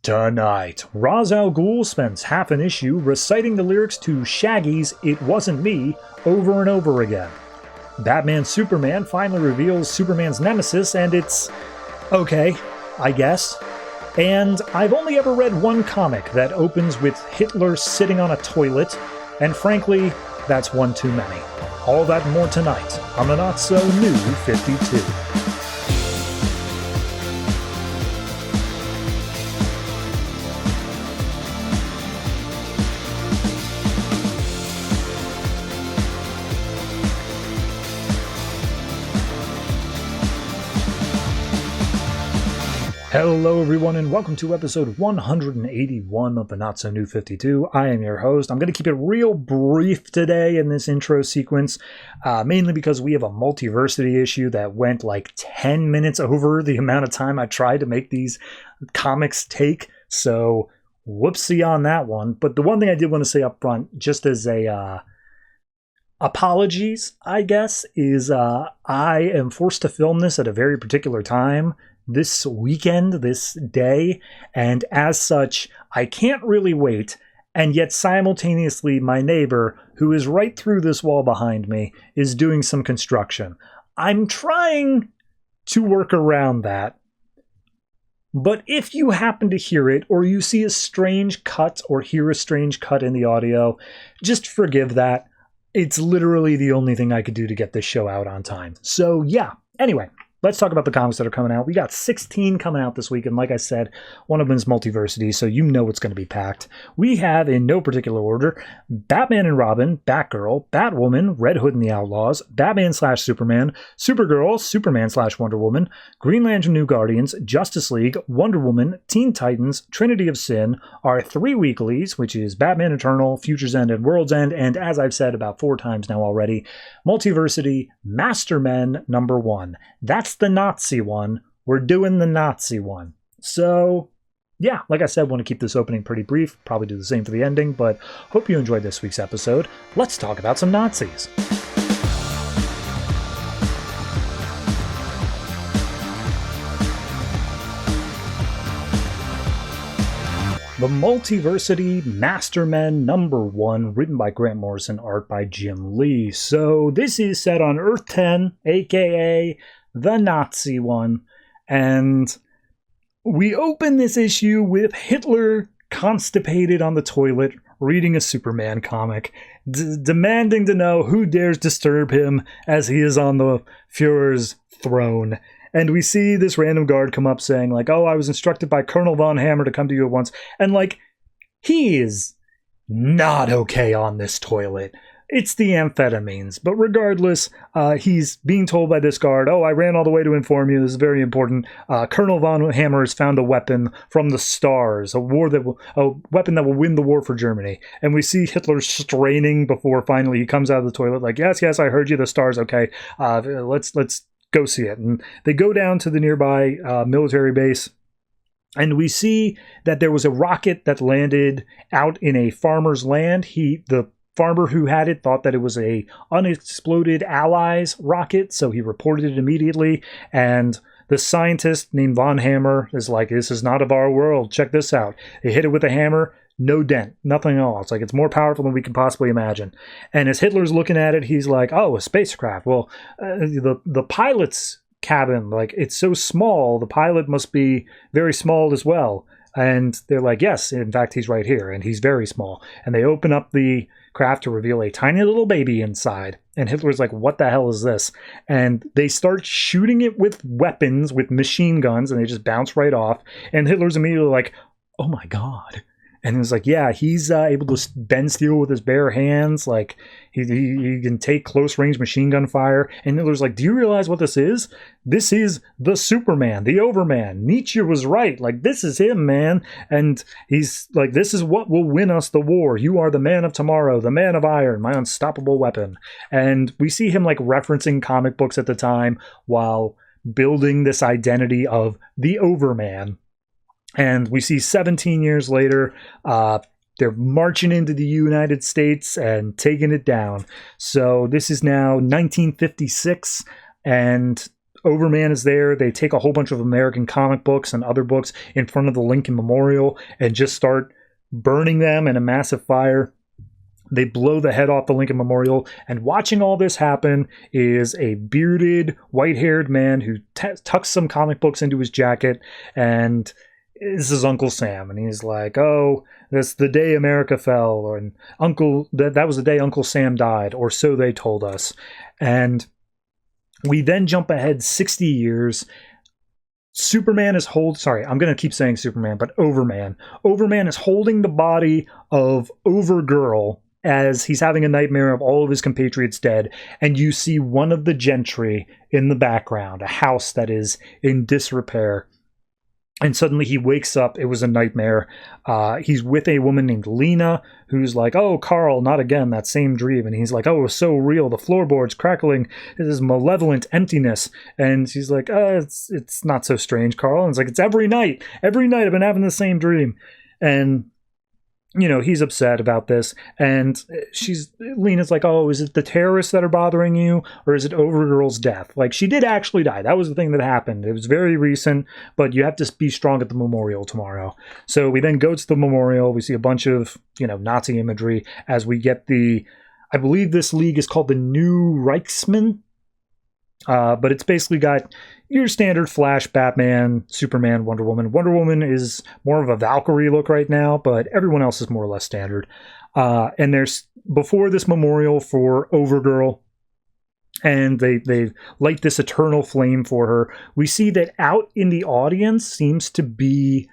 Tonight, Ra's al Ghul spends half an issue reciting the lyrics to Shaggy's It Wasn't Me over and over again. Batman Superman finally reveals Superman's nemesis, and it's okay, I guess. And I've only ever read one comic that opens with Hitler sitting on a toilet, and frankly, that's one too many. All that and more tonight on the Not-So-New 52. Hello everyone and welcome to episode 181 of the Not-So-New 52. I am your host. I'm going to keep it real brief today in this intro sequence, mainly because we have a Multiversity issue that went like 10 minutes over the amount of time I tried to make these comics take, so whoopsie on that one. But the one thing I did want to say up front, just as a apologies, I guess, is I am forced to film this at a very particular time this weekend, this day, and as such, I can't really wait, and yet simultaneously my neighbor, who is right through this wall behind me, is doing some construction. I'm trying to work around that, but if you happen to hear it, or you see a strange cut, or hear a strange cut in the audio, just forgive that. It's literally the only thing I could do to get this show out on time. So yeah, anyway. Let's talk about the comics that are coming out. We got 16 coming out this week, and like I said, one of them is Multiversity, so you know it's going to be packed. We have, in no particular order, Batman and Robin, Batgirl, Batwoman, Red Hood and the Outlaws, Batman/Superman, Supergirl, Superman/Wonder Woman, Green Lantern New Guardians, Justice League, Wonder Woman, Teen Titans, Trinity of Sin, our 3 weeklies, which is Batman Eternal, Future's End, and World's End, and as I've said about 4 times now already, Multiversity, Mastermen #1. That's the Nazi one. We're doing the Nazi one. So, yeah, like I said, want to keep this opening pretty brief. Probably do the same for the ending, but hope you enjoyed this week's episode. Let's talk about some Nazis. The Multiversity Mastermen #1, written by Grant Morrison, art by Jim Lee. So this is set on Earth 10, aka the Nazi one, and we open this issue with Hitler constipated on the toilet, reading a Superman comic, demanding to know who dares disturb him as he is on the Fuhrer's throne. And we see this random guard come up saying, like, oh, I was instructed by Colonel Von Hammer to come to you at once. And, like, he is not okay on this toilet. It's the amphetamines. But regardless, he's being told by this guard, oh, I ran all the way to inform you. This is very important. Colonel Von Hammer has found a weapon from the stars, a weapon that will win the war for Germany. And we see Hitler straining before finally he comes out of the toilet, like, yes, I heard you. The stars, okay. Let's go see it. And they go down to the nearby military base, and we see that there was a rocket that landed out in a farmer's land. The farmer who had it thought that it was a unexploded Allies rocket, so he reported it immediately, and the scientist named Von Hammer is like, this is not of our world, check this out. They hit it with a hammer, no dent, nothing at all. It's like, it's more powerful than we can possibly imagine. And as Hitler's looking at it, he's like, oh, a spacecraft. Well, the pilot's cabin, like, it's so small, the pilot must be very small as well. And they're like, yes, in fact, he's right here, and he's very small. And they open up the craft to reveal a tiny little baby inside. And Hitler's like, what the hell is this? And they start shooting it with weapons, with machine guns, and they just bounce right off. And Hitler's immediately like, oh my God. And it's like, yeah, he's able to bend steel with his bare hands. Like, he can take close-range machine gun fire. And Hitler's like, do you realize what this is? This is the Superman, the Overman. Nietzsche was right. Like, this is him, man. And he's like, this is what will win us the war. You are the man of tomorrow, the man of iron, my unstoppable weapon. And we see him, like, referencing comic books at the time while building this identity of the Overman. And we see 17 years later, they're marching into the United States and taking it down. So this is now 1956, and Overman is there. They take a whole bunch of American comic books and other books in front of the Lincoln Memorial and just start burning them in a massive fire. They blow the head off the Lincoln Memorial, and watching all this happen is a bearded, white-haired man who tucks some comic books into his jacket, and this is Uncle Sam, and he's like, "Oh, that's the day America fell," and that was the day Uncle Sam died, or so they told us. And we then jump ahead 60 years. Superman is I'm going to keep saying Superman, but Overman. Overman is holding the body of Overgirl as he's having a nightmare of all of his compatriots dead, and you see one of the gentry in the background, a house that is in disrepair. And suddenly he wakes up. It was a nightmare. He's with a woman named Lena, who's like, "Oh, Carl, not again, that same dream." And he's like, "Oh, it was so real. The floorboard's crackling. This is malevolent emptiness." And she's like, it's not so strange, Carl." And it's like, "It's every night. Every night I've been having the same dream." And he's upset about this, and Lena's like, "Oh, is it the terrorists that are bothering you, or is it Overgirl's death? Like, she did actually die. That was the thing that happened. It was very recent, but you have to be strong at the memorial tomorrow." So we then go to the memorial. We see a bunch of, Nazi imagery as we get I believe this league is called the New Reichsmen. But it's basically got your standard Flash, Batman, Superman, Wonder Woman. Wonder Woman is more of a Valkyrie look right now, but everyone else is more or less standard. And there's, before this memorial for Overgirl, and they light this eternal flame for her, we see that out in the audience seems to be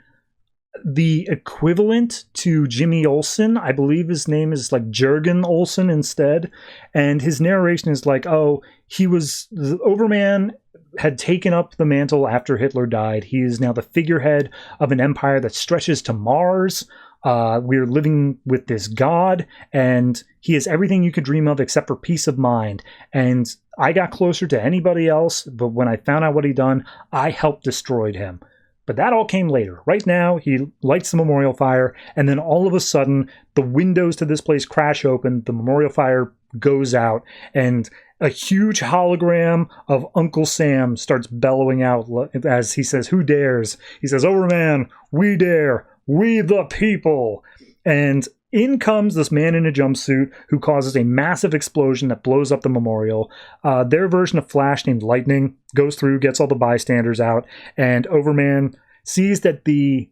the equivalent to Jimmy Olsen. I believe his name is like Jurgen Olsen instead. And his narration is like, "Oh, the Overman had taken up the mantle after Hitler died. He is now the figurehead of an empire that stretches to Mars. We're living with this god, and he has everything you could dream of except for peace of mind. And I got closer to anybody else, but when I found out what he'd done, I helped destroy him." But that all came later. Right now, he lights the memorial fire, and then all of a sudden, the windows to this place crash open, the memorial fire goes out, and a huge hologram of Uncle Sam starts bellowing out as he says, "Who dares?" He says, "Overman, we dare. We the people." And in comes this man in a jumpsuit who causes a massive explosion that blows up the memorial. Their version of Flash, named Lightning, goes through, gets all the bystanders out, and Overman sees that the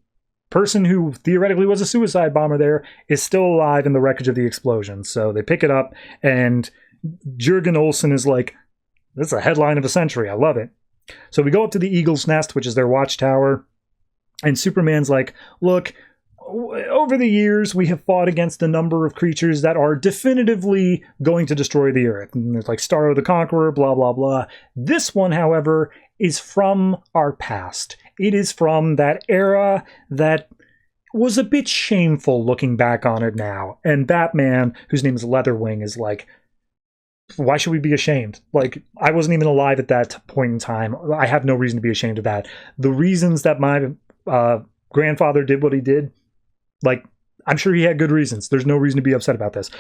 person who theoretically was a suicide bomber there is still alive in the wreckage of the explosion. So they pick it up, and Jurgen Olsen is like, "This is a headline of a century. I love it." So we go up to the Eagle's Nest, which is their watchtower, and Superman's like, "Look, over the years, we have fought against a number of creatures that are definitively going to destroy the Earth. And it's like Starro the Conqueror, blah, blah, blah. This one, however, is from our past. It is from that era that was a bit shameful looking back on it now." And Batman, whose name is Leatherwing, is like, "Why should we be ashamed? Like, I wasn't even alive at that point in time. I have no reason to be ashamed of that. The reasons that my grandfather did what he did, like, I'm sure he had good reasons. There's no reason to be upset about this."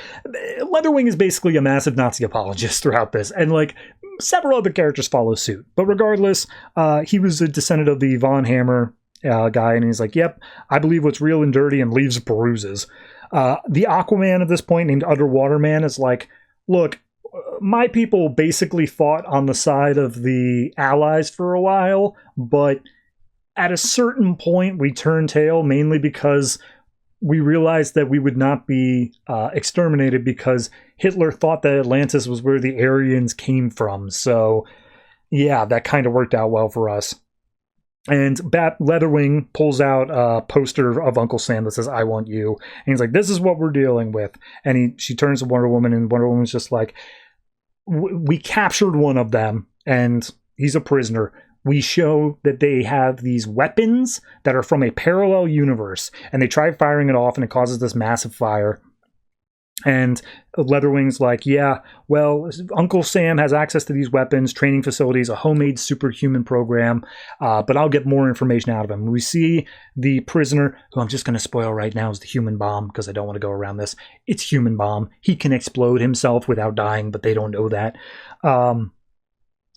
Leatherwing is basically a massive Nazi apologist throughout this, and like several other characters follow suit. But regardless, he was a descendant of the Von Hammer guy, and he's like, "Yep, I believe what's real and dirty and leaves bruises." The Aquaman at this point, named Underwater Man, is like, "Look, my people basically fought on the side of the Allies for a while, but at a certain point we turned tail, mainly because we realized that we would not be exterminated because Hitler thought that Atlantis was where the Aryans came from. So, yeah, that kind of worked out well for us." And Leatherwing pulls out a poster of Uncle Sam that says, "I want you." And he's like, "This is what we're dealing with." And she turns to Wonder Woman, and Wonder Woman's just like, "We captured one of them, and he's a prisoner. We show that they have these weapons that are from a parallel universe, and they try firing it off, and it causes this massive fire." And Leatherwing's like, "Yeah, well, Uncle Sam has access to these weapons, training facilities, a homemade superhuman program, but I'll get more information out of him." We see the prisoner, who I'm just going to spoil right now, is the Human Bomb, because I don't want to go around this. It's Human Bomb. He can explode himself without dying, but they don't know that.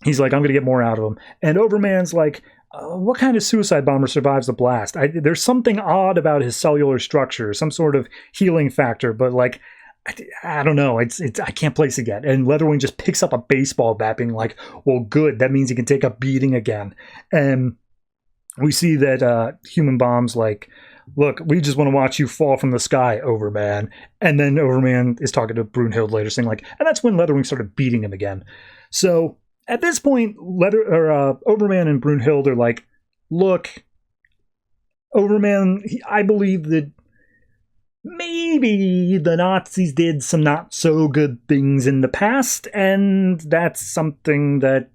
He's like, I'm going to get more out of him. And Overman's like, what kind of suicide bomber survives the blast? There's something odd about his cellular structure, some sort of healing factor, but like, I don't know. It's I can't place it yet. And Leatherwing just picks up a baseball bat, being like, well, good. That means he can take a beating again. And we see that Human Bomb's like, look, we just want to watch you fall from the sky, Overman. And then Overman is talking to Brunhild later, saying like, and that's when Leatherwing started beating him again. So at this point, Overman and Brunhild are like, look, Overman, I believe that maybe the Nazis did some not so good things in the past, and that's something that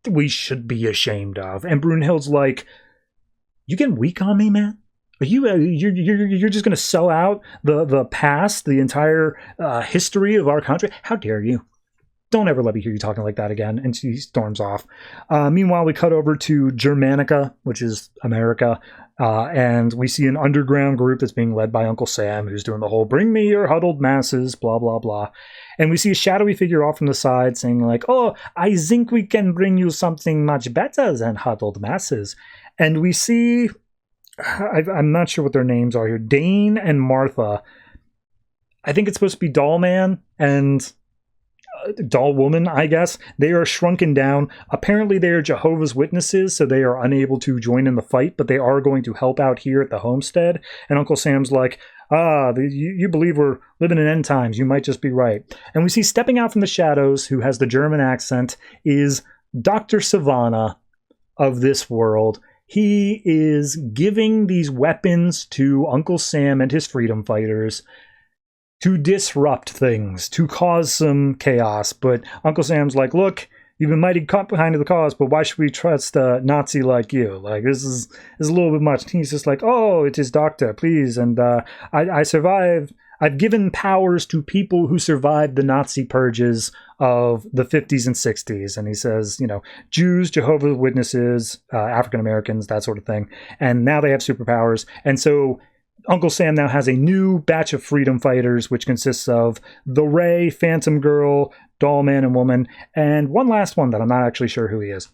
we should be ashamed of. And Brunhild's like, you getting weak on me, man? Are you're just going to sell out the past, the entire history of our country? How dare you? Don't ever let me hear you talking like that again. And she storms off. Meanwhile, we cut over to Germanica, which is America. And we see an underground group that's being led by Uncle Sam, who's doing the whole bring me your huddled masses, blah, blah, blah. And we see a shadowy figure off from the side saying like, oh, I think we can bring you something much better than huddled masses. And we see, I'm not sure what their names are here, Dane and Martha. I think it's supposed to be Doll Man and Doll Woman, I guess. They are shrunken down. Apparently they are Jehovah's Witnesses, so they are unable to join in the fight, but they are going to help out here at the homestead. And Uncle Sam's like, you believe we're living in end times. You might just be right. And we see stepping out from the shadows, who has the German accent, is Dr. Savannah of this world. He is giving these weapons to Uncle Sam and his freedom fighters to disrupt things, to cause some chaos. But Uncle Sam's like, look, you've been mighty behind the cause, but why should we trust a Nazi like you? Like, this is a little bit much. And he's just like, oh, it is doctor, please. And I survived. I've given powers to people who survived the Nazi purges of the 50s and 60s. And he says, Jews, Jehovah's Witnesses, African Americans, that sort of thing. And now they have superpowers. And so Uncle Sam now has a new batch of freedom fighters, which consists of the Ray, Phantom Girl, Doll Man and Woman, and one last one that I'm not actually sure who he is.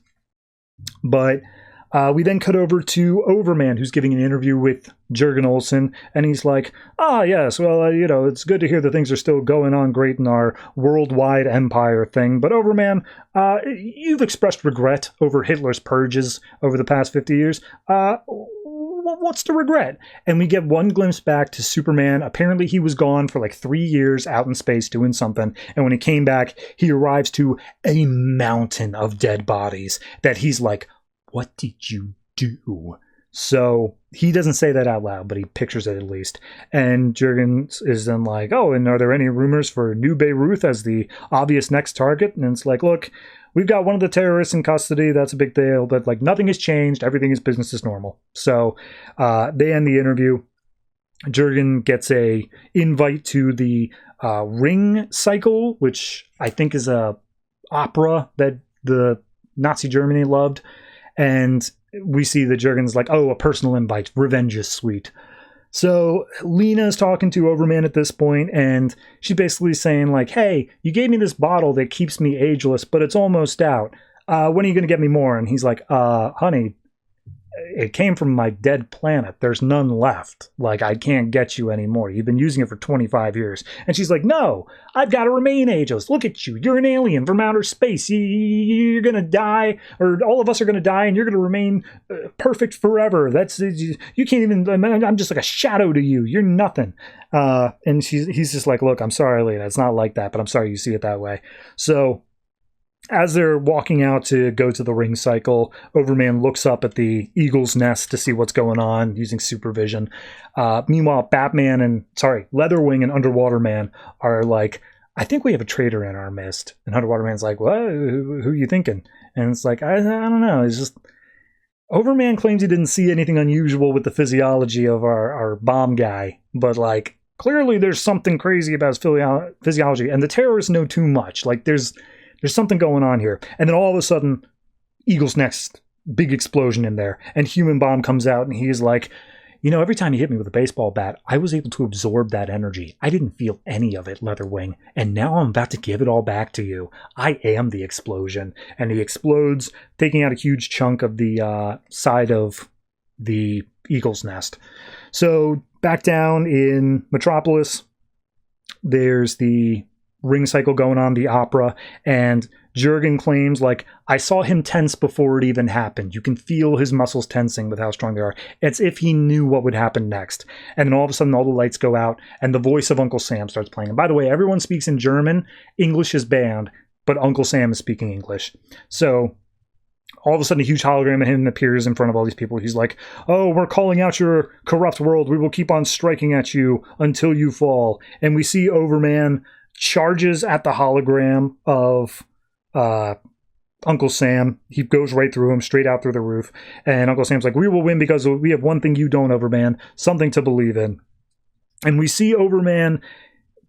But we then cut over to Overman, who's giving an interview with Jurgen Olsen, and he's like, yes, well, it's good to hear that things are still going on great in our worldwide empire thing, but Overman, you've expressed regret over Hitler's purges over the past 50 years. What's the regret? And we get one glimpse back to Superman. Apparently he was gone for like 3 years out in space doing something. And when he came back, he arrives to a mountain of dead bodies that he's like, what did you do? So he doesn't say that out loud, but he pictures it at least. And Jurgen is then like, oh, and are there any rumors for New Beirut as the obvious next target? And it's like, look, we've got one of the terrorists in custody. That's a big deal, but like nothing has changed. Everything is business as normal. So they end the interview. Jurgen gets a invite to the Ring Cycle, which I think is a opera that the Nazi Germany loved. And we see that Jurgen's like, oh, a personal invite. Revenge is sweet. So Lena's talking to Overman at this point, and she's basically saying like, hey, you gave me this bottle that keeps me ageless, but it's almost out. When are you going to get me more? And he's like, honey, it came from my dead planet. There's none left. Like, I can't get you anymore. You've been using it for 25 years. And she's like, no, I've got to remain ageless. Look at you. You're an alien from outer space. You're going to die, or all of us are going to die, and you're going to remain perfect forever. You can't even, I'm just like a shadow to you. You're nothing. And he's just like, look, I'm sorry, Lena. It's not like that, but I'm sorry you see it that way. So as they're walking out to go to the Ring Cycle, Overman looks up at the Eagle's Nest to see what's going on using supervision. Meanwhile, Leatherwing and Underwater Man are like, I think we have a traitor in our midst. And Underwater Man's like, what? Who are you thinking? And it's like, I don't know. It's just, Overman claims he didn't see anything unusual with the physiology of our bomb guy. But like, clearly there's something crazy about his physiology. And the terrorists know too much. Like, there's something going on here. And then all of a sudden, Eagle's Nest, big explosion in there. And Human Bomb comes out and he's like, every time you hit me with a baseball bat, I was able to absorb that energy. I didn't feel any of it, Leatherwing, and now I'm about to give it all back to you. I am the explosion. And he explodes, taking out a huge chunk of the side of the eagle's nest. So back down in Metropolis, there's the ring cycle going on, the opera, and Jurgen claims, I saw him tense before it even happened. You can feel his muscles tensing with how strong they are. It's if he knew what would happen next. And then all of a sudden, all the lights go out, and the voice of Uncle Sam starts playing. And by the way, everyone speaks in German. English is banned, but Uncle Sam is speaking English. So all of a sudden, a huge hologram of him appears in front of all these people. He's like, oh, we're calling out your corrupt world. We will keep on striking at you until you fall. And we see Overman charges at the hologram of Uncle Sam. He goes right through him, straight out through the roof. And Uncle Sam's like, we will win because we have one thing you don't, Overman, something to believe in. And we see Overman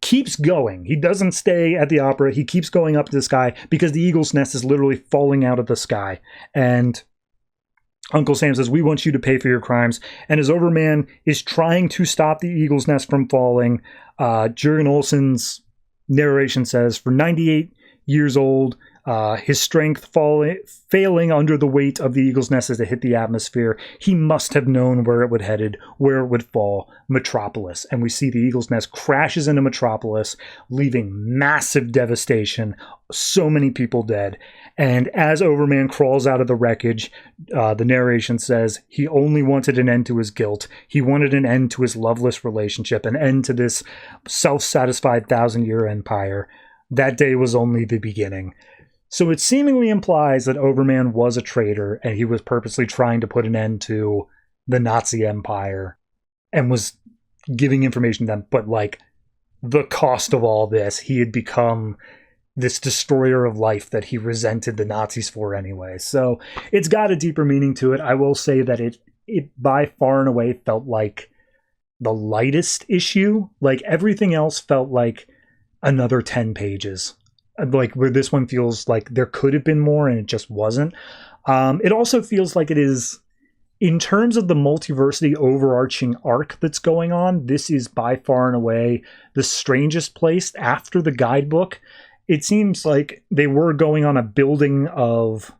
keeps going. He doesn't stay at the opera. He keeps going up to the sky because the eagle's nest is literally falling out of the sky. And Uncle Sam says, we want you to pay for your crimes. And as Overman is trying to stop the eagle's nest from falling, Jurgen Olsen's narration says, for 98 years old, his strength failing under the weight of the eagle's nest as it hit the atmosphere, he must have known where it would fall, Metropolis. And we see the eagle's nest crashes into Metropolis, leaving massive devastation, so many people dead. And as Overman crawls out of the wreckage, the narration says he only wanted an end to his guilt. He wanted an end to his loveless relationship, an end to this self-satisfied 1,000-year empire. That day was only the beginning. So it seemingly implies that Overman was a traitor and he was purposely trying to put an end to the Nazi Empire and was giving information to them. But the cost of all this, he had become this destroyer of life that he resented the Nazis for anyway. So it's got a deeper meaning to it. I will say that it by far and away felt like the lightest issue. Everything else felt like another 10 pages. Where this one feels like there could have been more and it just wasn't. It also feels like it is, in terms of the Multiversity overarching arc that's going on, this is by far and away the strangest place after the guidebook. It seems like they were going on a building of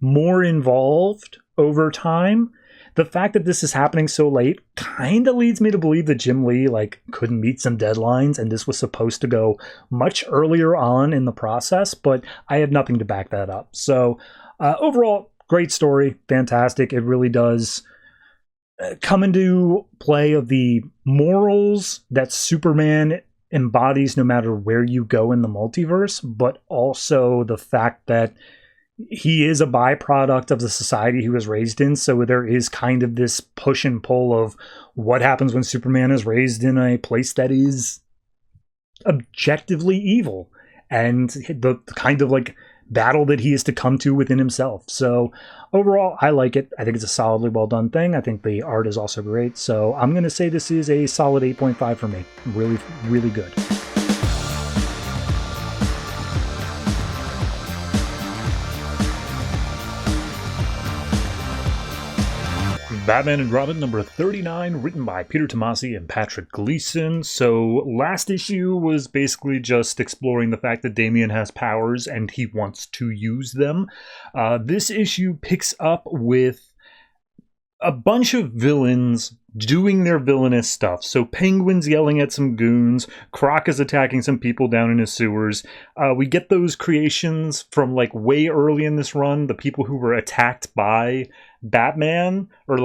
more involved over time. The fact that this is happening so late kind of leads me to believe that Jim Lee couldn't meet some deadlines and this was supposed to go much earlier on in the process, but I have nothing to back that up. So overall, great story, fantastic. It really does come into play of the morals that Superman embodies no matter where you go in the multiverse, but also the fact that he is a byproduct of the society he was raised in, so there is kind of this push and pull of what happens when Superman is raised in a place that is objectively evil, and the kind of battle that he is to come to within himself. So overall, I like it. I think it's a solidly well done thing. I think the art is also great. So I'm going to say this is a solid 8.5 for me. Really, really good. Batman and Robin number 39, written by Peter Tomasi and Patrick Gleason. So last issue was basically just exploring the fact that Damian has powers and he wants to use them. This issue picks up with a bunch of villains doing their villainous stuff. So Penguin's yelling at some goons, Croc is attacking some people down in his sewers. We get those creations from way early in this run, the people who were attacked by Batman, or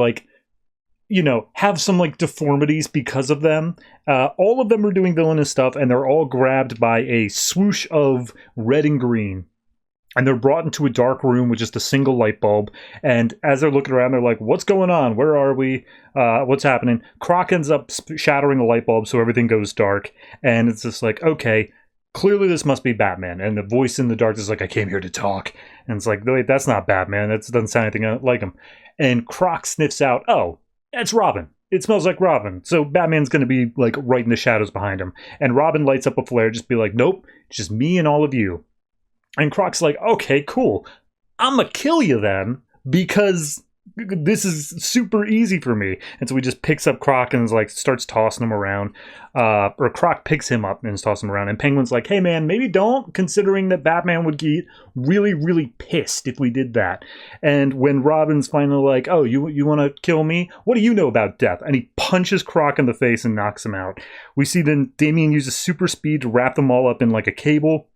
have some deformities because of them. All of them are doing villainous stuff, and they're all grabbed by a swoosh of red and green. And they're brought into a dark room with just a single light bulb. And as they're looking around, they're like, what's going on? Where are we? What's happening? Croc ends up shattering the light bulb so everything goes dark. And it's just okay, clearly this must be Batman. And the voice in the dark is I came here to talk. And it's wait, that's not Batman. That doesn't sound anything like him. And Croc sniffs out, oh, that's Robin. It smells like Robin. So Batman's going to be right in the shadows behind him. And Robin lights up a flare, just be nope, it's just me and all of you. And Croc's okay, cool. I'm going to kill you then, because this is super easy for me. And so he just picks up Croc and is like, starts tossing him around. Or Croc picks him up and is tossing him around. And Penguin's like, hey man, maybe don't, considering that Batman would get really, really pissed if we did that. And when Robin's finally like, oh, you want to kill me? What do you know about death? And he punches Croc in the face and knocks him out. We see then Damian uses super speed to wrap them all up in like a cable,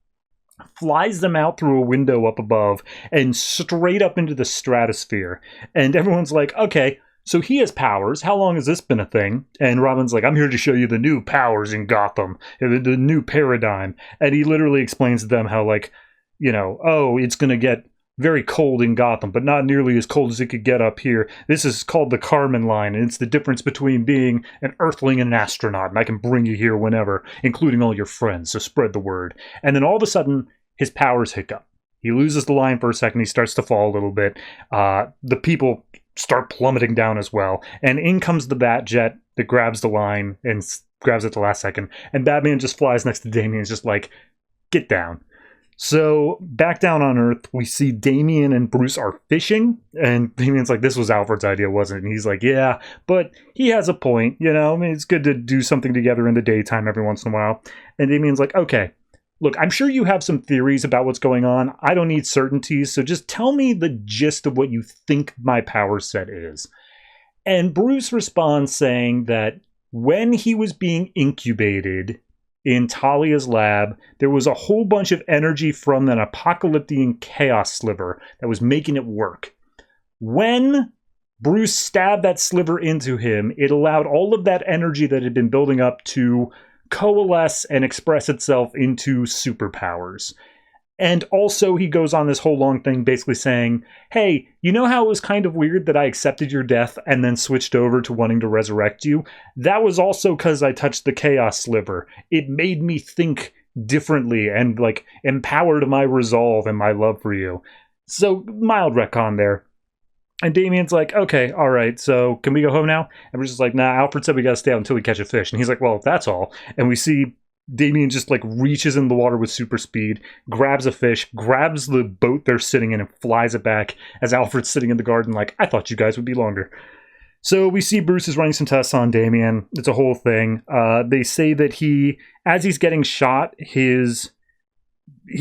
flies them out through a window up above and straight up into the stratosphere. And everyone's like, okay, so he has powers. How long has this been a thing? And Robin's like, I'm here to show you the new powers in Gotham, the new paradigm. And he literally explains to them how, like, you know, oh, it's going to get very cold in Gotham, but not nearly as cold as it could get up here. This is called the Carmen line, and it's the difference between being an Earthling and an astronaut, and I can bring you here whenever, including all your friends, so spread the word. And then all of a sudden, his powers hiccup. He loses the line for a second, he starts to fall a little bit. The people start plummeting down as well, and in comes the Batjet that grabs the line and grabs it at the last second, and Batman just flies next to Damian and is just like, get down. So, back down on Earth, we see Damian and Bruce are fishing, and Damian's like, this was Alfred's idea, wasn't it? And he's like, yeah, but he has a point, you know? I mean, it's good to do something together in the daytime every once in a while. And Damian's like, okay, look, I'm sure you have some theories about what's going on. I don't need certainties, so just tell me the gist of what you think my power set is. And Bruce responds saying that when he was being incubated in Talia's lab, there was a whole bunch of energy from an apocalyptic chaos sliver that was making it work. When Bruce stabbed that sliver into him, it allowed all of that energy that had been building up to coalesce and express itself into superpowers. And also he goes on this whole long thing basically saying, hey, you know how it was kind of weird that I accepted your death and then switched over to wanting to resurrect you? That was also because I touched the chaos sliver. It made me think differently and like empowered my resolve and my love for you. So mild retcon there. And Damian's like, okay, all right, so can we go home now? And we're just like, nah, Alfred said we gotta stay out until we catch a fish. And he's like, well, if that's all. And we see Damian just like reaches in the water with super speed, grabs a fish, grabs the boat they're sitting in and flies it back as Alfred's sitting in the garden like, I thought you guys would be longer. So we see Bruce is running some tests on Damian. It's a whole thing. They say that as he's getting shot, he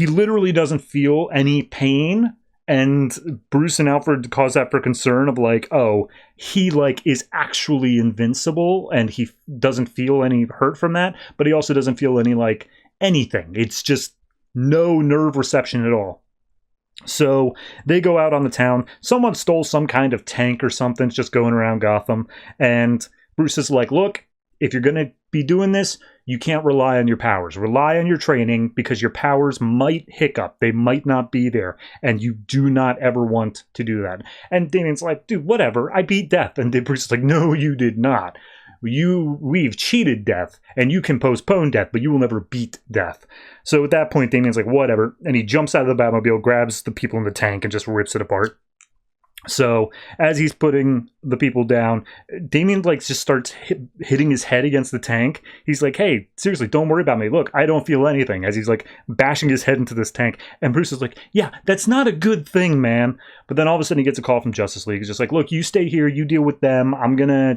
literally doesn't feel any pain. And Bruce and Alfred cause that for concern of like, oh, he like is actually invincible and he doesn't feel any hurt from that, but he also doesn't feel any like anything. It's just no nerve reception at all. So they go out on the town. Someone stole some kind of tank or something. It's just going around Gotham. And Bruce is like, look, if you're going to be doing this, you can't rely on your powers. Rely on your training because your powers might hiccup. They might not be there. And you do not ever want to do that. And Damian's like, dude, whatever. I beat death. And Bruce is like, no, you did not. We've cheated death. And you can postpone death, but you will never beat death. So at that point, Damian's like, whatever. And he jumps out of the Batmobile, grabs the people in the tank, and just rips it apart. So as he's putting the people down, Damian like just starts hitting his head against the tank. He's like, hey, seriously, don't worry about me. Look, I don't feel anything, as he's like bashing his head into this tank. And Bruce is like, yeah, that's not a good thing, man. But then all of a sudden he gets a call from Justice League. He's just like, look, you stay here, you deal with them. I'm gonna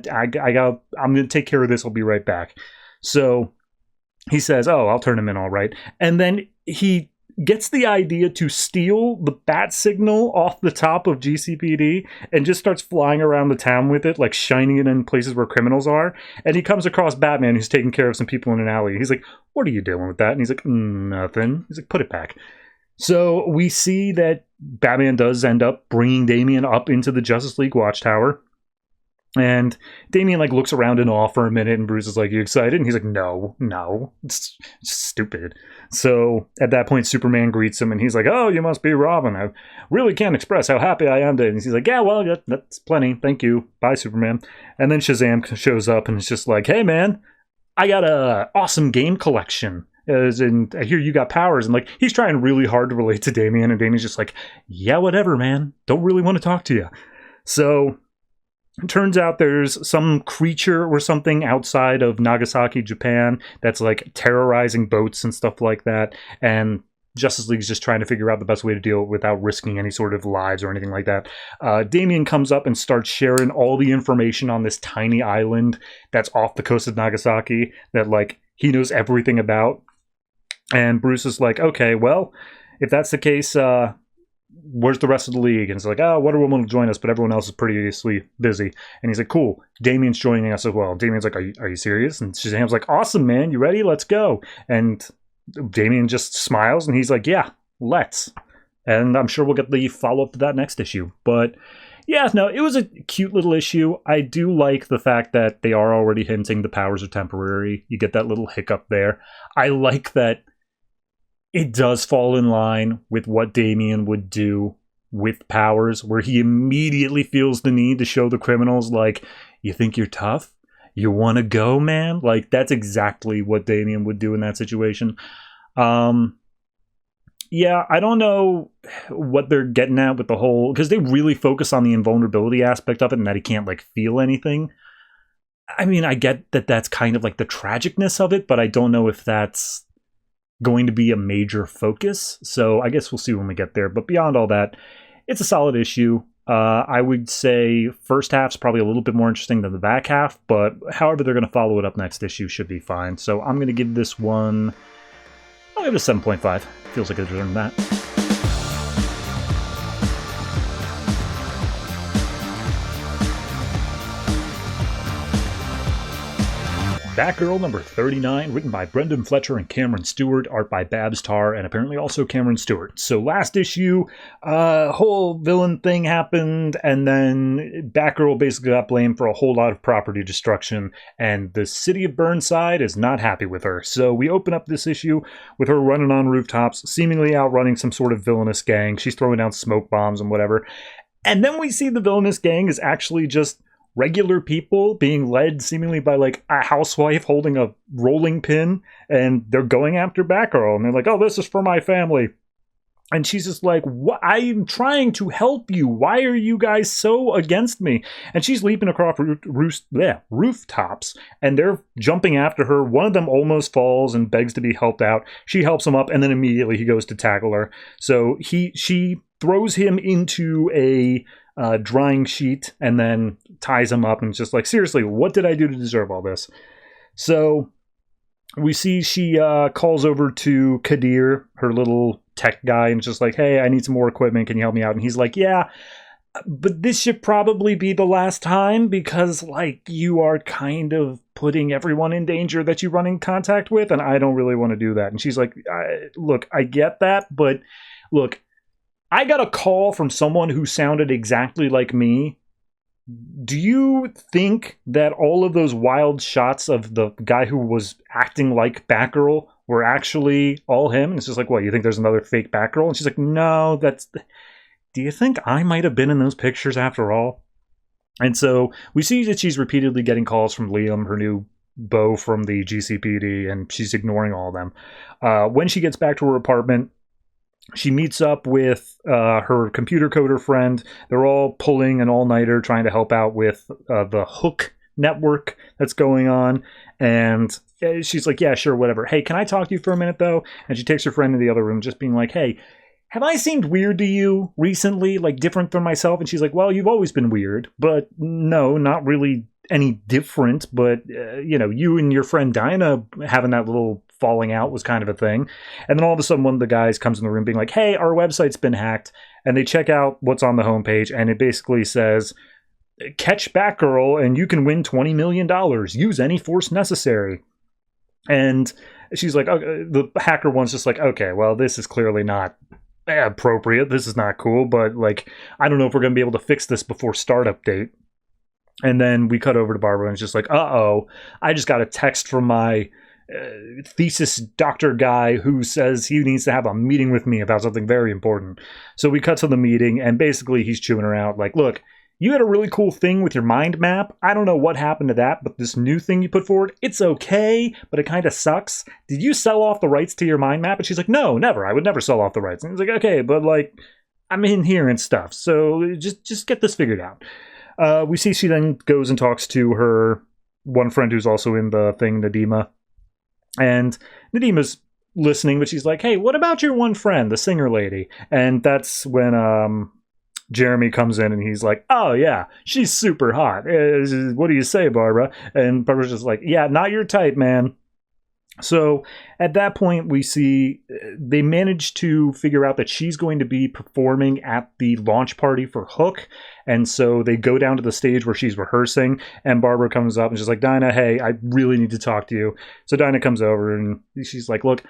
take care of this. I'll be right back. So he says, oh, I'll turn him in all right. And then he gets the idea to steal the bat signal off the top of GCPD and just starts flying around the town with it, like shining it in places where criminals are. And he comes across Batman, who's taking care of some people in an alley. He's like, what are you doing with that? And he's like, nothing. He's like, put it back. So we see that Batman does end up bringing Damian up into the Justice League Watchtower. And Damian like looks around in awe for a minute, and Bruce is like, you excited? And he's like, no, it's stupid. So at that point, Superman greets him, and he's like, oh, you must be Robin. I really can't express how happy I am today. And he's like, yeah, well, that's plenty. Thank you. Bye, Superman. And then Shazam shows up, and it's just like, hey, man, I got a awesome game collection. As in, I hear you got powers. And like, he's trying really hard to relate to Damian, and Damian's just like, yeah, whatever, man. Don't really want to talk to you. So it turns out there's some creature or something outside of Nagasaki, Japan, that's like terrorizing boats and stuff like that. And Justice League is just trying to figure out the best way to deal without risking any sort of lives or anything like that. Damian comes up and starts sharing all the information on this tiny island that's off the coast of Nagasaki that, like, he knows everything about. And Bruce is like, okay, well, if that's the case, where's the rest of the league? And it's like, oh, Wonder Woman will join us, but everyone else is pretty busy. And he's like, cool, Damian's joining us as well. Damian's like, are you serious? And Shazam's like, awesome, man, you ready? Let's go. And Damian just smiles, and he's like, yeah, let's. And I'm sure we'll get the follow-up to that next issue. But yeah, no, it was a cute little issue. I do like the fact that they are already hinting the powers are temporary. You get that little hiccup there. I like that it does fall in line with what Damian would do with powers, where he immediately feels the need to show the criminals, like, you think you're tough? You want to go, man? Like, that's exactly what Damian would do in that situation. Yeah, I don't know what they're getting at with the whole... Because they really focus on the invulnerability aspect of it and that he can't, like, feel anything. I mean, I get that that's kind of, like, the tragicness of it, but I don't know if that's going to be a major focus. So I guess we'll see when we get there. But beyond all that, it's a solid issue. I would say first half's probably a little bit more interesting than the back half, but however they're going to follow it up next issue should be fine. So I'm going to give this one, I'll give it a 7.5. Feels like I deserve that. Batgirl number 39, written by Brendan Fletcher and Cameron Stewart, art by Babs Tarr, and apparently also Cameron Stewart. So last issue, whole villain thing happened, and then Batgirl basically got blamed for a whole lot of property destruction, and the city of Burnside is not happy with her. So we open up this issue with her running on rooftops, seemingly outrunning some sort of villainous gang. She's throwing down smoke bombs and whatever. And then we see the villainous gang is actually just regular people being led seemingly by, like, a housewife holding a rolling pin, and they're going after Batgirl, and they're like, oh, this is for my family. And she's just like, what? I'm trying to help you. Why are you guys so against me? And she's leaping across rooftops, and they're jumping after her. One of them almost falls and begs to be helped out. She helps him up, and then immediately he goes to tackle her. So she throws him into a drying sheet and then ties him up, and it's just like, seriously, what did I do to deserve all this? So we see she calls over to Kadir, her little tech guy, and just like, hey, I need some more equipment, can you help me out? And he's like, yeah, but this should probably be the last time, because, like, you are kind of putting everyone in danger that you run in contact with, and I don't really want to do that. And she's like, look, I get that, but look, I got a call from someone who sounded exactly like me. Do you think that all of those wild shots of the guy who was acting like Batgirl were actually all him? And it's just like, what, you think there's another fake Batgirl? And she's like, no, do you think I might have been in those pictures after all? And so we see that she's repeatedly getting calls from Liam, her new beau from the GCPD, and she's ignoring all of them. When she gets back to her apartment, she meets up with her computer coder friend. They're all pulling an all-nighter trying to help out with the Hook network that's going on. And she's like, yeah, sure, whatever. Hey, can I talk to you for a minute, though? And she takes her friend to the other room, just being like, hey, have I seemed weird to you recently, like different from myself? And she's like, well, you've always been weird, but no, not really any different. But, you and your friend Dinah having that little falling out was kind of a thing. And then all of a sudden one of the guys comes in the room being like, hey, our website's been hacked. And they check out what's on the homepage, and it basically says, catch Batgirl and you can win $20 million. Use any force necessary. And she's like, okay, the hacker one's just like, okay, well, this is clearly not appropriate. This is not cool, but, like, I don't know if we're going to be able to fix this before startup date. And then we cut over to Barbara, and it's just like, uh-oh, I just got a text from my thesis doctor guy who says he needs to have a meeting with me about something very important. So we cut to the meeting, and basically he's chewing her out like, look, you had a really cool thing with your mind map. I don't know what happened to that, but this new thing you put forward, it's okay, but it kind of sucks. Did you sell off the rights to your mind map? And she's like, no, never. I would never sell off the rights. And he's like, okay, but, like, I'm in here and stuff, so just get this figured out. We see she then goes and talks to her one friend who's also in the thing, Nadima. And Nadima's listening, but she's like, hey, what about your one friend, the singer lady? And that's when Jeremy comes in and he's like, oh yeah, she's super hot. What do you say, Barbara? And Barbara's just like, yeah, not your type, man. So at that point, we see they manage to figure out that she's going to be performing at the launch party for Hook. And so they go down to the stage where she's rehearsing, and Barbara comes up and she's like, Dinah, hey, I really need to talk to you. So Dinah comes over and she's like, look,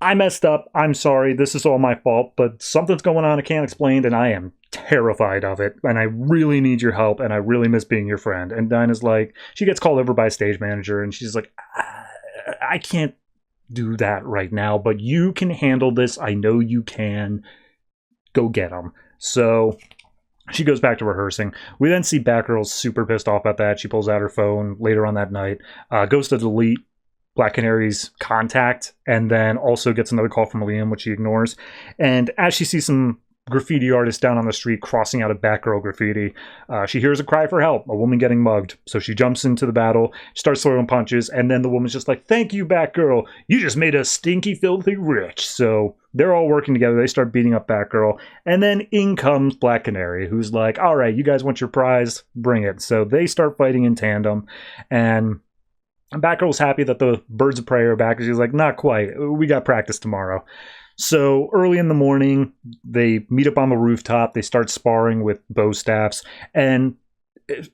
I messed up. I'm sorry. This is all my fault, but something's going on I can't explain, and I am terrified of it, and I really need your help, and I really miss being your friend. And Dinah's like, she gets called over by a stage manager, and she's like, I can't do that right now, but you can handle this. I know you can. Go get them. So she goes back to rehearsing. We then see Batgirl super pissed off at that. She pulls out her phone later on that night, goes to delete Black Canary's contact, and then also gets another call from Liam, which she ignores. And as she sees some graffiti artists down on the street crossing out a Batgirl graffiti, she hears a cry for help, a woman getting mugged. So she jumps into the battle, starts throwing punches, and then the woman's just like, thank you, Batgirl. You just made us stinky, filthy rich. So they're all working together. They start beating up Batgirl. And then in comes Black Canary, who's like, all right, you guys want your prize? Bring it. So they start fighting in tandem. And Batgirl's happy that the birds of prey are back. She's like, not quite. We got practice tomorrow. So early in the morning, they meet up on the rooftop. They start sparring with bow staffs. And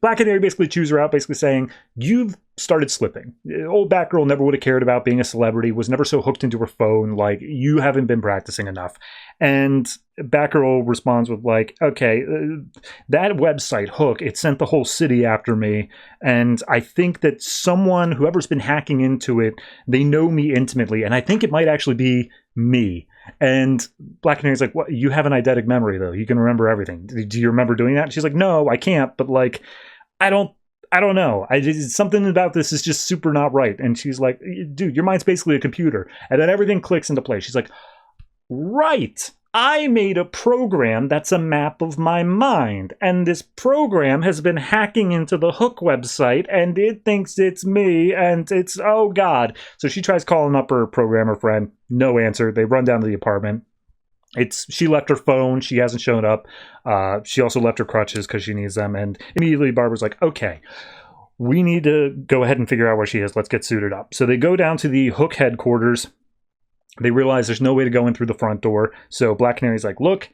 Black Canary basically chews her out, basically saying, you've started slipping. Old Batgirl never would have cared about being a celebrity, was never so hooked into her phone. Like, you haven't been practicing enough. And Batgirl responds with like, okay, that website, Hook, it sent the whole city after me. And I think that someone, whoever's been hacking into it, they know me intimately. And I think it might actually be me. And Black Canary's like, what? You have an eidetic memory, though. You can remember everything. Do you remember doing that? And she's like, no, I can't. But like, I don't know. Something about this is just super not right. And she's like, dude, your mind's basically a computer. And then everything clicks into place. She's like, right. I made a program that's a map of my mind, and this program has been hacking into the Hook website, and it thinks it's me, and it's, oh god. So she tries calling up her programmer friend. No answer. They run down to the apartment. She left her phone. She hasn't shown up. She also left her crutches because she needs them, and immediately Barbara's like, okay, we need to go ahead and figure out where she is. Let's get suited up. So they go down to the Hook headquarters. They realize there's no way to go in through the front door. So Black Canary's like, look,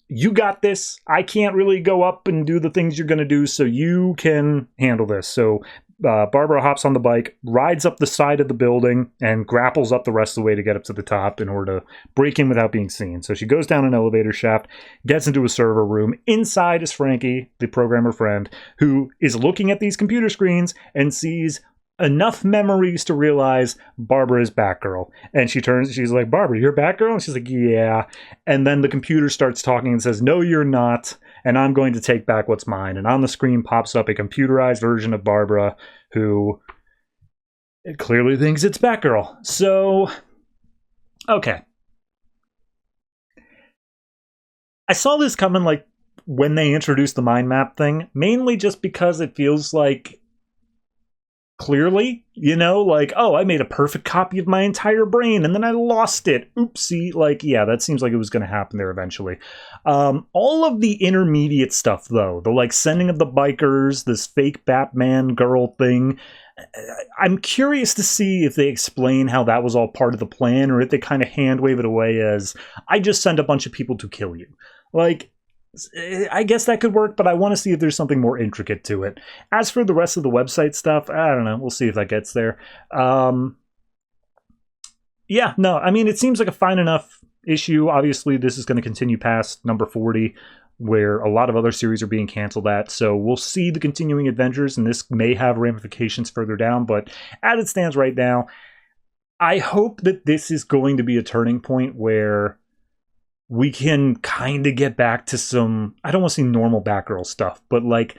you got this. I can't really go up and do the things you're going to do, so you can handle this. So Barbara hops on the bike, rides up the side of the building, and grapples up the rest of the way to get up to the top in order to break in without being seen. So she goes down an elevator shaft, gets into a server room. Inside is Frankie, the programmer friend, who is looking at these computer screens and sees enough memories to realize Barbara is Batgirl. And she's like, Barbara, you're Batgirl? And she's like, yeah. And then the computer starts talking and says, no, you're not. And I'm going to take back what's mine. And on the screen pops up a computerized version of Barbara who clearly thinks it's Batgirl. So, okay. I saw this coming like when they introduced the mind map thing, mainly just because it feels like clearly, like, oh, I made a perfect copy of my entire brain and then I lost it. Oopsie. Like, yeah, that seems like it was going to happen there eventually. All of the intermediate stuff, though, the like sending of the bikers, this fake Batman girl thing, I'm curious to see if they explain how that was all part of the plan, or if they kind of hand wave it away as, I just sent a bunch of people to kill you. Like, I guess that could work, but I want to see if there's something more intricate to it. As for the rest of the website stuff, I don't know. We'll see if that gets there. Yeah, no, I mean, it seems like a fine enough issue. Obviously, this is going to continue past number 40, where a lot of other series are being canceled at. So we'll see the continuing adventures, and this may have ramifications further down. But as it stands right now, I hope that this is going to be a turning point where we can kind of get back to some, I don't want to say normal Batgirl stuff, but like,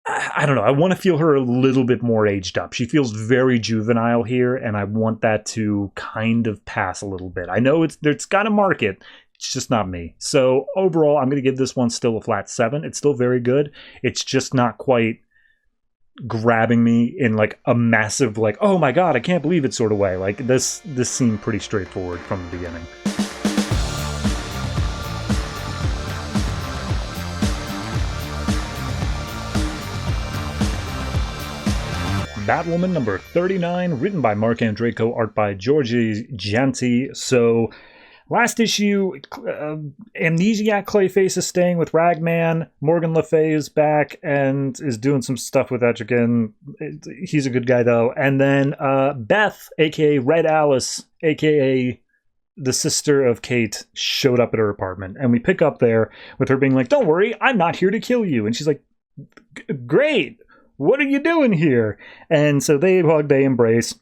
I don't know. I want to feel her a little bit more aged up. She feels very juvenile here, and I want that to kind of pass a little bit. I know it's got a market. It's just not me. So overall, I'm going to give this one still a flat 7. It's still very good. It's just not quite grabbing me in like a massive, like, oh my god, I can't believe it sort of way. Like this seemed pretty straightforward from the beginning. Batwoman number 39, written by Marc Andreyko, art by Jeanty. So, last issue, Amnesiac Clayface is staying with Ragman. Morgan Le Fay is back and is doing some stuff with Etrigan. He's a good guy, though. And then Beth, a.k.a. Red Alice, a.k.a. the sister of Kate, showed up at her apartment. And we pick up there with her being like, don't worry, I'm not here to kill you. And she's like, great. What are you doing here? And so they hug, they embrace,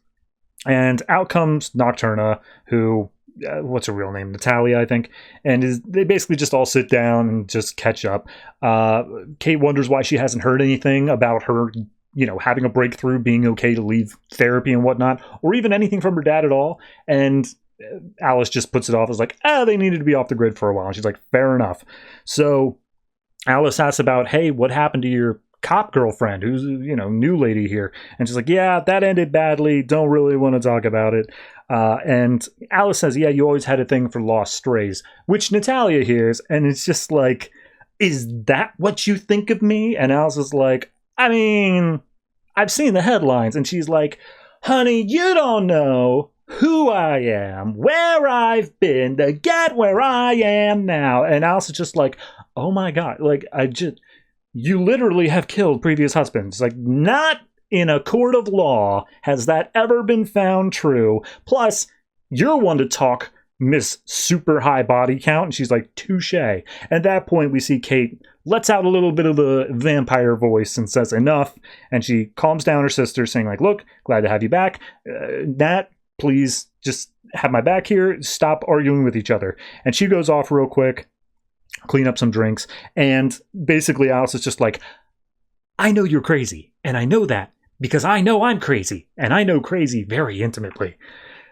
and out comes Nocturna, who, what's her real name? Natalia, I think. And they basically just all sit down and just catch up. Kate wonders why she hasn't heard anything about her, having a breakthrough, being okay to leave therapy and whatnot, or even anything from her dad at all. And Alice just puts it off as like, they needed to be off the grid for a while. And she's like, fair enough. So Alice asks about, hey, what happened to your cop girlfriend who's new lady here? And she's like, yeah, that ended badly, don't really want to talk about it. And Alice says, yeah, you always had a thing for lost strays, which Natalia hears, and it's just like, is that what you think of me? And Alice is like, I mean, I've seen the headlines. And she's like, honey, you don't know who I am, where I've been to get where I am now. And Alice is just like, oh my god, like, you literally have killed previous husbands. Like, not in a court of law has that ever been found true. Plus, you're one to talk Miss Super High Body Count. And she's like, touche. At that point, we see Kate lets out a little bit of the vampire voice and says enough. And she calms down her sister, saying like, look, glad to have you back. Nat, please just have my back here. Stop arguing with each other. And she goes off real quick, clean up some drinks, and basically Alice is just like, I know you're crazy, and I know that because I know I'm crazy, and I know crazy very intimately.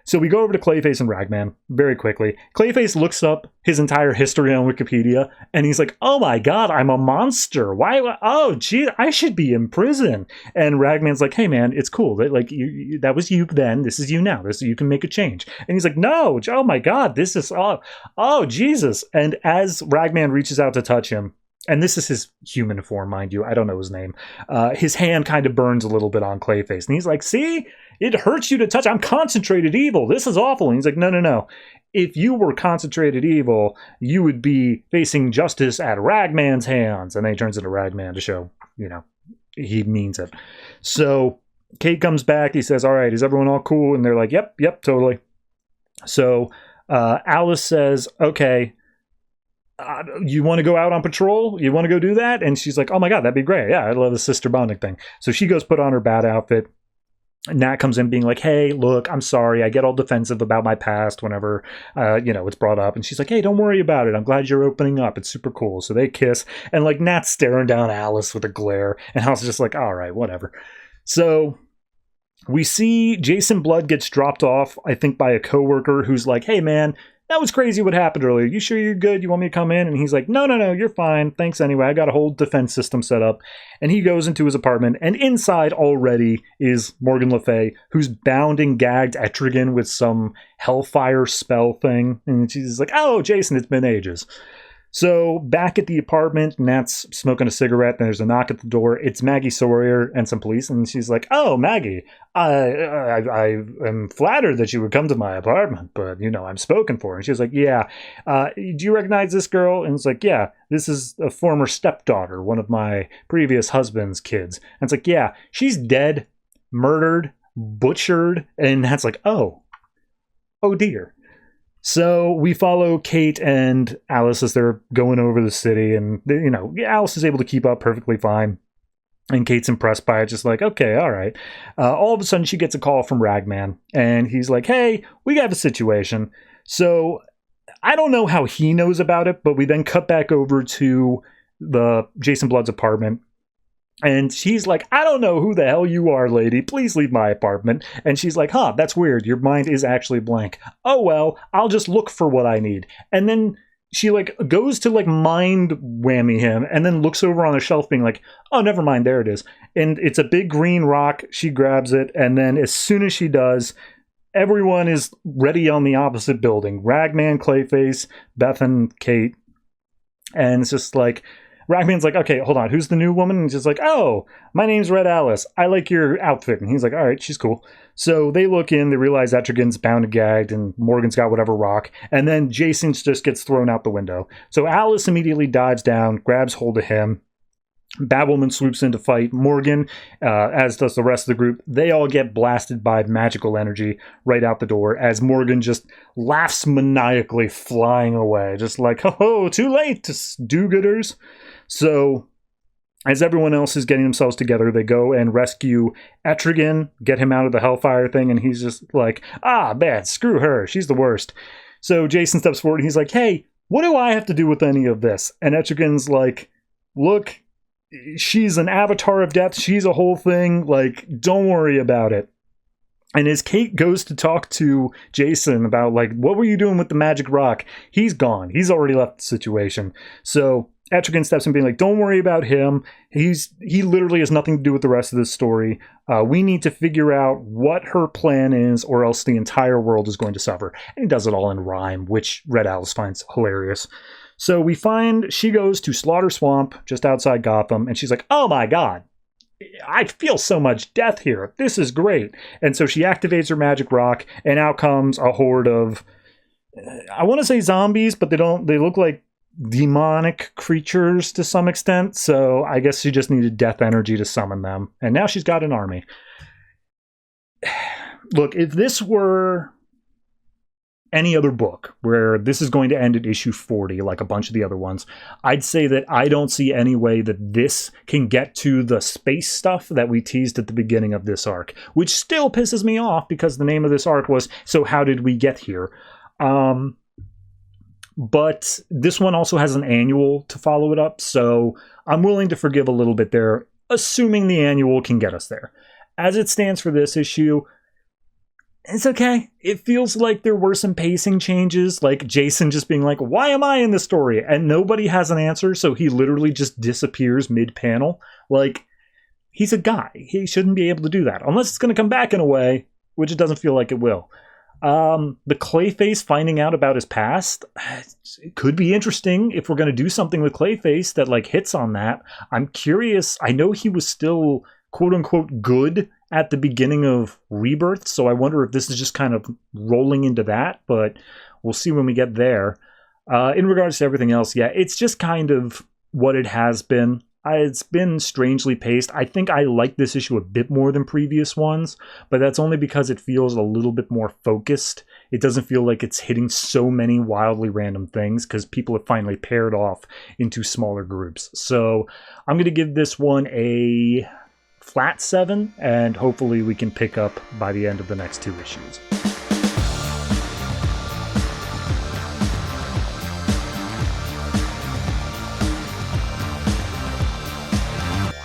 So we go over to Clayface and Ragman very quickly. Clayface looks up his entire history on Wikipedia, and he's like, oh my god, I'm a monster. Why? Oh, gee, I should be in prison. And Ragman's like, hey man, it's cool. That was you then. This is you now. You can make a change. And he's like, no, oh my god, this is, oh, Jesus. And as Ragman reaches out to touch him, and this is his human form, mind you, I don't know his name, his hand kind of burns a little bit on Clayface. And he's like, see? It hurts you to touch. I'm concentrated evil. This is awful. And he's like, no. If you were concentrated evil, you would be facing justice at Ragman's hands. And then he turns into Ragman to show, he means it. So Kate comes back. He says, all right, is everyone all cool? And they're like, yep, totally. So Alice says, okay, you want to go out on patrol? You want to go do that? And she's like, oh my god, that'd be great. Yeah, I love the sister bonding thing. So she goes put on her bat outfit. Nat comes in being like, hey, look, I'm sorry. I get all defensive about my past whenever, it's brought up. And she's like, hey, don't worry about it. I'm glad you're opening up. It's super cool. So they kiss. And like Nat's staring down Alice with a glare. And Alice is just like, all right, whatever. So we see Jason Blood gets dropped off, I think, by a coworker who's like, hey, man, that was crazy what happened earlier. You sure you're good? You want me to come in? And he's like, no, you're fine. Thanks anyway. I got a whole defense system set up. And he goes into his apartment, and inside already is Morgan Le Fay, who's bound and gagged Etrigan with some hellfire spell thing. And she's like, oh, Jason, it's been ages. So back at the apartment, Nat's smoking a cigarette, and there's a knock at the door. It's Maggie Sawyer and some police, and she's like, oh, Maggie, I am flattered that you would come to my apartment, but, I'm spoken for. And she's like, yeah, do you recognize this girl? And it's like, yeah, this is a former stepdaughter, one of my previous husband's kids. And it's like, yeah, she's dead, murdered, butchered, and Nat's like, oh dear. So we follow Kate and Alice as they're going over the city, and Alice is able to keep up perfectly fine. And Kate's impressed by it, just like, okay, all right. All of a sudden, she gets a call from Ragman, and he's like, hey, we have a situation. So I don't know how he knows about it, but we then cut back over to the Jason Blood's apartment. And she's like, I don't know who the hell you are, lady. Please leave my apartment. And she's like, that's weird. Your mind is actually blank. Oh, well, I'll just look for what I need. And then she like goes to like mind whammy him and then looks over on the shelf being like, oh, never mind, there it is. And it's a big green rock. She grabs it, and then as soon as she does, everyone is ready on the opposite building. Ragman, Clayface, Beth, and Kate. And it's just like, Ragman's like, okay, hold on, who's the new woman? And she's like, oh, my name's Red Alice. I like your outfit. And he's like, all right, she's cool. So they look in, they realize Etrigan's bound and gagged, and Morgan's got whatever rock. And then Jason just gets thrown out the window. So Alice immediately dives down, grabs hold of him. Batwoman swoops in to fight Morgan, as does the rest of the group. They all get blasted by magical energy right out the door as Morgan just laughs maniacally, flying away. Just like, oh, too late, do-gooders. So, as everyone else is getting themselves together, they go and rescue Etrigan, get him out of the Hellfire thing, and he's just like, man, screw her, she's the worst. So Jason steps forward and he's like, hey, what do I have to do with any of this? And Etrigan's like, look, she's an avatar of death, she's a whole thing, like, don't worry about it. And as Kate goes to talk to Jason about, like, what were you doing with the magic rock? He's gone. He's already left the situation. So Etrigan steps in being like, don't worry about him. He literally has nothing to do with the rest of this story. We need to figure out what her plan is, or else the entire world is going to suffer. And he does it all in rhyme, which Red Alice finds hilarious. So we find she goes to Slaughter Swamp, just outside Gotham, and she's like, oh my god, I feel so much death here. This is great. And so she activates her magic rock, and out comes a horde of, I want to say zombies, but they look like demonic creatures to some extent. So I guess she just needed death energy to summon them. And now she's got an army. Look, if this were any other book where this is going to end at issue 40, like a bunch of the other ones, I'd say that I don't see any way that this can get to the space stuff that we teased at the beginning of this arc, which still pisses me off because the name of this arc was So How Did We Get Here? But this one also has an annual to follow it up, so I'm willing to forgive a little bit there, assuming the annual can get us there. As it stands for this issue, it's okay. It feels like there were some pacing changes, like Jason just being like, why am I in this story? And nobody has an answer, so he literally just disappears mid-panel. Like, he's a guy. He shouldn't be able to do that, unless it's going to come back in a way, which it doesn't feel like it will. The Clayface finding out about his past, it could be interesting if we're going to do something with Clayface that, like, hits on that. I'm curious. I know he was still quote-unquote good at the beginning of Rebirth, so I wonder if this is just kind of rolling into that, but we'll see when we get there. In regards to everything else, yeah, it's just kind of what it has been. It's been strangely paced. I think I like this issue a bit more than previous ones, but that's only because it feels a little bit more focused. It doesn't feel like it's hitting so many wildly random things because people have finally paired off into smaller groups. So I'm going to give this one a flat 7, and hopefully we can pick up by the end of the next 2 issues.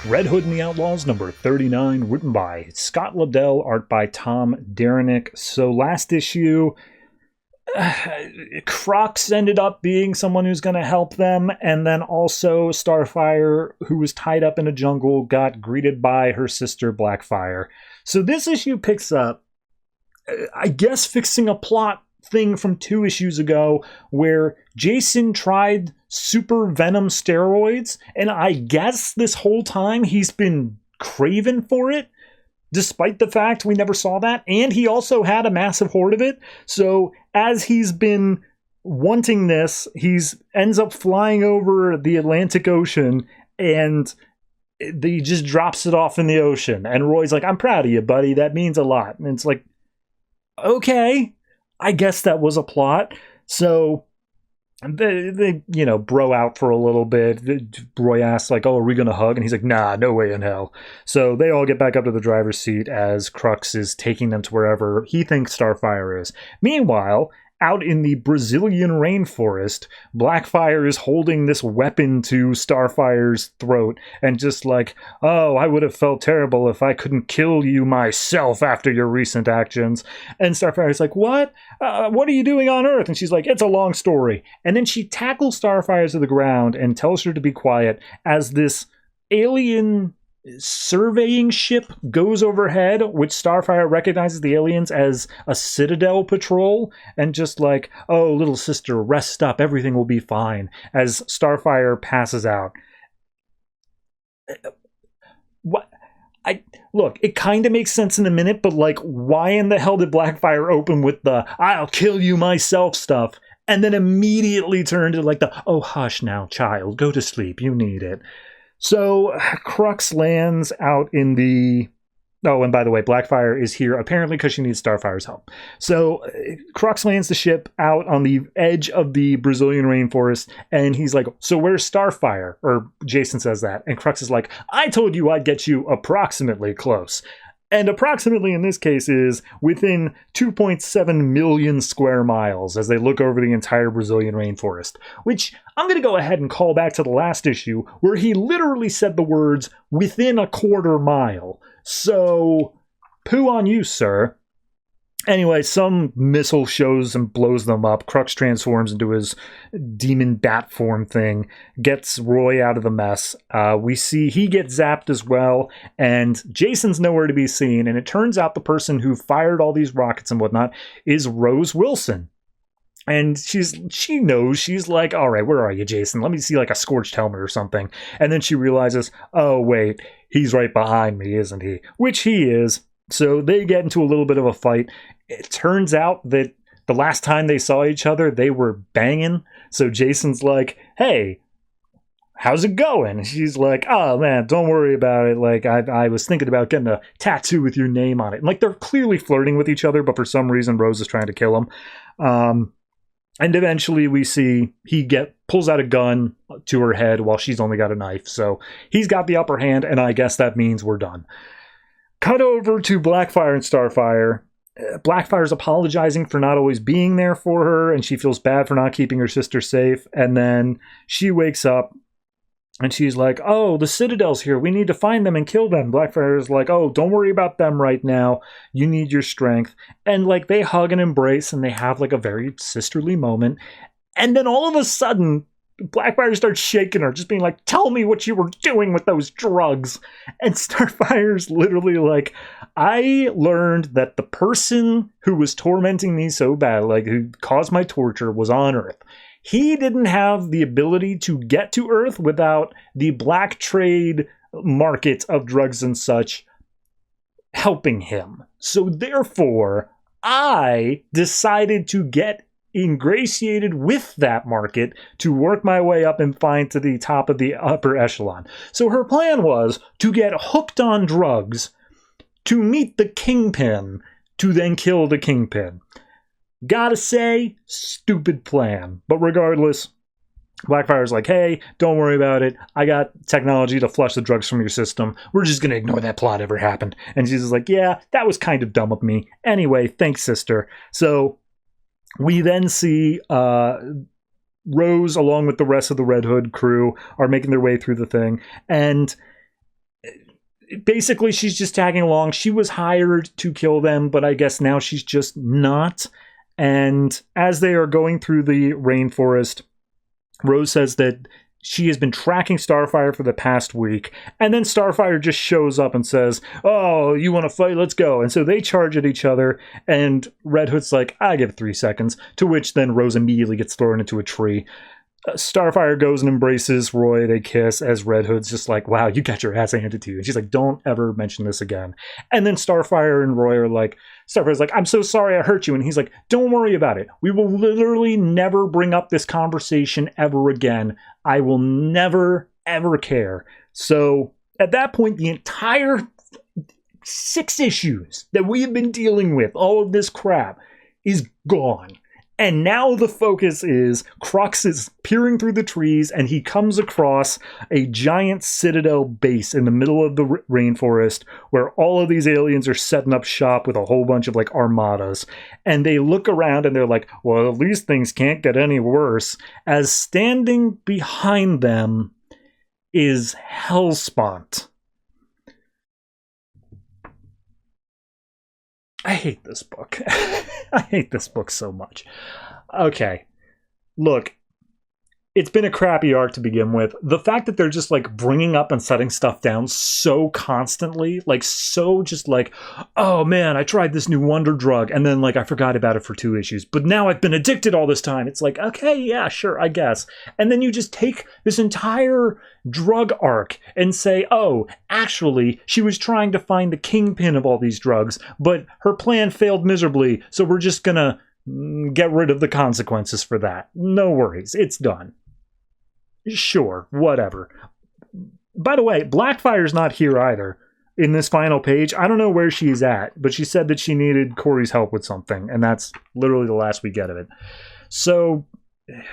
Red Hood and the Outlaws, number 39, written by Scott Lobdell, art by Tom Derenick. So last issue, Crux ended up being someone who's going to help them, and then also Starfire, who was tied up in a jungle, got greeted by her sister Blackfire. So this issue picks up, I guess, fixing a plot thing from 2 issues ago where Jason tried super venom steroids, and I guess this whole time he's been craving for it, despite the fact we never saw that, and he also had a massive hoard of it. So as he's been wanting this, he's ends up flying over the Atlantic Ocean, and he just drops it off in the ocean. And Roy's like, I'm proud of you, buddy. That means a lot. And it's like, okay, I guess that was a plot. So they bro out for a little bit. Roy asks, like, oh, are we going to hug? And he's like, nah, no way in hell. So they all get back up to the driver's seat as Crux is taking them to wherever he thinks Starfire is. Meanwhile, out in the Brazilian rainforest, Blackfire is holding this weapon to Starfire's throat and just like, oh, I would have felt terrible if I couldn't kill you myself after your recent actions. And Starfire's like, what? What are you doing on Earth? And she's like, it's a long story. And then she tackles Starfire to the ground and tells her to be quiet as this alien surveying ship goes overhead, which Starfire recognizes the aliens as a Citadel patrol, and just like, oh, little sister, rest up, everything will be fine, as Starfire passes out. What? Look, it kind of makes sense in a minute, but like, why in the hell did Blackfire open with the I'll kill you myself stuff, and then immediately turn to like the, oh, hush now, child, go to sleep, you need it. So, Crux lands out in the... Oh, and by the way, Blackfire is here apparently because she needs Starfire's help. So, Crux lands the ship out on the edge of the Brazilian rainforest, and he's like, so where's Starfire? Or Jason says that, and Crux is like, I told you I'd get you approximately close. And approximately in this case is within 2.7 million square miles as they look over the entire Brazilian rainforest, which I'm going to go ahead and call back to the last issue where he literally said the words within a quarter mile. So, poo on you, sir. Anyway, some missile shows and blows them up. Crux transforms into his demon bat form thing, gets Roy out of the mess. We see he gets zapped as well, and Jason's nowhere to be seen. And it turns out the person who fired all these rockets and whatnot is Rose Wilson. And she knows, she's like, all right, where are you, Jason? Let me see like a scorched helmet or something. And then she realizes, oh, wait, he's right behind me, isn't he? Which he is. So they get into a little bit of a fight. It turns out that the last time they saw each other, they were banging. So Jason's like, hey, how's it going? And she's like, oh, man, don't worry about it. Like, I was thinking about getting a tattoo with your name on it. And, like, they're clearly flirting with each other, but for some reason, Rose is trying to kill him. And eventually we see he pulls out a gun to her head while she's only got a knife. So he's got the upper hand, and I guess that means we're done. Cut over to Blackfire and Starfire. Blackfire's apologizing for not always being there for her, and she feels bad for not keeping her sister safe. And then she wakes up, and she's like, oh, the Citadel's here. We need to find them and kill them. Blackfire's like, oh, don't worry about them right now. You need your strength. And, like, they hug and embrace, and they have, like, a very sisterly moment. And then all of a sudden, Blackfire starts shaking her, just being like, tell me what you were doing with those drugs. And Starfire's literally like, I learned that the person who was tormenting me so bad, like who caused my torture, was on Earth. He didn't have the ability to get to Earth without the black trade market of drugs and such helping him. So therefore, I decided to get ingratiated with that market to work my way up and find to the top of the upper echelon. So her plan was to get hooked on drugs, to meet the kingpin, to then kill the kingpin. Gotta say, stupid plan. But regardless, Blackfire's like, hey, don't worry about it. I got technology to flush the drugs from your system. We're just gonna ignore that plot ever happened. And she's just like, yeah, that was kind of dumb of me. Anyway, thanks, sister. So we then see Rose, along with the rest of the Red Hood crew, are making their way through the thing. And basically, she's just tagging along. She was hired to kill them, but I guess now she's just not. And as they are going through the rainforest, Rose says that she has been tracking Starfire for the past week, and then Starfire just shows up and says, oh, you want to fight? Let's go. And so they charge at each other, and Red Hood's like, I give it 3 seconds, to which then Rose immediately gets thrown into a tree. Starfire goes and embraces Roy. They kiss as Red Hood's just like, wow, you got your ass handed to you. And she's like, don't ever mention this again. And then Starfire and Roy are like, Starfire's like, I'm so sorry I hurt you. And he's like, don't worry about it. We will literally never bring up this conversation ever again. I will never, ever care. So at that point, the entire 6 issues that we have been dealing with, all of this crap, is gone. And now the focus is Crux is peering through the trees, and he comes across a giant citadel base in the middle of the rainforest where all of these aliens are setting up shop with a whole bunch of like armadas. And they look around and they're like, well, at least things can't get any worse, as standing behind them is Hellspawn. I hate this book. I hate this book so much. Okay, look, it's been a crappy arc to begin with. The fact that they're just like bringing up and setting stuff down so constantly, like so just like, oh man, I tried this new wonder drug and then like I forgot about it for 2 issues, but now I've been addicted all this time. It's like, okay, yeah, sure, I guess. And then you just take this entire drug arc and say, oh, actually, she was trying to find the kingpin of all these drugs, but her plan failed miserably, so we're just gonna get rid of the consequences for that. No worries, it's done. Sure, whatever. By the way, Blackfire's not here either in this final page. I don't know where she's at, but she said that she needed Corey's help with something, and that's literally the last we get of it. So,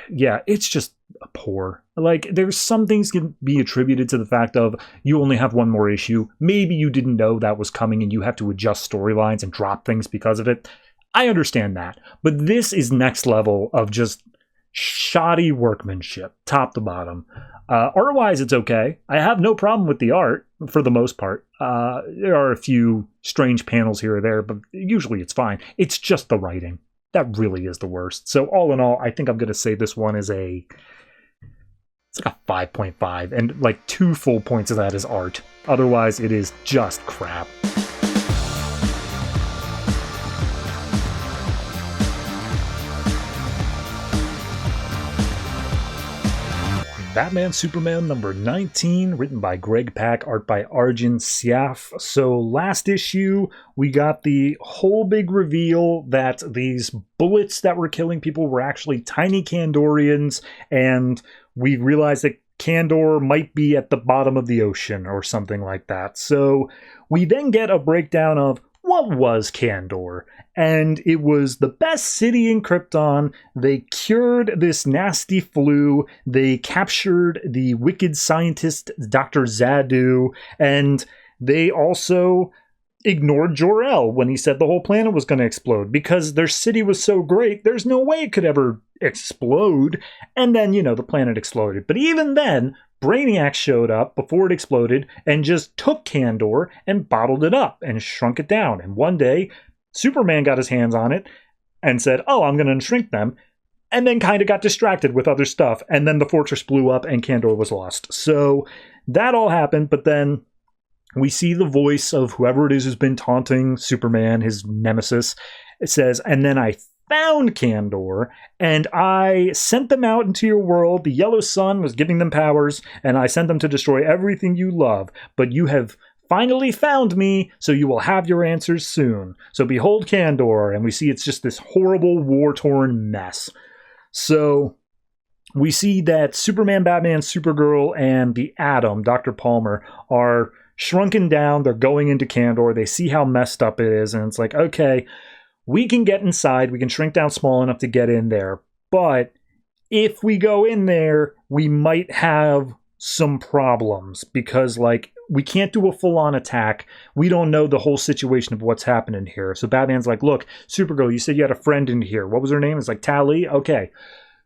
yeah, it's just poor. Like, there's some things can be attributed to the fact of you only have one more issue. Maybe you didn't know that was coming and you have to adjust storylines and drop things because of it. I understand that. But this is next level of just shoddy workmanship, top to bottom. Art-wise, it's okay. I have no problem with the art, for the most part. There are a few strange panels here or there, but usually it's fine. It's just the writing. That really is the worst. So all in all, I think I'm going to say this one is it's like a 5.5, and like 2 full points of that is art. Otherwise, it is just crap. Batman Superman number 19, written by Greg Pak, art by Ardian, Syaf. So last issue, we got the whole big reveal that these bullets that were killing people were actually tiny Kandorians, and we realized that Kandor might be at the bottom of the ocean or something like that. So we then get a breakdown of what was Kandor? And it was the best city in Krypton. They cured this nasty flu. They captured the wicked scientist, Dr. Zadu. And they also ignored Jor-El when he said the whole planet was going to explode. Because their city was so great, there's no way it could ever explode. And then, the planet exploded. But even then, Brainiac showed up before it exploded and just took Kandor and bottled it up and shrunk it down. And one day, Superman got his hands on it and said, oh, I'm going to shrink them, and then kind of got distracted with other stuff. And then the fortress blew up and Kandor was lost. So that all happened, but then we see the voice of whoever it is who's been taunting Superman, his nemesis. It says, and then I found Kandor, and I sent them out into your world. The yellow sun was giving them powers, and I sent them to destroy everything you love. But you have finally found me, so you will have your answers soon. So behold Kandor, and we see it's just this horrible, war-torn mess. So we see that Superman, Batman, Supergirl, and the Atom, Dr. Palmer, are shrunken down. They're going into Kandor. They see how messed up it is, and it's like, okay, we can get inside. We can shrink down small enough to get in there. But if we go in there, we might have some problems because, we can't do a full-on attack. We don't know the whole situation of what's happening here. So Batman's like, look, Supergirl, you said you had a friend in here. What was her name? It's like, Tali? Okay.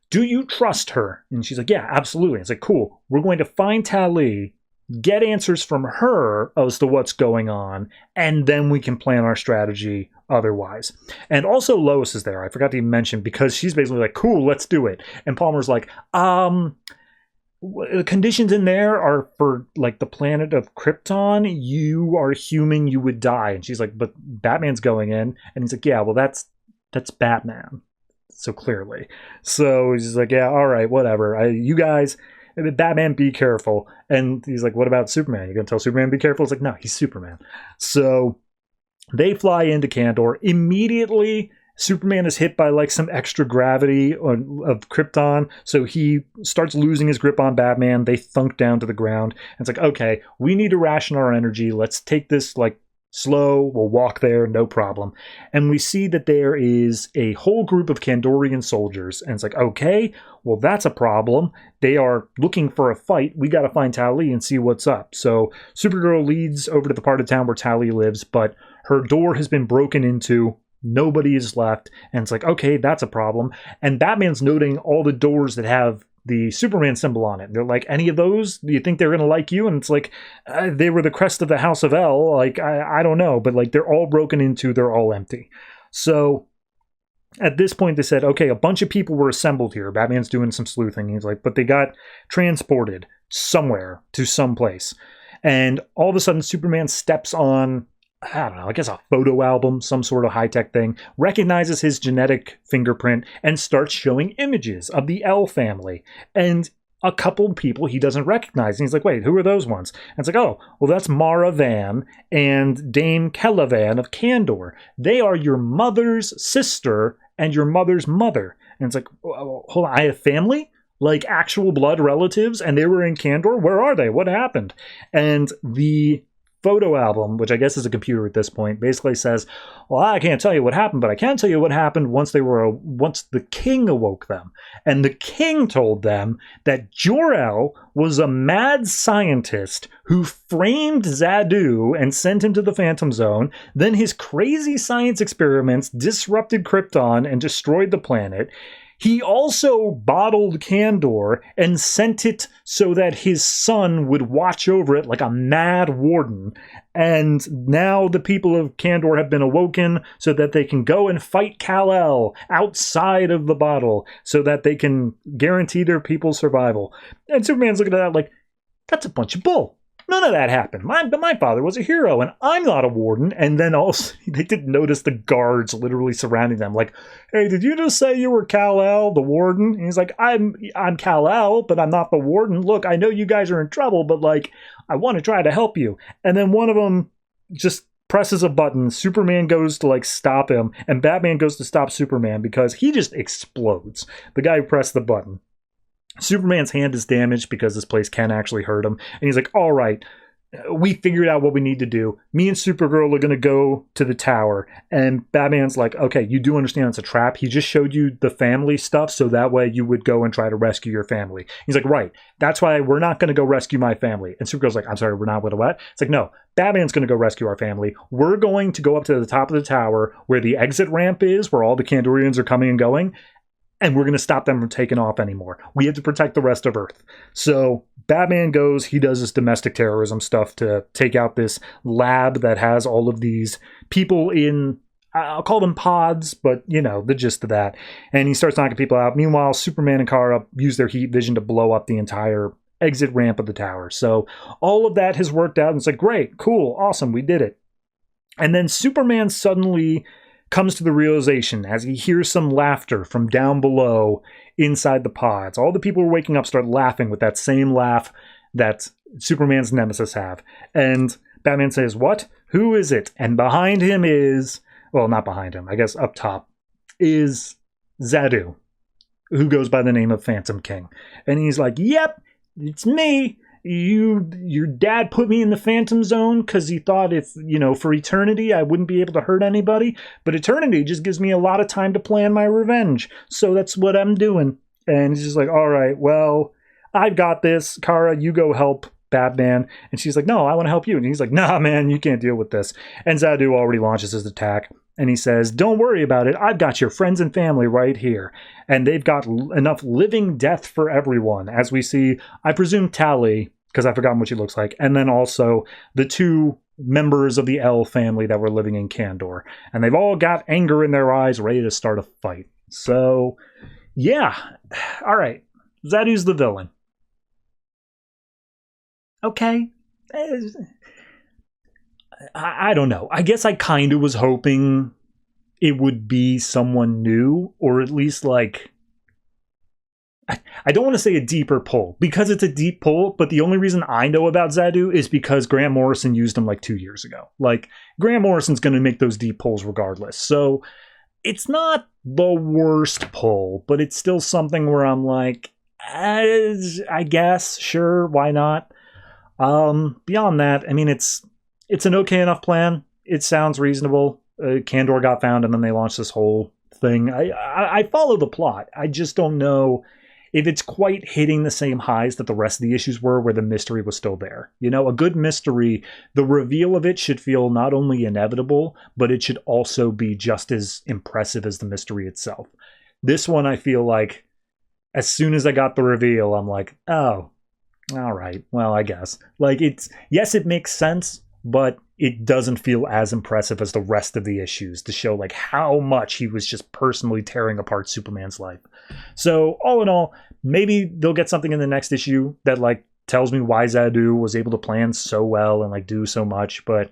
Do you trust her? And she's like, yeah, absolutely. It's like, cool. We're going to find Tali, get answers from her as to what's going on, and then we can plan our strategy otherwise. And also Lois is there. I forgot to even mention, because she's basically like, cool, let's do it. And Palmer's like, the conditions in there are for the planet of Krypton. You are human, you would die. And she's like, but Batman's going in. And he's like, yeah, well, that's Batman. So clearly. So he's like, yeah, all right, whatever. You guys, Batman, be careful. And he's like, what about Superman? You gonna tell Superman be careful? It's like, no, he's Superman. So they fly into Kandor. Immediately, Superman is hit by some extra gravity of Krypton, so he starts losing his grip on Batman. They thunk down to the ground. And it's like, okay, we need to ration our energy. Let's take this Slow, we'll walk there, no problem. And we see that there is a whole group of Kandorian soldiers, and it's like, okay, well, that's a problem. They are looking for a fight. We got to find Tali and see what's up. So Supergirl leads over to the part of town where Tali lives, but her door has been broken into. Nobody is left, and it's like, okay, that's a problem. And Batman's noting all the doors that have the Superman symbol on it. They're like, any of those? Do you think they're going to like you? And it's like, they were the crest of the House of L. Like, I don't know, but like, they're all broken into, they're all empty. So at this point, they said, okay, a bunch of people were assembled here. Batman's doing some sleuthing. He's like, but they got transported somewhere to some place. And all of a sudden, Superman steps on, I don't know, I guess a photo album, some sort of high-tech thing, recognizes his genetic fingerprint, and starts showing images of the L family. And a couple of people he doesn't recognize. And he's like, wait, who are those ones? And it's like, oh, well, that's Mara Van and Dame Kella of Kandor. They are your mother's sister and your mother's mother. And it's like, hold on, I have family? Like actual blood relatives? And they were in Kandor? Where are they? What happened? And the photo album, which I guess is a computer at this point, basically says, well, I can't tell you what happened, but I can tell you what happened once the king awoke them. And the king told them that Jor-El was a mad scientist who framed Zadu and sent him to the Phantom Zone. Then his crazy science experiments disrupted Krypton and destroyed the planet. He also bottled Kandor and sent it so that his son would watch over it like a mad warden. And now the people of Kandor have been awoken so that they can go and fight Kal-El outside of the bottle so that they can guarantee their people's survival. And Superman's looking at that like, that's a bunch of bull. None of that happened. My father was a hero, and I'm not a warden. And then also, they didn't notice the guards literally surrounding them. Like, hey, did you just say you were Kal-El, the warden? And he's like, I'm Kal-El, but I'm not the warden. Look, I know you guys are in trouble, but like, I want to try to help you. And then one of them just presses a button. Superman goes to like stop him, and Batman goes to stop Superman because he just explodes. The guy who pressed the button. Superman's hand is damaged because this place can actually hurt him. And he's like, all right, we figured out what we need to do. Me and Supergirl are going to go to the tower. And Batman's like, okay, you do understand it's a trap. He just showed you the family stuff so that way you would go and try to rescue your family. He's like, right, that's why we're not going to go rescue my family. And Supergirl's like, I'm sorry, we're not going to what? It's like, no, Batman's going to go rescue our family. We're going to go up to the top of the tower where the exit ramp is, where all the Kandorians are coming and going. And we're going to stop them from taking off anymore. We have to protect the rest of Earth. So Batman goes, he does this domestic terrorism stuff to take out this lab that has all of these people in, I'll call them pods, but you know, the gist of that. And he starts knocking people out. Meanwhile, Superman and Kara use their heat vision to blow up the entire exit ramp of the tower. So all of that has worked out. And it's like, great, cool, awesome, we did it. And then Superman suddenly comes to the realization as he hears some laughter from down below inside the pods. All the people who are waking up start laughing with that same laugh that Superman's nemesis have. And Batman says, what? Who is it? And behind him is, well, not behind him, I guess up top, is Zadu, who goes by the name of Phantom King. And he's like, yep, it's me. Your dad put me in the Phantom Zone because he thought if, for eternity, I wouldn't be able to hurt anybody. But eternity just gives me a lot of time to plan my revenge. So that's what I'm doing. And he's just like, all right, well, I've got this. Kara, you go help Batman. And she's like, no, I want to help you. And he's like, nah, man, you can't deal with this. And Zadu already launches his attack. And he says, don't worry about it. I've got your friends and family right here. And they've got enough living death for everyone. As we see, I presume Tali, because I've forgotten what she looks like. And then also the two members of the L family that were living in Kandor. And they've all got anger in their eyes, ready to start a fight. So, yeah. All right. Zadu's the villain. Okay. I don't know. I guess I kind of was hoping it would be someone new, or at least like, I don't want to say a deeper pull, because it's a deep pull, but the only reason I know about Zadu is because Grant Morrison used him like 2 years ago. Like, Grant Morrison's going to make those deep pulls regardless. So it's not the worst pull, but it's still something where I'm like, I guess, sure, why not? Beyond that, I mean, it's an okay enough plan. it sounds reasonable. Kandor got found, and then they launched this whole thing. I follow the plot. I just don't know if it's quite hitting the same highs that the rest of the issues were, where the mystery was still there. You know, a good mystery, the reveal of it should feel not only inevitable, but it should also be just as impressive as the mystery itself. This one, I feel like, as soon as I got the reveal, I'm like, oh, all right, well, I guess. Like, yes, it makes sense, but it doesn't feel as impressive as the rest of the issues to show like how much he was just personally tearing apart Superman's life. So all in all, maybe they'll get something in the next issue that like tells me why Zadu was able to plan so well and like do so much, but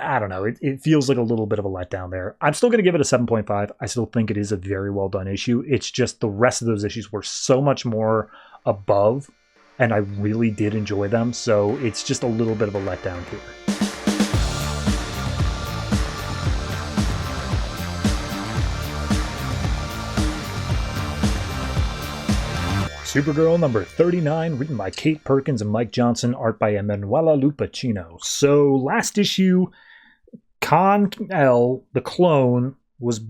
I don't know. It feels like a little bit of a letdown there. I'm still going to give it a 7.5. I still think it is a very well done issue. It's just the rest of those issues were so much more above, and I really did enjoy them. So it's just a little bit of a letdown here. Supergirl number 39, written by Kate Perkins and Mike Johnson, art by Emanuela Lupacchino. So last issue, Kal-El, the clone, was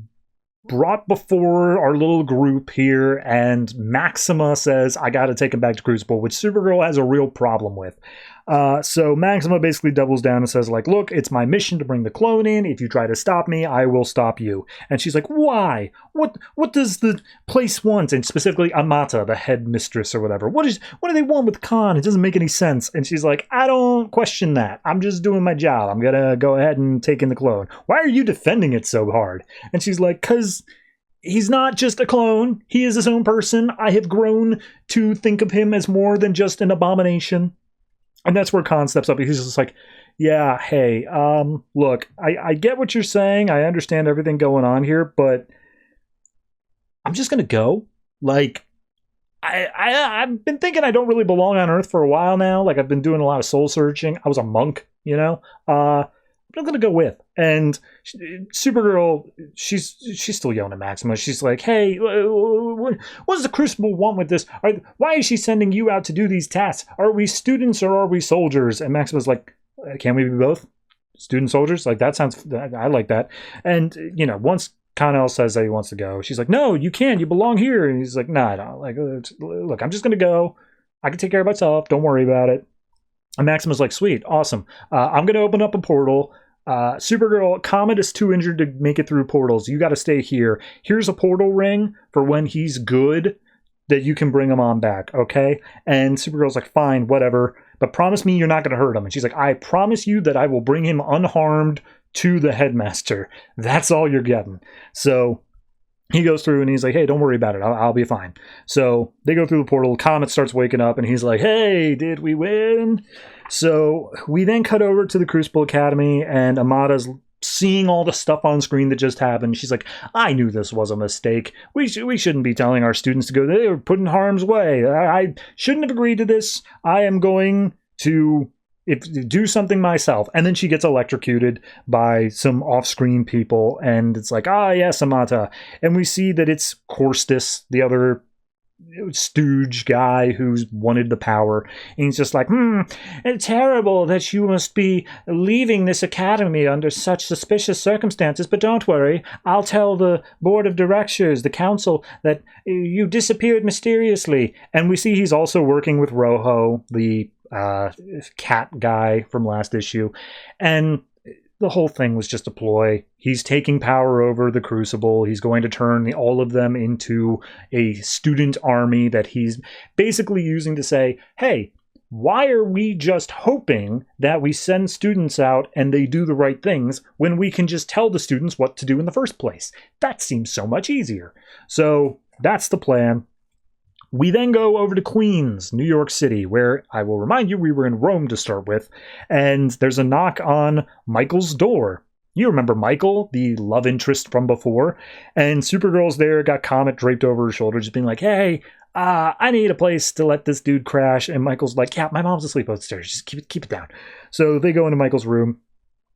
brought before our little group here, and Maxima says, I gotta take him back to Crucible, which Supergirl has a real problem with. So Maxima basically doubles down and says, like, look, it's my mission to bring the clone in. If you try to stop me, I will stop you. And she's like, why? What does the place want? And specifically Amata, the head mistress or whatever. What do they want with Khan? It doesn't make any sense. And she's like, I don't question that. I'm just doing my job. I'm gonna go ahead and take in the clone. Why are you defending it so hard? And she's like, 'cause he's not just a clone. He is his own person. I have grown to think of him as more than just an abomination. And that's where Khan steps up. He's just like, yeah, hey, look, I get what you're saying. I understand everything going on here, but I'm just going to go. Like, I've been thinking I don't really belong on Earth for a while now. Like, I've been doing a lot of soul searching. I was a monk, you know? I'm going to go with. And Supergirl, she's still yelling at Maxima. She's like, hey, what does the Crucible want with this? Why is she sending you out to do these tasks? Are we students or are we soldiers? And Maxima's like, can't we be both? Student soldiers? Like, that sounds, I like that. And, you know, once Kal-El says that he wants to go, she's like, no, you can't. You belong here. And he's like, no, I don't. Like, look, I'm just going to go. I can take care of myself. Don't worry about it. And Maxima's like, sweet, awesome. I'm going to open up a portal. Supergirl, Comet is too injured to make it through portals. You got to stay here. Here's a portal ring for when he's good that you can bring him on back, okay? And Supergirl's like, fine, whatever, but promise me you're not going to hurt him. And she's like, I promise you that I will bring him unharmed to the headmaster. That's all you're getting. So he goes through and he's like, hey, don't worry about it. I'll be fine. So they go through the portal. Comet starts waking up and he's like, hey, did we win? So we then cut over to the Crucible Academy, and Amata's seeing all the stuff on screen that just happened. She's like, I knew this was a mistake. We shouldn't be telling our students to go. They were put in harm's way. I shouldn't have agreed to this. I am going to do something myself. And then she gets electrocuted by some off-screen people, and it's like, yes, Amata. And we see that it's Corstus, the other stooge guy who's wanted the power, and he's just like, it's terrible that you must be leaving this academy under such suspicious circumstances, but don't worry, I'll tell the board of directors, the council, that you disappeared mysteriously. And we see he's also working with Rojo, the cat guy from last issue, and the whole thing was just a ploy. He's taking power over the Crucible. He's going to turn all of them into a student army that he's basically using to say, hey, why are we just hoping that we send students out and they do the right things when we can just tell the students what to do in the first place? That seems so much easier. So that's the plan. We then go over to Queens, New York City, where I will remind you we were in Rome to start with, and there's a knock on Michael's door. You remember Michael, the love interest from before, and Supergirl's there, got Comet draped over her shoulder, just being like, hey, I need a place to let this dude crash. And Michael's like, yeah, my mom's asleep upstairs, just keep it down. So they go into Michael's room,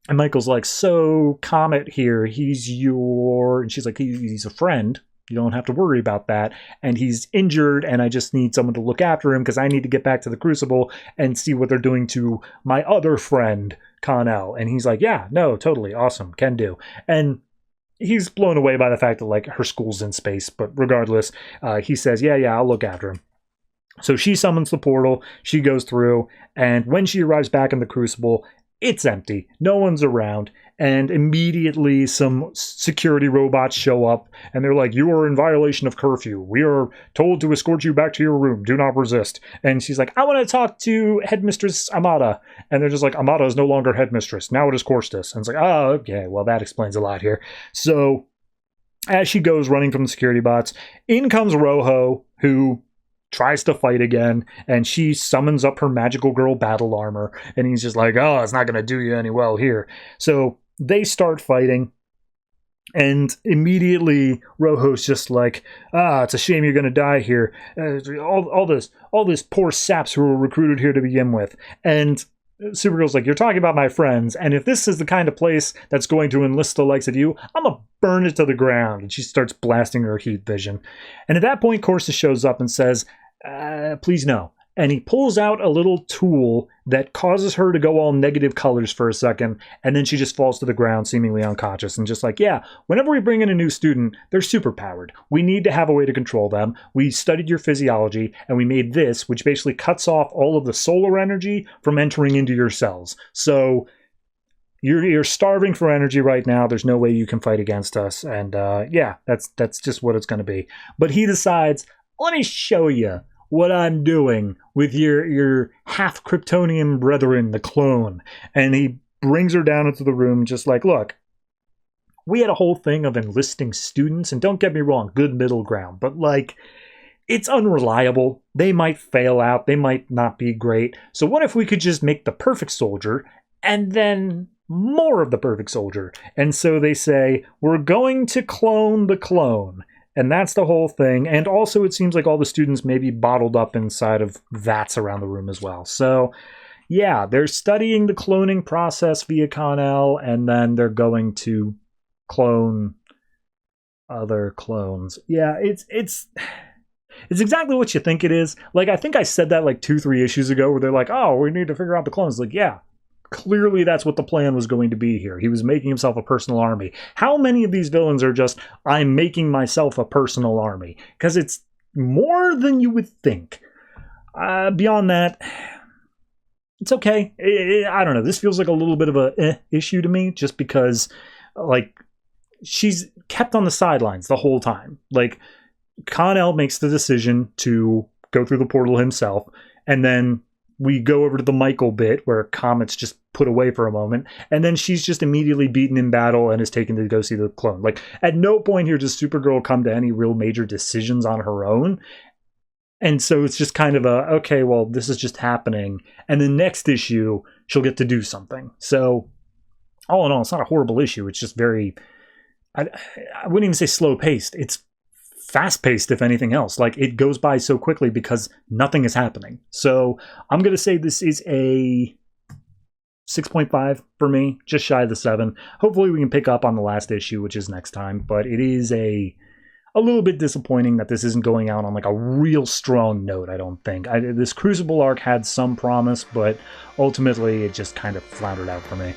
and Michael's like, so Comet here, he's your... And she's like, he's a friend. You don't have to worry about that. And he's injured, and I just need someone to look after him because I need to get back to the Crucible and see what they're doing to my other friend, Connell? And he's like, yeah, no, totally, awesome, can do. And he's blown away by the fact that, like, her school's in space, but regardless, he says, yeah, I'll look after him. So she summons the portal, she goes through, and when she arrives back in the Crucible, it's empty. No one's around. And immediately some security robots show up, and they're like, you are in violation of curfew. We are told to escort you back to your room. Do not resist. And she's like, I want to talk to Headmistress Amata. And they're just like, Amata is no longer Headmistress. Now it is Corstus. And it's like, oh, okay, well, that explains a lot here. So as she goes running from the security bots, in comes Rojo, who tries to fight again, and she summons up her magical girl battle armor, and he's just like, oh, it's not going to do you any well here. So they start fighting, and immediately Rojo's just like, it's a shame you're going to die here. All this poor saps who were recruited here to begin with. And Supergirl's like, you're talking about my friends, and if this is the kind of place that's going to enlist the likes of you, I'm gonna burn it to the ground. And she starts blasting her heat vision. And at that point, Corstus shows up and says, please no. And he pulls out a little tool that causes her to go all negative colors for a second, and then she just falls to the ground, seemingly unconscious, and just like, yeah, whenever we bring in a new student, they're superpowered. We need to have a way to control them. We studied your physiology, and we made this, which basically cuts off all of the solar energy from entering into your cells. So you're starving for energy right now. There's no way you can fight against us. And yeah, that's just what it's going to be. But he decides, let me show you what I'm doing with your half Kryptonian brethren, the clone. And he brings her down into the room, just like, look, we had a whole thing of enlisting students, and don't get me wrong, good middle ground, but like, it's unreliable. They might fail out. They might not be great. So what if we could just make the perfect soldier and then more of the perfect soldier? And so they say, we're going to clone the clone. And that's the whole thing. And also it seems like all the students may be bottled up inside of vats around the room as well. So yeah, they're studying the cloning process via Connell, and then they're going to clone other clones. Yeah, it's exactly what you think it is. Like, I think I said that like 2-3 issues ago where they're like, oh, we need to figure out the clones. Like, yeah, clearly that's what the plan was going to be here. He was making himself a personal army. How many of these villains are just, I'm making myself a personal army? Because it's more than you would think. Beyond that, it's okay. I don't know. This feels like a little bit of a issue to me, just because, like, she's kept on the sidelines the whole time. Like, Connell makes the decision to go through the portal himself, and then we go over to the Michael bit where Comet's just put away for a moment, and then she's just immediately beaten in battle and is taken to go see the clone. Like, at no point here does Supergirl come to any real major decisions on her own. And so it's just kind of okay, well, this is just happening. And the next issue, she'll get to do something. So all in all, it's not a horrible issue. It's just very, I wouldn't even say slow-paced. It's fast-paced, if anything else. Like, it goes by so quickly because nothing is happening. So I'm going to say this is a 6.5 for me, just shy of the 7. Hopefully we can pick up on the last issue, which is next time. But it is a little bit disappointing that this isn't going out on like a real strong note, I don't think. This Crucible arc had some promise, but ultimately it just kind of floundered out for me.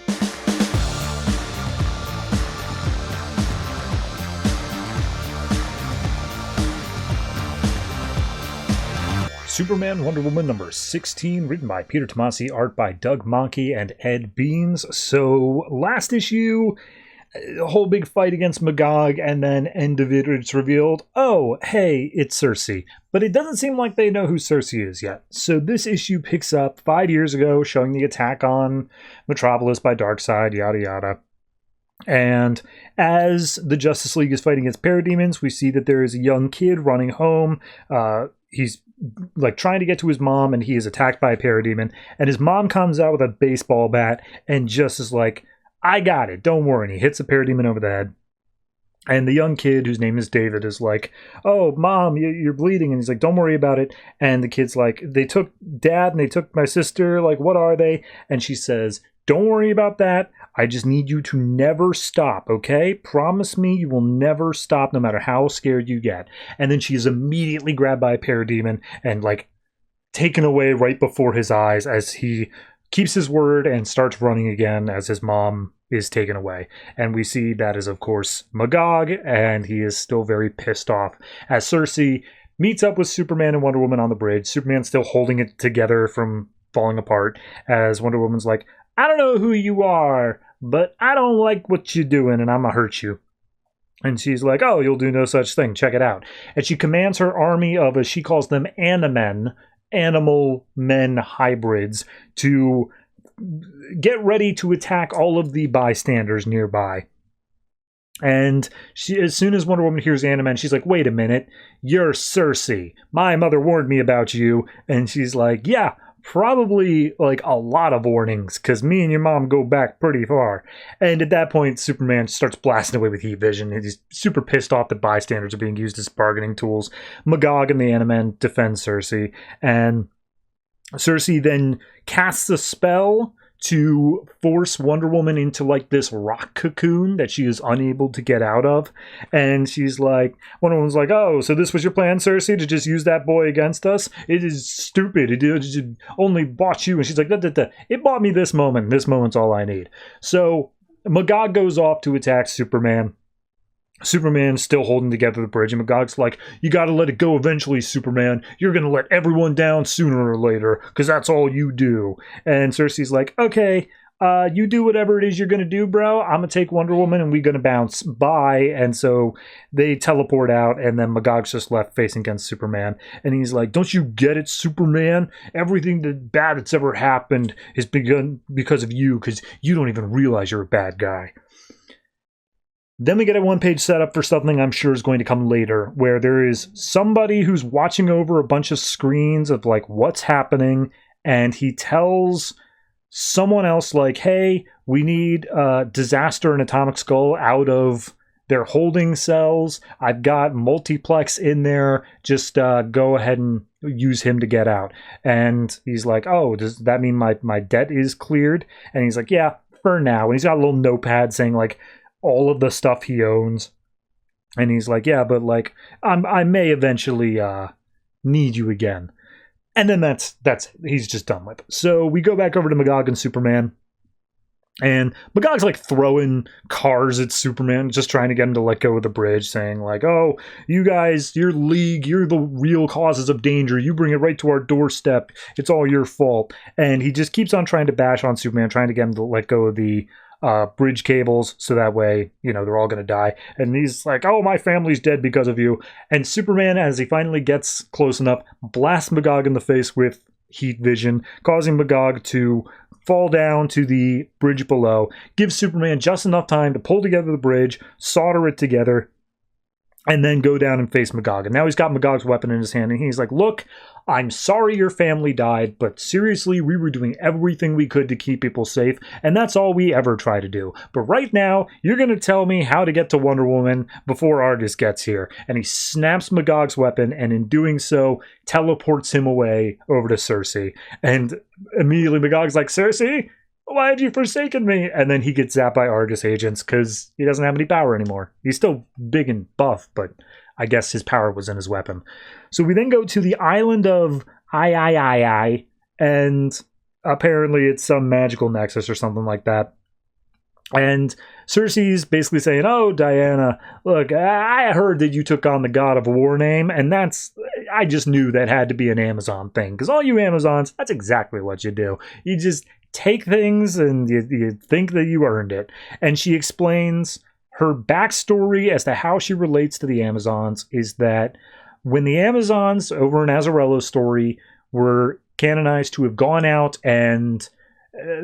Superman Wonder Woman number 16, written by Peter Tomasi, art by Doug Mahnke and Ed Beans. So last issue, a whole big fight against Magog, and then end of it, it's revealed, oh, hey, it's Cersei. But it doesn't seem like they know who Cersei is yet. So this issue picks up 5 years ago, showing the attack on Metropolis by Darkseid, yada yada. And as the Justice League is fighting against parademons, we see that there is a young kid running home. He's like trying to get to his mom, and he is attacked by a parademon. And his mom comes out with a baseball bat and just is like, I got it, don't worry. And he hits the parademon over the head. And the young kid, whose name is David, is like, oh, Mom, you're bleeding. And he's like, don't worry about it. And the kid's like, they took Dad and they took my sister. Like, what are they? And she says, don't worry about that. I just need you to never stop, okay? Promise me you will never stop no matter how scared you get. And then she is immediately grabbed by a parademon and, like, taken away right before his eyes as he keeps his word and starts running again as his mom is taken away. And we see that is, of course, Magog, and he is still very pissed off as Cersei meets up with Superman and Wonder Woman on the bridge. Superman's still holding it together from falling apart as Wonder Woman's like, I don't know who you are, but I don't like what you're doing, and I'm gonna hurt you. And she's like, oh, you'll do no such thing. Check it out. And she commands her army of, as she calls them, Animen, animal men hybrids, to get ready to attack all of the bystanders nearby. And she, as soon as Wonder Woman hears Animen, she's like, wait a minute, you're Cersei. My mother warned me about you. And she's like, yeah, probably like a lot of warnings, because me and your mom go back pretty far. And at that point, Superman starts blasting away with heat vision. He's super pissed off that bystanders are being used as bargaining tools. Magog and the Animen defend Cersei, and Cersei then casts a spell to force Wonder Woman into like this rock cocoon that she is unable to get out of. And she's like, Wonder Woman's like, oh, so this was your plan, Cersei, to just use that boy against us? It is stupid. It only bought you. And she's like, it bought me this moment. This moment's all I need. So Magog goes off to attack Superman. Superman's still holding together the bridge, and Magog's like, you gotta let it go eventually, Superman. You're gonna let everyone down sooner or later, because that's all you do. And Cersei's like, okay, you do whatever it is you're gonna do, bro. I'm gonna take Wonder Woman, and we're gonna bounce. Bye. And so they teleport out, and then Magog's just left facing against Superman. And he's like, don't you get it, Superman? Everything bad that's ever happened has begun because of you, because you don't even realize you're a bad guy. Then we get a one-page setup for something I'm sure is going to come later, where there is somebody who's watching over a bunch of screens of like what's happening, and he tells someone else like, hey, we need Disaster and Atomic Skull out of their holding cells. I've got Multiplex in there. Just go ahead and use him to get out. And he's like, oh, does that mean my debt is cleared? And he's like, yeah, for now. And he's got a little notepad saying like, all of the stuff he owns. And he's like, yeah, but like, I may eventually need you again. And then that's he's just done with it. So we go back over to Magog and Superman. And Magog's like throwing cars at Superman, just trying to get him to let go of the bridge, saying like, oh, you guys, your league, you're the real causes of danger. You bring it right to our doorstep. It's all your fault. And he just keeps on trying to bash on Superman, trying to get him to let go of the bridge cables, so that way, they're all going to die. And he's like, oh, my family's dead because of you. And Superman, as he finally gets close enough, blasts Magog in the face with heat vision, causing Magog to fall down to the bridge below, gives Superman just enough time to pull together the bridge, solder it together, and then go down and face Magog. And now he's got Magog's weapon in his hand, and he's like, look, I'm sorry your family died, but seriously, we were doing everything we could to keep people safe, and that's all we ever try to do. But right now, you're going to tell me how to get to Wonder Woman before Argus gets here. And he snaps Magog's weapon, and in doing so, teleports him away over to Cersei. And immediately Magog's like, Cersei, why had you forsaken me? And then he gets zapped by Argus agents because he doesn't have any power anymore. He's still big and buff, but I guess his power was in his weapon. So we then go to the island of I, and apparently it's some magical nexus or something like that. And Cersei's basically saying, oh, Diana, look, I heard that you took on the God of War name, and I just knew that had to be an Amazon thing, because all you Amazons, that's exactly what you do. You just take things and you think that you earned it. And she explains her backstory as to how she relates to the Amazons is that when the Amazons over in Azarello's story were canonized to have gone out and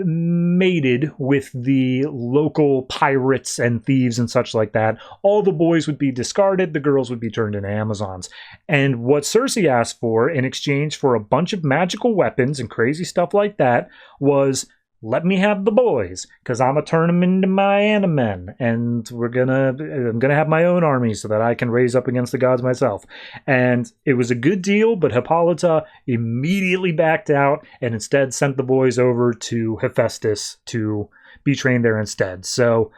mated with the local pirates and thieves and such like that, all the boys would be discarded, the girls would be turned into Amazons. And what Cersei asked for in exchange for a bunch of magical weapons and crazy stuff like that was, let me have the boys, because I'm going to turn them into my Animen, and I'm gonna have my own army so that I can raise up against the gods myself. And it was a good deal, but Hippolyta immediately backed out and instead sent the boys over to Hephaestus to be trained there instead. So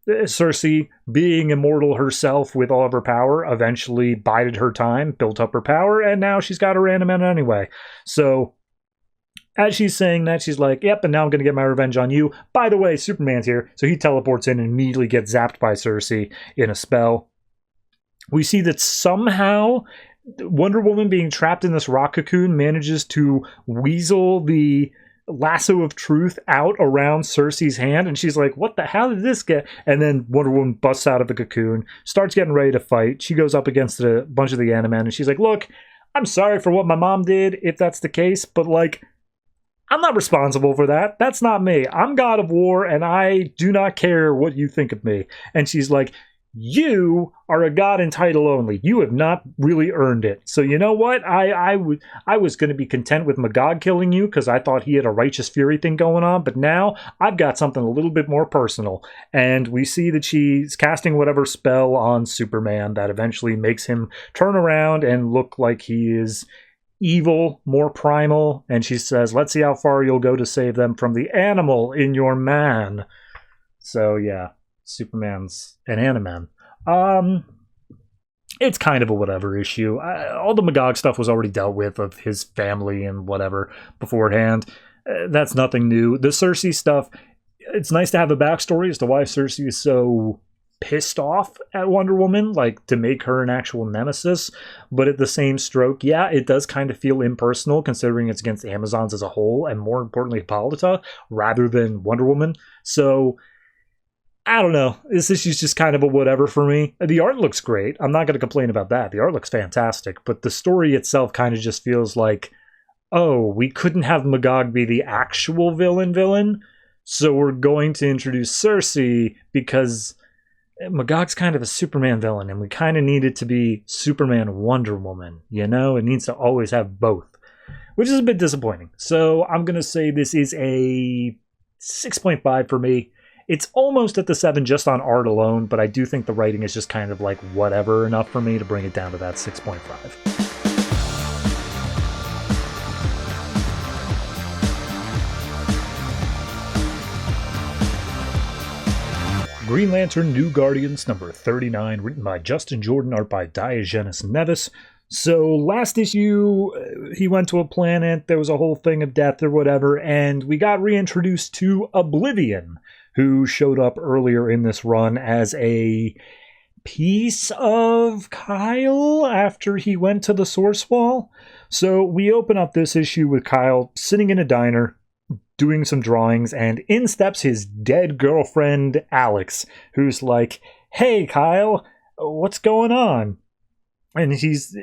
Cersei, being immortal herself with all of her power, eventually bided her time, built up her power, and now she's got her Animen anyway. So as she's saying that, she's like, yep, and now I'm going to get my revenge on you. By the way, Superman's here. So he teleports in and immediately gets zapped by Cersei in a spell. We see that somehow Wonder Woman, being trapped in this rock cocoon, manages to weasel the lasso of truth out around Cersei's hand, and she's like, what the hell did this get? And then Wonder Woman busts out of the cocoon, starts getting ready to fight. She goes up against a bunch of the Animen, and she's like, look, I'm sorry for what my mom did, if that's the case, but like, I'm not responsible for that. That's not me. I'm God of War, and I do not care what you think of me. And she's like, you are a god in title only. You have not really earned it. So you know what? I was going to be content with Magog killing you because I thought he had a righteous fury thing going on, but now I've got something a little bit more personal. And we see that she's casting whatever spell on Superman that eventually makes him turn around and look like he is evil, more primal. And she says, let's see how far you'll go to save them from the animal in your man. So yeah. Superman's an Animen. It's kind of a whatever issue. All the Magog stuff was already dealt with of his family and whatever beforehand. That's nothing new. The Cersei stuff, it's nice to have a backstory as to why Cersei is so pissed off at Wonder Woman, like to make her an actual nemesis. But at the same stroke, yeah, it does kind of feel impersonal considering it's against Amazons as a whole, and more importantly, Hippolyta, rather than Wonder Woman. So I don't know. This issue's just kind of a whatever for me. The art looks great. I'm not going to complain about that. The art looks fantastic. But the story itself kind of just feels like, oh, we couldn't have Magog be the actual villain. So we're going to introduce Cersei because Magog's kind of a Superman villain. And we kind of need it to be Superman Wonder Woman. You know, it needs to always have both. Which is a bit disappointing. So I'm going to say this is a 6.5 for me. It's almost at the 7 just on art alone, but I do think the writing is just kind of like whatever enough for me to bring it down to that 6.5. Green Lantern New Guardians number 39, written by Justin Jordan, art by Diogenes Neves. So last issue, he went to a planet, there was a whole thing of death or whatever, and we got reintroduced to Oblivion, who showed up earlier in this run as a piece of Kyle after he went to the Source Wall. So we open up this issue with Kyle sitting in a diner, doing some drawings, and in steps his dead girlfriend, Alex, who's like, hey, Kyle, what's going on? And he's,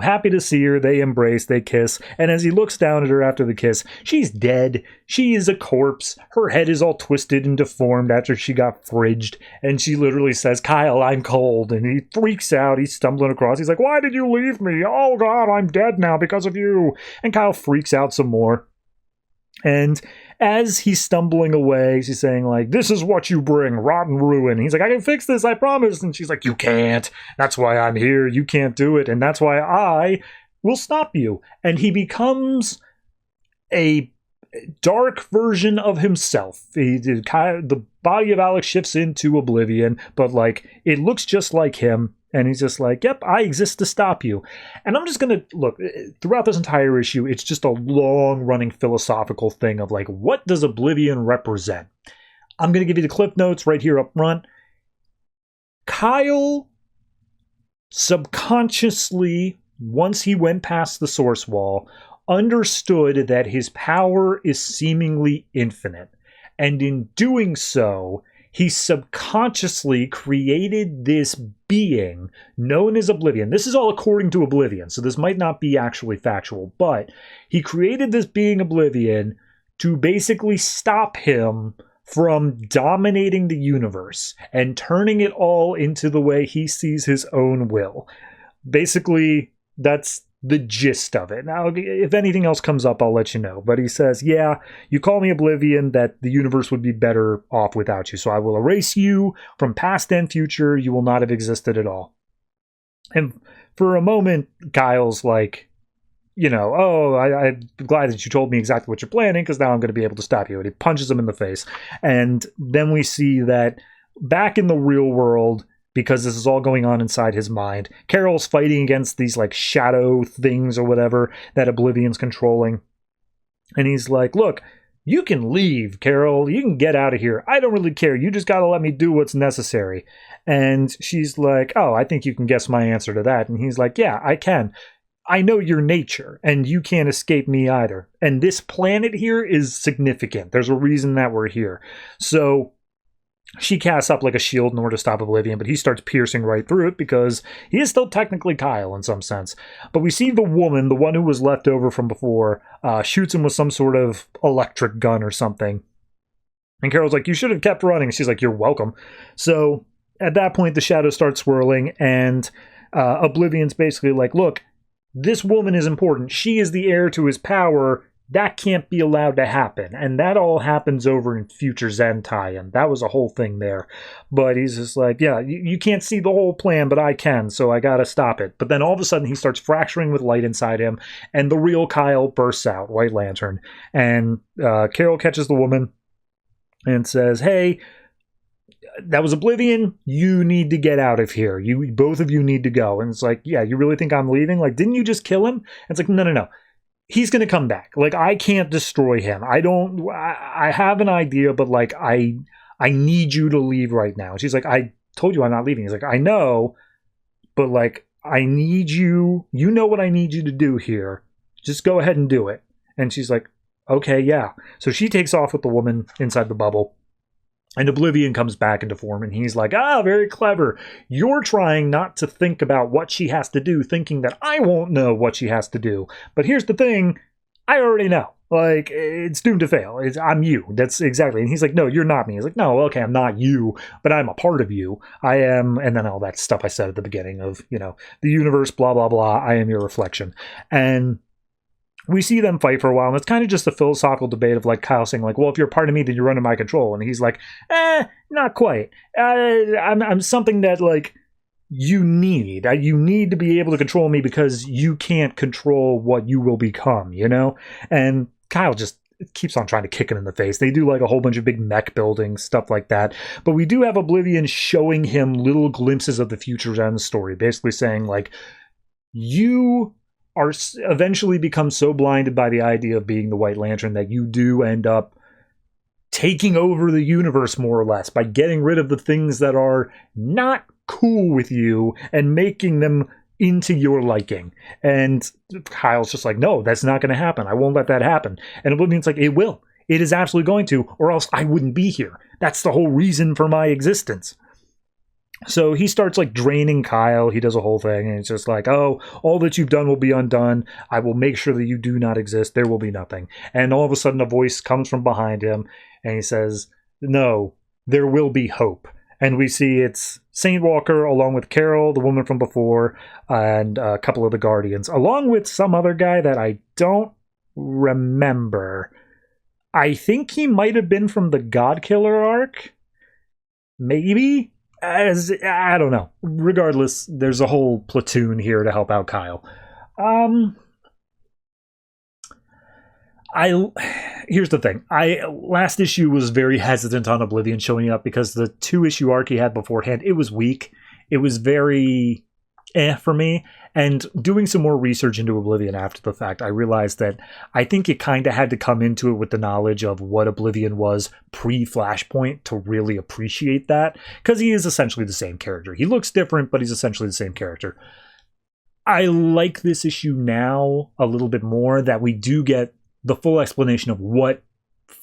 happy to see her. They embrace, they kiss. And as he looks down at her after the kiss, she's dead. She is a corpse. Her head is all twisted and deformed after she got fridged. And she literally says, Kyle, I'm cold. And he freaks out. He's stumbling across. He's like, why did you leave me? Oh, God, I'm dead now because of you. And Kyle freaks out some more. And as he's stumbling away, she's saying, like, this is what you bring, rotten ruin. He's like, I can fix this, I promise. And she's like, you can't. That's why I'm here. You can't do it. And that's why I will stop you. And he becomes a dark version of himself. The body of Alex shifts into Oblivion, but, like, it looks just like him. And he's just like, yep, I exist to stop you. And I'm just going to, look, throughout this entire issue, it's just a long-running philosophical thing of, like, what does Oblivion represent? I'm going to give you the clip notes right here up front. Kyle subconsciously, once he went past the Source Wall, understood that his power is seemingly infinite. And in doing so, he subconsciously created this being known as Oblivion. This is all according to Oblivion, so this might not be actually factual, but he created this being Oblivion to basically stop him from dominating the universe and turning it all into the way he sees his own will. Basically, that's the gist of it. Now, if anything else comes up, I'll let you know. But he says, yeah, you call me Oblivion, that the universe would be better off without you. So I will erase you from past and future. You will not have existed at all. And for a moment, Kyle's like, I'm glad that you told me exactly what you're planning, because now I'm going to be able to stop you. And he punches him in the face. And then we see that back in the real world, because this is all going on inside his mind, Carol's fighting against these, like, shadow things or whatever that Oblivion's controlling. And he's like, look, you can leave, Carol. You can get out of here. I don't really care. You just got to let me do what's necessary. And she's like, oh, I think you can guess my answer to that. And he's like, yeah, I can. I know your nature, and you can't escape me either. And this planet here is significant. There's a reason that we're here. So she casts up like a shield in order to stop Oblivion, but he starts piercing right through it because he is still technically Kyle in some sense. But we see the woman, the one who was left over from before, shoots him with some sort of electric gun or something. And Carol's like, you should have kept running. She's like, you're welcome. So at that point, the shadows start swirling, and Oblivion's basically like, look, this woman is important. She is the heir to his power. That can't be allowed to happen. And that all happens over in Future Zen tie-in. That was a whole thing there. But he's just like, yeah, you can't see the whole plan, but I can, so I gotta stop it. But then all of a sudden he starts fracturing with light inside him, and the real Kyle bursts out, White Lantern. And Carol catches the woman and says, hey, that was Oblivion. You need to get out of here. Both of you need to go. And it's like, yeah, you really think I'm leaving? Like, didn't you just kill him? And it's like, no. He's going to come back. Like, I can't destroy him. I have an idea, but like, I need you to leave right now. And she's like, I told you I'm not leaving. He's like, I know, but like, I need you. You know what I need you to do here. Just go ahead and do it. And she's like, okay, yeah. So she takes off with the woman inside the bubble. And Oblivion comes back into form, and he's like, very clever. You're trying not to think about what she has to do, thinking that I won't know what she has to do. But here's the thing, I already know. Like, it's doomed to fail. I'm you. That's exactly. And he's like, no, you're not me. He's like, no, okay, I'm not you, but I'm a part of you. I am, and then all that stuff I said at the beginning of, the universe, blah, blah, blah. I am your reflection. And we see them fight for a while, and it's kind of just a philosophical debate of like Kyle saying like, well, if you're a part of me, then you're under my control. And he's like, not quite. I'm something that like you need. You need to be able to control me because you can't control what you will become, And Kyle just keeps on trying to kick him in the face. They do like a whole bunch of big mech buildings, stuff like that. But we do have Oblivion showing him little glimpses of the Future's End story, basically saying like, you are eventually become so blinded by the idea of being the White Lantern that you do end up taking over the universe more or less by getting rid of the things that are not cool with you and making them into your liking. And Kyle's just like, no, that's not going to happen. I won't let that happen. And Oblivion's like, it will. It is absolutely going to, or else I wouldn't be here. That's the whole reason for my existence. So he starts like draining Kyle. He does a whole thing, and it's just like, oh, all that you've done will be undone. I will make sure that you do not exist. There will be nothing. And all of a sudden a voice comes from behind him, and he says, no, there will be hope. And we see it's Saint Walker along with Carol, the woman from before, and a couple of the Guardians, along with some other guy that I don't remember. I think he might have been from the God Killer arc. Maybe? I don't know. Regardless, there's a whole platoon here to help out Kyle. Here's the thing. Last issue was very hesitant on Oblivion showing up because the 2-issue arc he had beforehand, it was weak. It was very for me. And doing some more research into Oblivion after the fact, I realized that I think it kind of had to come into it with the knowledge of what Oblivion was pre-Flashpoint to really appreciate that, because he is essentially the same character. He looks different, but he's essentially the same character. I like this issue now a little bit more, that we do get the full explanation of what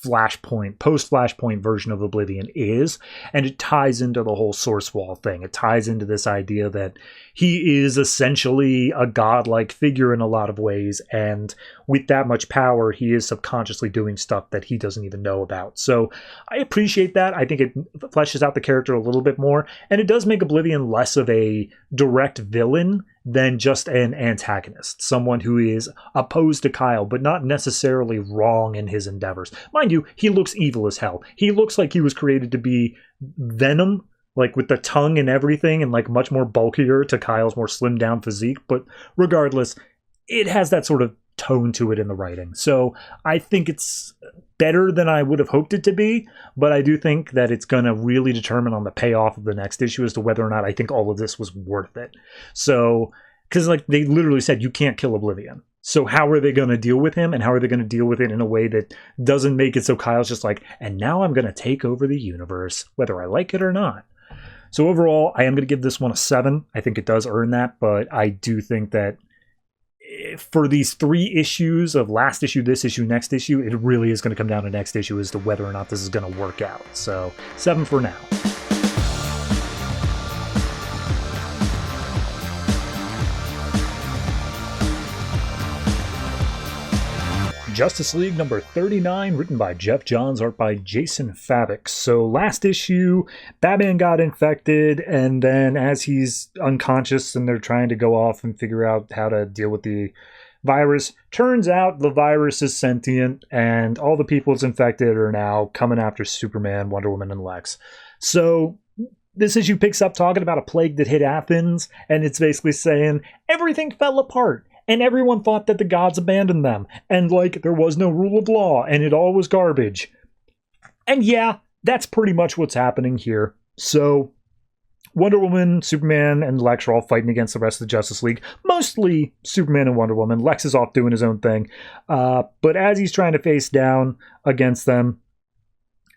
Flashpoint, post-Flashpoint version of Oblivion is, and it ties into the whole Source Wall thing. It ties into this idea that he is essentially a godlike figure in a lot of ways, and with that much power, he is subconsciously doing stuff that he doesn't even know about. So I appreciate that. I think it fleshes out the character a little bit more, and it does make Oblivion less of a direct villain than just an antagonist, someone who is opposed to Kyle, but not necessarily wrong in his endeavors. Mind you, he looks evil as hell. He looks like he was created to be Venom, like with the tongue and everything, and like much more bulkier to Kyle's more slimmed down physique. But regardless, it has that sort of tone to it in the writing. So I think it's better than I would have hoped it to be, but I do think that it's going to really determine on the payoff of the next issue as to whether or not I think all of this was worth it. So, because like they literally said, you can't kill Oblivion. So how are they going to deal with him, and how are they going to deal with it in a way that doesn't make it so Kyle's just like, and now I'm going to take over the universe, whether I like it or not. So overall, I am going to give this one a 7. I think it does earn that, but I do think that for these 3 issues of last issue, this issue, next issue, it really is going to come down to next issue as to whether or not this is going to work out. So 7 for now. Justice League number 39, written by Geoff Johns, art by Jason Fabok. So last issue, Batman got infected, and then as he's unconscious and they're trying to go off and figure out how to deal with the virus, turns out the virus is sentient, and all the people it's infected are now coming after Superman, Wonder Woman, and Lex. So this issue picks up talking about a plague that hit Athens, and it's basically saying everything fell apart. And everyone thought that the gods abandoned them. And, like, there was no rule of law. And it all was garbage. And, yeah, that's pretty much what's happening here. So, Wonder Woman, Superman, and Lex are all fighting against the rest of the Justice League. Mostly Superman and Wonder Woman. Lex is off doing his own thing. But as he's trying to face down against them,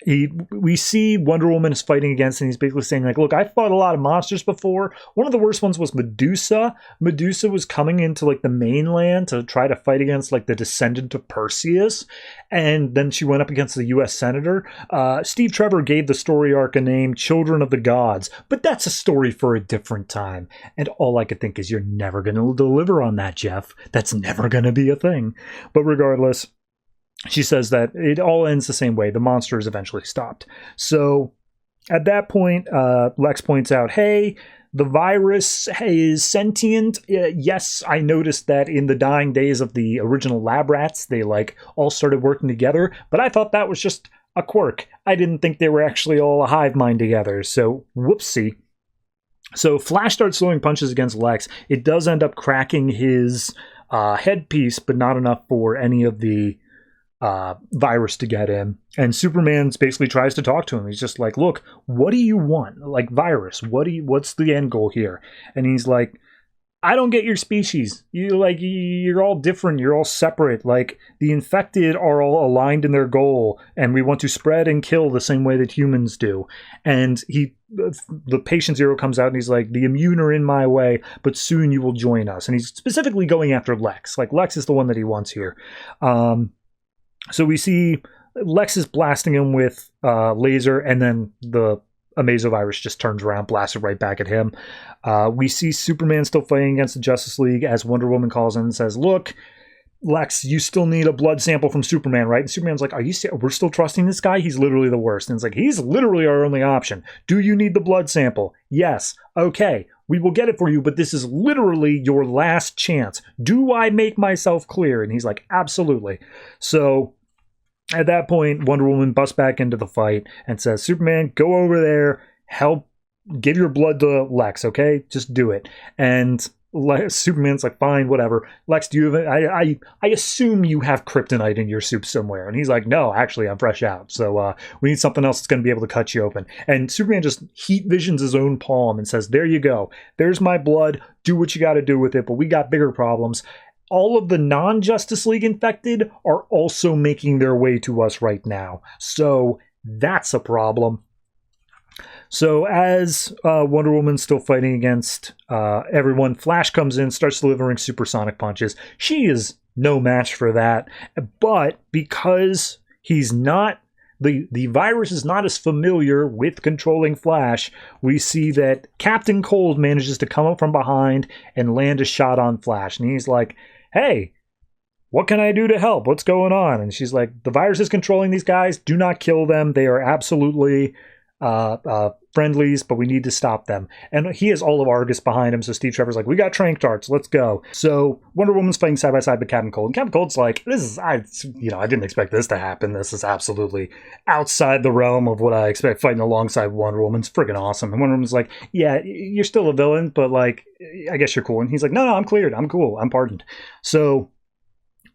we see Wonder Woman is fighting against, and he's basically saying, like, look, I've fought a lot of monsters before. One of the worst ones was Medusa. Medusa was coming into, like, the mainland to try to fight against, like, the descendant of Perseus, and then she went up against the U.S. Senator. Steve Trevor gave the story arc a name, Children of the Gods, but that's a story for a different time. And all I could think is, you're never going to deliver on that, Geoff. That's never going to be a thing. But regardless, she says that it all ends the same way. The monster is eventually stopped. So at that point, Lex points out, hey, the virus is sentient. Yes, I noticed that in the dying days of the original lab rats, they like all started working together, but I thought that was just a quirk. I didn't think they were actually all a hive mind together. So whoopsie. So Flash starts throwing punches against Lex. It does end up cracking his headpiece, but not enough for any of the virus to get in. And Superman basically tries to talk to him. He's just like, look, what do you want? Like, virus, what's the end goal here? And he's like, I don't get your species. You're all different. You're all separate. Like, the infected are all aligned in their goal, and we want to spread and kill the same way that humans do. And the patient zero comes out and he's like, the immune are in my way, but soon you will join us. And he's specifically going after Lex. Like, Lex is the one that he wants here. So we see Lex is blasting him with laser, and then the Amazovirus just turns around, blasts it right back at him. We see Superman still fighting against the Justice League as Wonder Woman calls in and says, look, Lex, you still need a blood sample from Superman, right? And Superman's like, we're still trusting this guy? He's literally the worst. And it's like, he's literally our only option. Do you need the blood sample? Yes. Okay. We will get it for you, but this is literally your last chance. Do I make myself clear? And he's like, absolutely. So at that point, Wonder Woman busts back into the fight and says, Superman, go over there, help, give your blood to Lex, okay? Just do it. And Superman's like, fine, whatever. Lex, do you have I assume you have kryptonite in your soup somewhere. And he's like, no, actually, I'm fresh out. So we need something else that's going to be able to cut you open. And Superman just heat visions his own palm and says, there you go. There's my blood. Do what you got to do with it. But we got bigger problems. All of the non-Justice League infected are also making their way to us right now. So that's a problem. So as Wonder Woman's still fighting against everyone, Flash comes in, starts delivering supersonic punches. She is no match for that. But because he's not, the virus is not as familiar with controlling Flash, we see that Captain Cold manages to come up from behind and land a shot on Flash. And he's like, hey, what can I do to help? What's going on? And she's like, the virus is controlling these guys. Do not kill them. They are absolutely friendlies, but we need to stop them. And he has all of Argus behind him, so Steve Trevor's like, we got trank darts, let's go. So Wonder Woman's fighting side by side with Captain Cold, and Captain Cold's like, I didn't expect this to happen. This is absolutely outside the realm of what I expect fighting alongside Wonder Woman. It's friggin' awesome. And Wonder Woman's like, yeah, you're still a villain, but like, I guess you're cool. And he's like, no, I'm cleared. I'm cool. I'm pardoned. So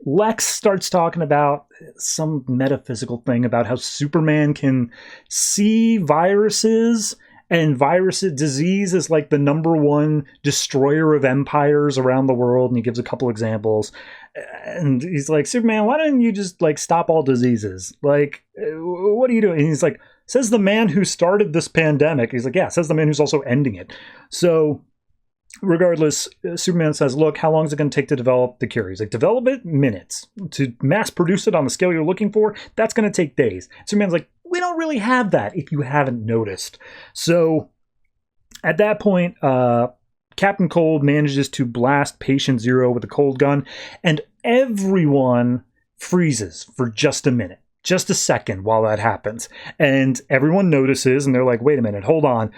Lex starts talking about some metaphysical thing about how Superman can see viruses, and disease is like the #1 destroyer of empires around the world, and he gives a couple examples. And he's like, Superman, why don't you just like stop all diseases? Like, what are you doing? And he's like, says the man who started this pandemic. He's like, yeah, says the man who's also ending it. So regardless, Superman says, look, how long is it going to take to develop the cure? He's like, develop it minutes. To mass produce it on the scale you're looking for, that's going to take days. Superman's like, we don't really have that if you haven't noticed. So at that point, Captain Cold manages to blast Patient Zero with a cold gun, and everyone freezes for just a minute, just a second while that happens. And everyone notices, and they're like, wait a minute, hold on.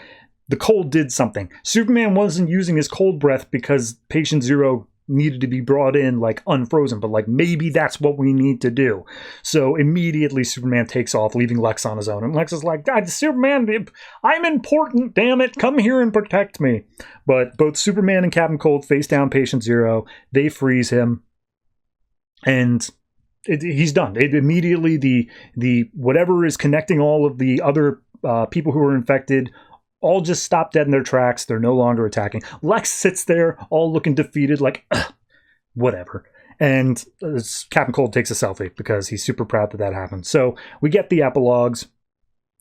The cold did something. Superman wasn't using his cold breath because Patient Zero needed to be brought in like unfrozen, but like maybe that's what we need to do. So immediately Superman takes off, leaving Lex on his own. And Lex is like, God, Superman, I'm important, damn it, come here and protect me. But both Superman and Captain Cold face down Patient Zero. They freeze him, and he's done. Immediately the whatever is connecting all of the other people who are infected all just stop dead in their tracks. They're no longer attacking. Lex sits there all looking defeated, like, whatever. And Captain Cold takes a selfie because he's super proud that happened. So we get the epilogues.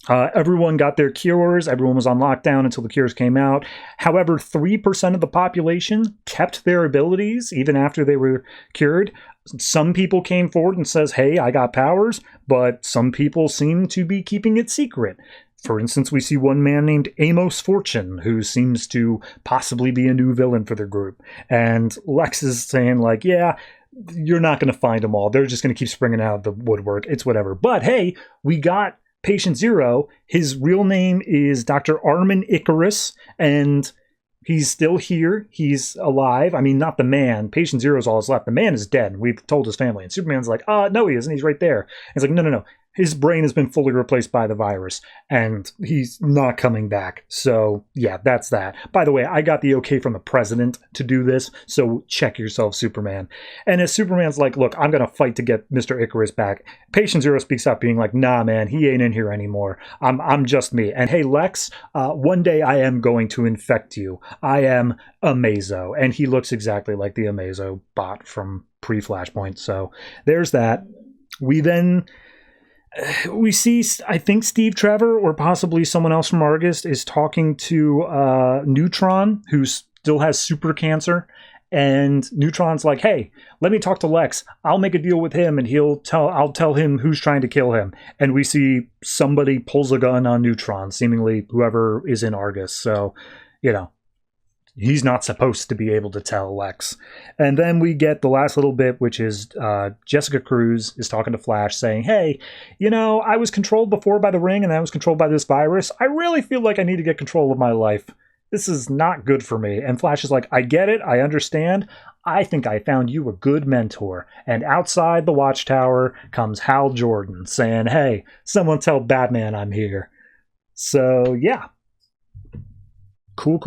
Everyone got their cures. Everyone was on lockdown until the cures came out. However, 3% of the population kept their abilities even after they were cured. Some people came forward and says, hey, I got powers, but some people seem to be keeping it secret. For instance, we see one man named Amos Fortune, who seems to possibly be a new villain for the group. And Lex is saying, like, yeah, you're not going to find them all. They're just going to keep springing out of the woodwork. It's whatever. But hey, we got Patient Zero. His real name is Dr. Armin Icarus, and he's still here. He's alive. I mean, not the man. Patient Zero's all that's left. The man is dead. We've told his family. And Superman's like, no, he isn't. He's right there. And he's like, no. His brain has been fully replaced by the virus, and he's not coming back. So, yeah, that's that. By the way, I got the okay from the president to do this, so check yourself, Superman. And as Superman's like, look, I'm going to fight to get Mr. Icarus back, Patient Zero speaks up being like, nah, man, he ain't in here anymore. I'm just me. And hey, Lex, one day I am going to infect you. I am Amazo. And he looks exactly like the Amazo bot from pre-Flashpoint. So there's that. We see, I think Steve Trevor or possibly someone else from Argus is talking to Neutron, who still has super cancer. And Neutron's like, hey, let me talk to Lex. I'll make a deal with him, and I'll tell him who's trying to kill him. And we see somebody pulls a gun on Neutron, seemingly whoever is in Argus. So, he's not supposed to be able to tell Lex. And then we get the last little bit, which is Jessica Cruz is talking to Flash saying, hey, I was controlled before by the ring and I was controlled by this virus. I really feel like I need to get control of my life. This is not good for me. And Flash is like, I get it. I understand. I think I found you a good mentor. And outside the Watchtower comes Hal Jordan saying, hey, someone tell Batman I'm here. So, yeah. Cool.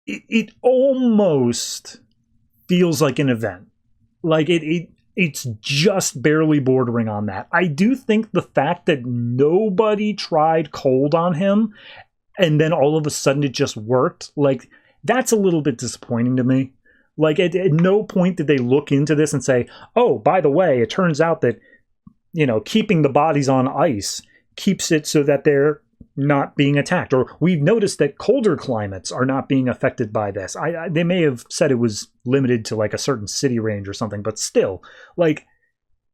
It almost feels like an event. Like it's just barely bordering on that. I do think the fact that nobody tried cold on him and then all of a sudden it just worked, like that's a little bit disappointing to me. Like at no point did they look into this and say, oh, by the way, it turns out that keeping the bodies on ice keeps it so that they're not being attacked. Or we've noticed that colder climates are not being affected by this. They may have said it was limited to like a certain city range or something, but still, like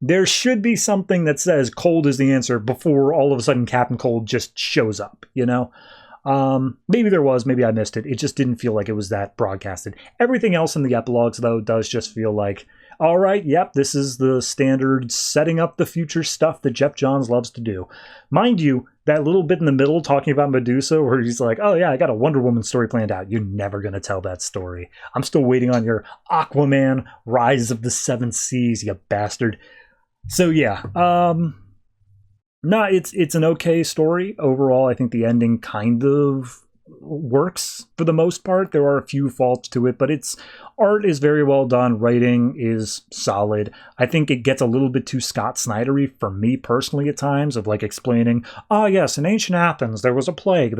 there should be something that says cold is the answer before all of a sudden Captain Cold just shows up, Maybe there was, maybe I missed it. It just didn't feel like it was that broadcasted. Everything else in the epilogues, though, does just feel like, all right, yep, this is the standard setting up the future stuff that Geoff Johns loves to do. Mind you, that little bit in the middle talking about Medusa where he's like, oh yeah, I got a Wonder Woman story planned out. You're never going to tell that story. I'm still waiting on your Aquaman Rise of the Seven Seas, you bastard. So yeah, no, it's an okay story. Overall, I think the ending kind of works for the most part. There are a few faults to it, but its art is very well done. Writing is solid. I think it gets a little bit too Scott Snydery for me personally at times of like explaining, yes, in ancient Athens there was a plague.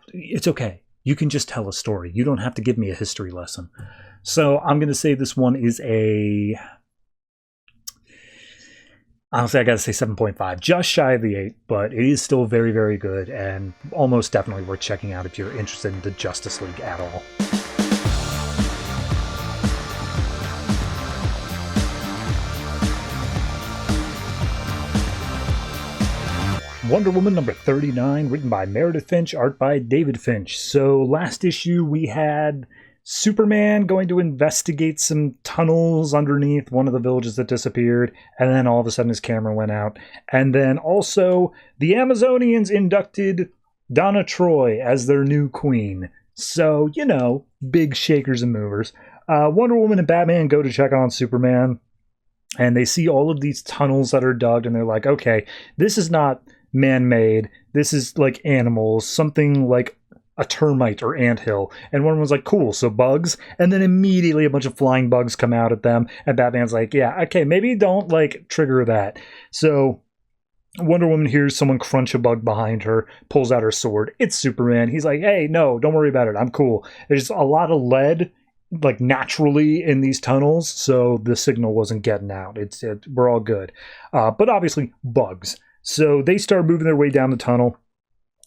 It's okay. You can just tell a story. You don't have to give me a history lesson. So I'm going to say this one is a... Honestly, I got to say 7.5. Just shy of the 8, but it is still very, very good and almost definitely worth checking out if you're interested in the Justice League at all. Wonder Woman number 39, written by Meredith Finch, art by David Finch. So last issue we had Superman going to investigate some tunnels underneath one of the villages that disappeared, and then all of a sudden his camera went out. And then also the Amazonians inducted Donna Troy as their new queen. So, you know, big shakers and movers. Wonder Woman and Batman go to check on Superman, and they see all of these tunnels that are dug, and they're like, okay, this is not man-made, this is like animals, something like a termite or anthill. And one was like, cool, so bugs. And then immediately a bunch of flying bugs come out at them, and Batman's like, yeah, okay, maybe don't like trigger that. So Wonder Woman hears someone crunch a bug behind her, pulls out her sword. It's Superman. He's like, hey, no, don't worry about it, I'm cool. There's a lot of lead like naturally in these tunnels, so the signal wasn't getting out. We're all good. But obviously bugs. So they start moving their way down the tunnel,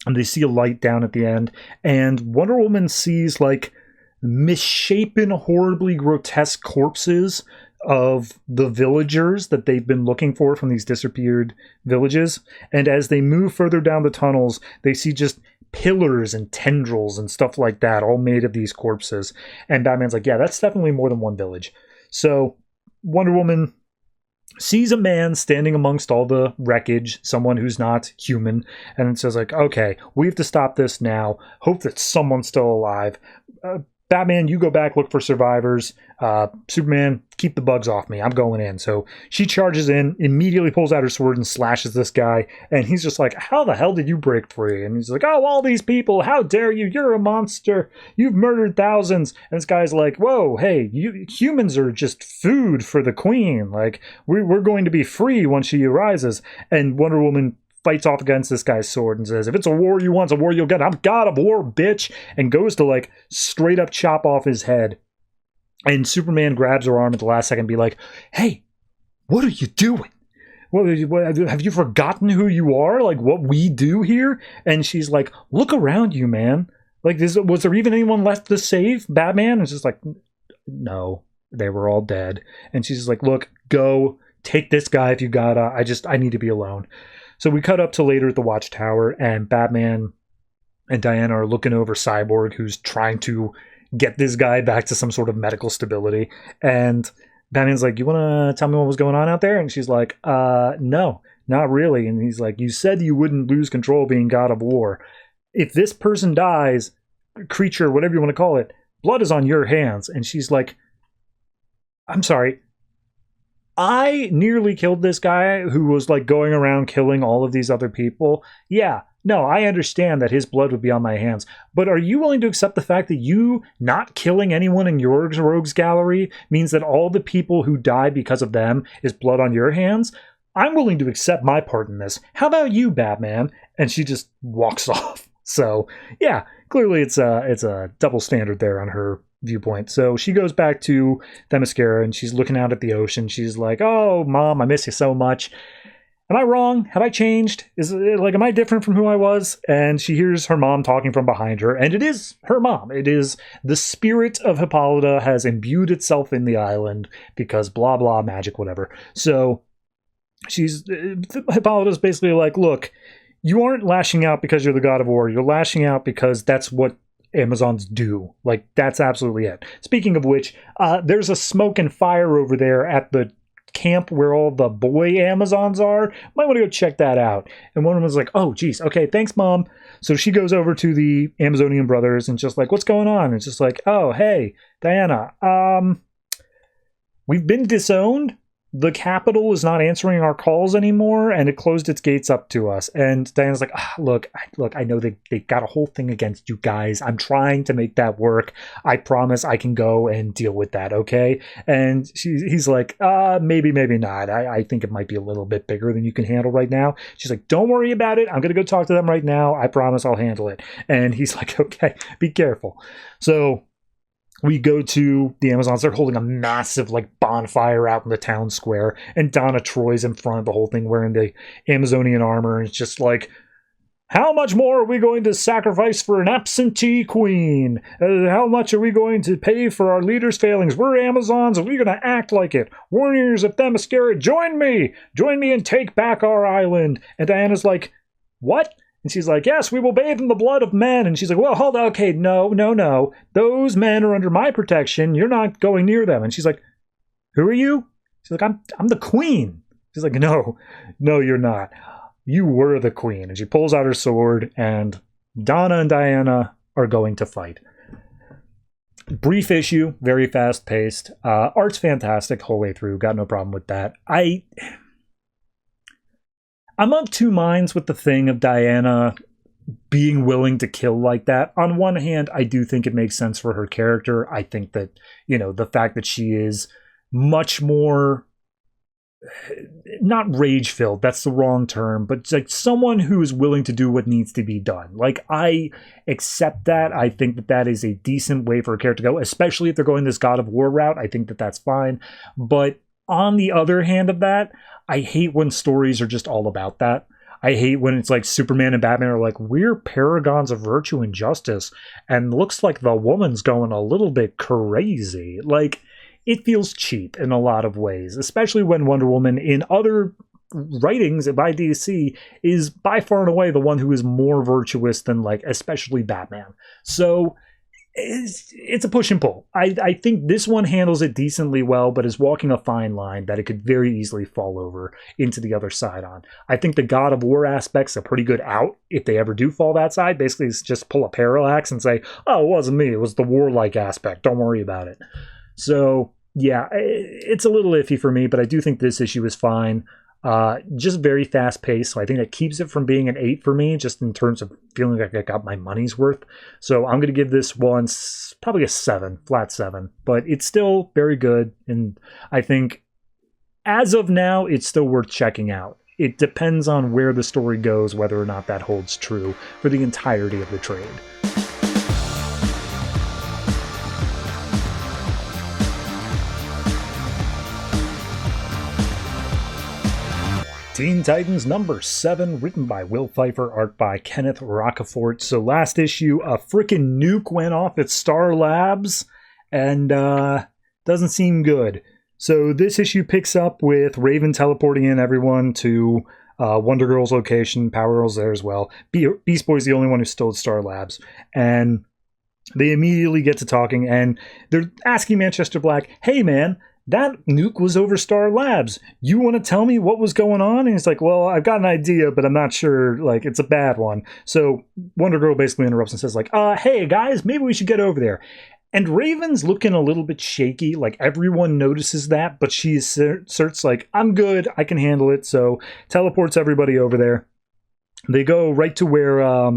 and they see a light down at the end, and Wonder Woman sees like misshapen, horribly grotesque corpses of the villagers that they've been looking for from these disappeared villages. And as they move further down the tunnels, they see just pillars and tendrils and stuff like that, all made of these corpses. And Batman's like, yeah, that's definitely more than one village. So Wonder Woman sees a man standing amongst all the wreckage, someone who's not human, and it says like, okay, we have to stop this now. Hope that someone's still alive. Batman, you go back, look for survivors. Superman, keep the bugs off me. I'm going in. So she charges in, immediately pulls out her sword and slashes this guy. And he's just like, how the hell did you break free? And he's like, oh, all these people, how dare you? You're a monster. You've murdered thousands. And this guy's like, whoa, hey, you humans are just food for the queen. Like, we're going to be free once she arises. And Wonder Woman fights off against this guy's sword and says, if it's a war you want, it's a war you'll get. I'm God of War, bitch. And goes to like straight up chop off his head. And Superman grabs her arm at the last second and be like, hey, what are you doing? What, have you forgotten who you are? Like what we do here? And she's like, look around you, man. Like, was there even anyone left to save Batman? And it's just like, no, they were all dead. And she's just like, look, go take this guy if you gotta. I need to be alone. So we cut up to later at the Watchtower, and Batman and Diana are looking over Cyborg, who's trying to get this guy back to some sort of medical stability. And Batman's like, you want to tell me what was going on out there? And she's like, no, not really. And he's like, you said you wouldn't lose control being God of War. If this person dies, creature, whatever you want to call it, blood is on your hands. And she's like, I'm sorry. I nearly killed this guy who was like going around killing all of these other people. Yeah, no, I understand that his blood would be on my hands. But are you willing to accept the fact that you not killing anyone in your rogues gallery means that all the people who die because of them is blood on your hands? I'm willing to accept my part in this. How about you, Batman? And she just walks off. So, yeah, clearly it's a double standard there on her viewpoint. So she goes back to Themyscira and she's looking out at the ocean. She's like, oh, Mom, I miss you so much. Am I wrong? Have I changed? Am I different from who I was? And she hears her mom talking from behind her, and it is her mom. It is the spirit of Hippolyta has imbued itself in the island because blah, blah, magic, whatever. So Hippolyta's basically like, look, you aren't lashing out because you're the God of War. You're lashing out because that's what Amazons do. Like, that's absolutely it. Speaking of which, there's a smoke and fire over there at the camp where all the boy Amazons are. Might want to go check that out. And one of them was like, oh, geez, okay, thanks, Mom. So she goes over to the Amazonian brothers and just like, what's going on? And it's just like, oh, hey, Diana, we've been disowned. the Capitol is not answering our calls anymore, and it closed its gates up to us. And Diana's like, look, I know they got a whole thing against you guys. I'm trying to make that work. I promise I can go and deal with that, okay? And he's like, maybe not. I think it might be a little bit bigger than you can handle right now. She's like, don't worry about it. I'm going to go talk to them right now. I promise I'll handle it. And he's like, okay, be careful. So we go to the Amazons. They're holding a massive bonfire out in the town square, and Donna Troy's in front of the whole thing wearing the Amazonian armor, and it's just like, how much more are we going to sacrifice for an absentee queen? How much are we going to pay for our leaders' failings? We're Amazons, and we're going to act like it. Warriors of Themyscira, join me and take back our island. And Diana's like, what? And she's like, yes, we will bathe in the blood of men. And she's like, well, hold on. Okay, no. Those men are under my protection. You're not going near them. And she's like, who are you? She's like, I'm the queen. She's like, no, you're not. You were the queen. And she pulls out her sword, and Donna and Diana are going to fight. Brief issue, very fast-paced. Art's fantastic whole way through. Got no problem with that. I'm of two minds with the thing of Diana being willing to kill like that. On one hand, I do think it makes sense for her character. I think that, the fact that she is much more, not rage-filled, that's the wrong term, but like someone who is willing to do what needs to be done. I accept that. I think that that is a decent way for a character to go, especially if they're going this God of War route. I think that that's fine. But on the other hand of that, I hate when stories are just all about that. I hate when it's like Superman and Batman are like, we're paragons of virtue and justice, and looks like the woman's going a little bit crazy. It feels cheap in a lot of ways, especially when Wonder Woman in other writings by DC is by far and away the one who is more virtuous than especially Batman. So it's a push and pull. I think this one handles it decently well, but is walking a fine line that it could very easily fall over into the other side on. I think the God of War aspect's a pretty good out if they ever do fall that side. Basically, it's just pull a parallax and say, oh, it wasn't me. It was the warlike aspect. Don't worry about it. So, yeah, it's a little iffy for me, but I do think this issue is fine. Just very fast paced, so I think that keeps it from being an 8 for me, just in terms of feeling like I got my money's worth. So I'm going to give this one probably a 7, flat 7, but it's still very good, and I think as of now, it's still worth checking out. It depends on where the story goes, whether or not that holds true for the entirety of the trade. Teen Titans number 7, written by Will Pfeifer, art by Kenneth Rocafort. So last issue, a frickin' nuke went off at Star Labs, and doesn't seem good. So this issue picks up with Raven teleporting in everyone to Wonder Girl's location. Power Girl's there as well. Beast Boy's the only one who's still at Star Labs. And they immediately get to talking, and they're asking Manchester Black, hey man, that nuke was over Star Labs. You want to tell me what was going on? And he's like, well, I've got an idea, but I'm not sure, it's a bad one. So Wonder Girl basically interrupts and says, hey, guys, maybe we should get over there. And Raven's looking a little bit shaky, everyone notices that, but she asserts, I'm good, I can handle it, so teleports everybody over there. They go right to where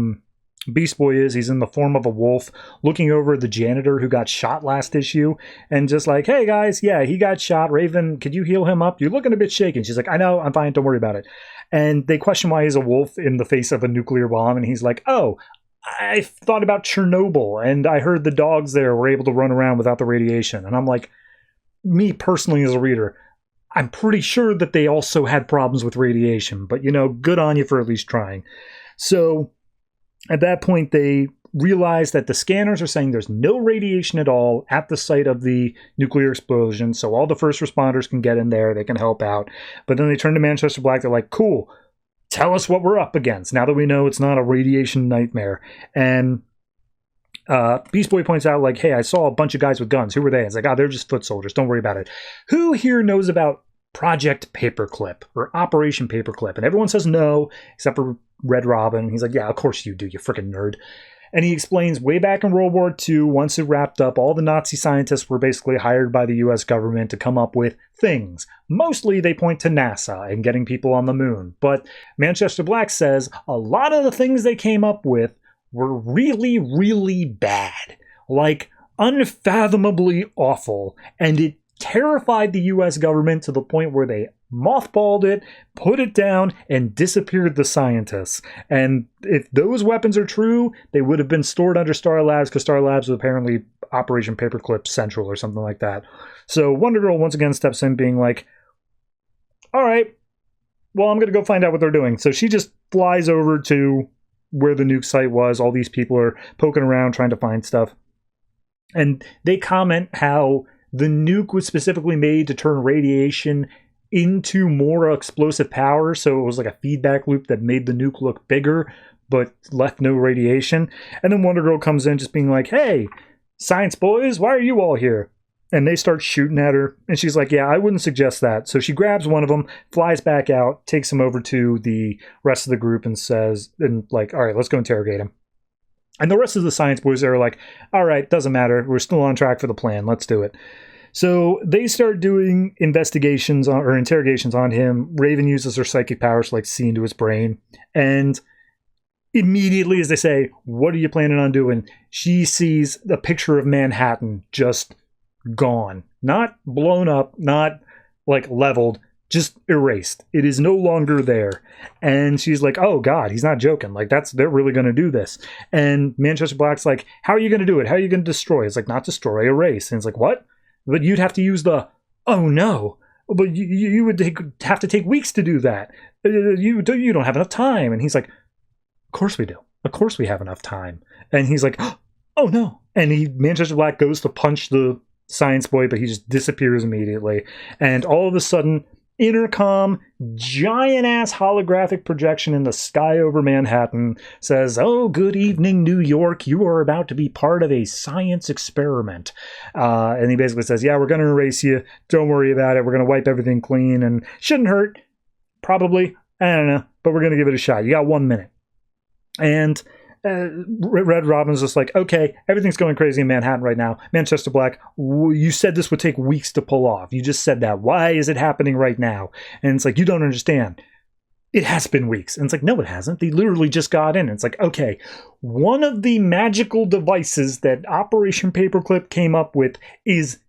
Beast Boy is. He's in the form of a wolf, looking over the janitor who got shot last issue, and just hey guys, yeah, he got shot. Raven, could you heal him up? You're looking a bit shaken. She's like, I know, I'm fine, don't worry about it. And they question why he's a wolf in the face of a nuclear bomb, and he's like, oh, I thought about Chernobyl, and I heard the dogs there were able to run around without the radiation. And I'm like, me personally as a reader, I'm pretty sure that they also had problems with radiation, but good on you for at least trying. So at that point, they realize that the scanners are saying there's no radiation at all at the site of the nuclear explosion, so all the first responders can get in there, they can help out. But then they turn to Manchester Black, they're like, cool, tell us what we're up against, now that we know it's not a radiation nightmare. And Beast Boy points out, hey, I saw a bunch of guys with guns. Who were they? It's like, they're just foot soldiers, don't worry about it. Who here knows about Project Paperclip or Operation Paperclip? And everyone says no, except for Red Robin. He's like, yeah, of course you do, you freaking nerd. And he explains way back in World War II, once it wrapped up, all the Nazi scientists were basically hired by the US government to come up with things. Mostly they point to NASA and getting people on the moon. But Manchester Black says a lot of the things they came up with were really, really bad. Like, unfathomably awful. And it terrified the US government to the point where they mothballed it, put it down, and disappeared the scientists. And if those weapons are true, they would have been stored under Star Labs, because Star Labs was apparently Operation Paperclip Central or something like that. So Wonder Girl once again steps in being like, all right, well, I'm going to go find out what they're doing. So she just flies over to where the nuke site was. All these people are poking around trying to find stuff. And they comment how the nuke was specifically made to turn radiation into more explosive power, so it was like a feedback loop that made the nuke look bigger but left no radiation. And then Wonder Girl comes in just being like, hey, science boys, why are you all here? And they start shooting at her, and she's like, yeah, I wouldn't suggest that. So she grabs one of them, flies back out, takes him over to the rest of the group and says, and like, all right, let's go interrogate him. And the rest of the science boys are like, all right, doesn't matter, we're still on track for the plan, let's do it. So they start doing investigations or interrogations on him. Raven uses her psychic powers to like see into his brain. And immediately as they say, what are you planning on doing? She sees a picture of Manhattan just gone. Not blown up, not like leveled, just erased. It is no longer there. And she's like, oh God, he's not joking. Like they're really going to do this. And Manchester Black's like, how are you going to do it? How are you going to destroy? It's like, not destroy, erase. And it's like, what? But you'd have to use the, oh no, but you would have to take weeks to do that. You don't have enough time. And he's like, of course we do. Of course we have enough time. And he's like, oh no. And Manchester Black goes to punch the science boy, but he just disappears immediately. And all of a sudden, intercom, giant-ass holographic projection in the sky over Manhattan says, oh, good evening, New York. You are about to be part of a science experiment. And he basically says, yeah, we're going to erase you. Don't worry about it. We're going to wipe everything clean. And shouldn't hurt. Probably. I don't know. But we're going to give it a shot. You got 1 minute. And Red Robin's just like, okay, everything's going crazy in Manhattan right now. Manchester Black, you said this would take weeks to pull off. You just said that. Why is it happening right now? And it's like, you don't understand. It has been weeks. And it's like, no, it hasn't. They literally just got in. And it's like, okay, one of the magical devices that Operation Paperclip came up with is